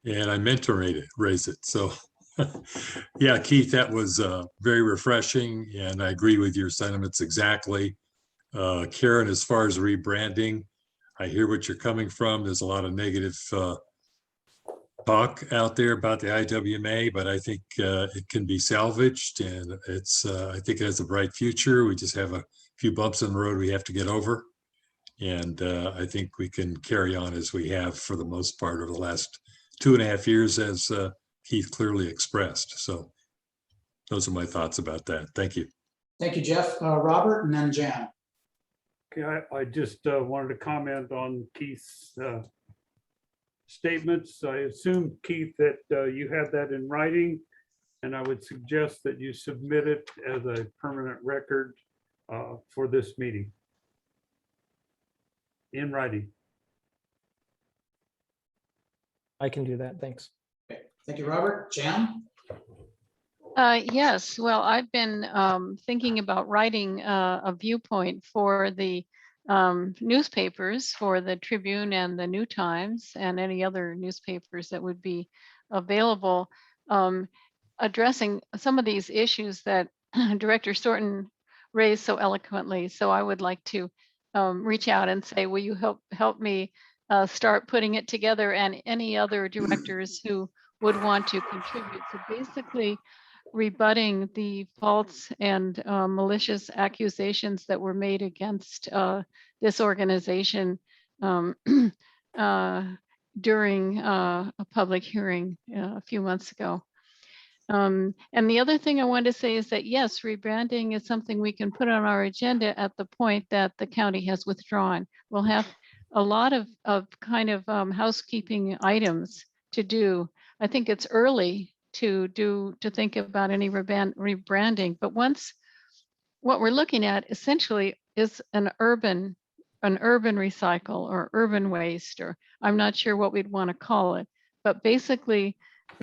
And I meant to raise it. So yeah, Keith, that was very refreshing, and I agree with your sentiments exactly. Karen, as far as rebranding, I hear what you're coming from. There's a lot of negative talk out there about the IWMA, but I think it can be salvaged, and I think it has a bright future. We just have a few bumps in the road we have to get over. And I think we can carry on as we have for the most part over the last 2.5 years, as Keith clearly expressed. So those are my thoughts about that. Thank you. Thank you, Jeff. Robert, and then Jan. Okay, I just wanted to comment on Keith's statements. I assume, Keith, that you have that in writing, and I would suggest that you submit it as a permanent record for this meeting. in writing. I can do that. Thanks. Thank you, Robert. Jan? Yes, well, I've been thinking about writing a viewpoint for the newspapers, for the Tribune and the New Times and any other newspapers that would be available, addressing some of these issues that Director Sorton raised so eloquently. So I would like to reach out and say, will you help me start putting it together, and any other directors who would want to contribute. So basically rebutting the false and malicious accusations that were made against this organization during a public hearing a few months ago. And the other thing I wanted to say is that, yes, rebranding is something we can put on our agenda at the point that the county has withdrawn. We'll have a lot of kind of housekeeping items to do. I think it's early to think about any rebranding, but once what we're looking at essentially is an urban recycle or urban waste, or I'm not sure what we'd want to call it, but basically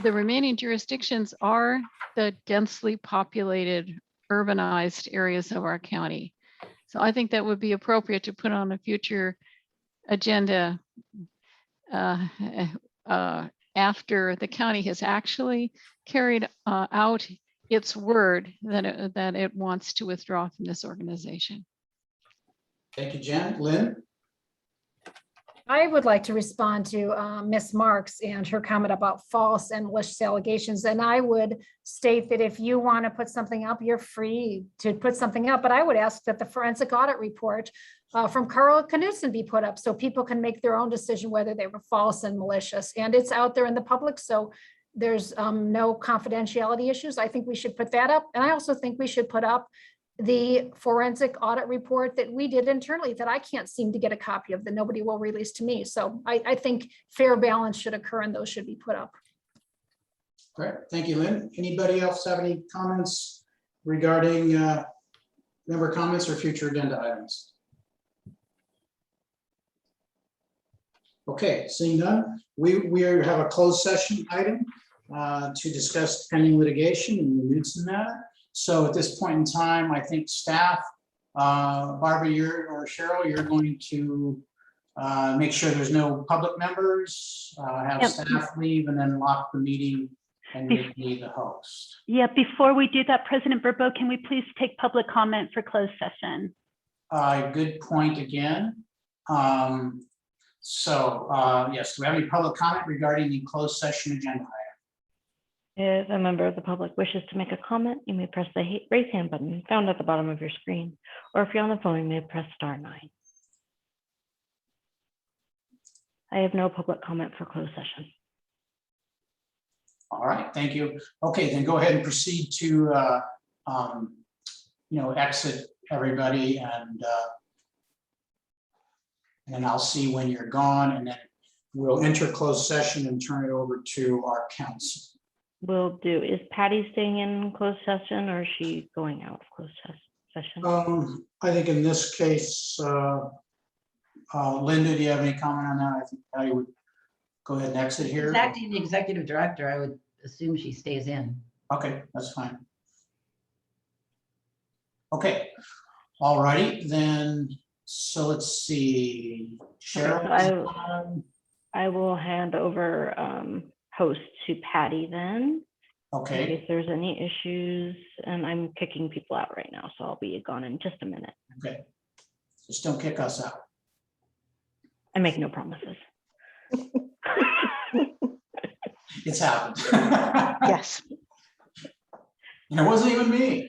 the remaining jurisdictions are the densely populated urbanized areas of our county. So I think that would be appropriate to put on a future agenda after the county has actually carried out its word that it wants to withdraw from this organization. Thank you, Jen. Lynn? I would like to respond to Ms. Marks and her comment about false and malicious allegations. And I would state that if you want to put something up, you're free to put something up. But I would ask that the forensic audit report from Carl Knudsen be put up so people can make their own decision whether they were false and malicious. And it's out there in the public, so there's no confidentiality issues. I think we should put that up. And I also think we should put up the forensic audit report that we did internally that I can't seem to get a copy of, that nobody will release to me. So I think fair balance should occur and those should be put up. Great, thank you, Lynn. Anybody else have any comments regarding member comments or future agenda items? Okay, seeing none, we have a closed session item to discuss pending litigation in the Knudsen matter. So at this point in time, I think staff, Barbara, or Cheryl, you're going to make sure there's no public members, have Yep. staff leave, and then lock the meeting and make me the host. Yeah, before we do that, President Bourbeau, can we please take public comment for closed session? Good point again. Yes, do we have any public comment regarding the closed session agenda item? If a member of the public wishes to make a comment, you may press the raise hand button found at the bottom of your screen. Or if you're on the phone, you may press *9. I have no public comment for closed session. All right, thank you. Okay, then go ahead and proceed to exit everybody, and then I'll see when you're gone, and then we'll enter closed session and turn it over to our council. Will do. Is Patty staying in closed session, or is she going out of closed session? I think in this case, Linda, do you have any comment on that? I think Patty would go ahead and exit here. She's acting executive director. I would assume she stays in. Okay, that's fine. Okay, all righty then. So let's see, Cheryl. Okay, I will hand over host to Patty then. Okay. In case there's any issues, and I'm kicking people out right now, so I'll be gone in just a minute. Okay. Just don't kick us out. I make no promises. It's happened. Yes. And it wasn't even me.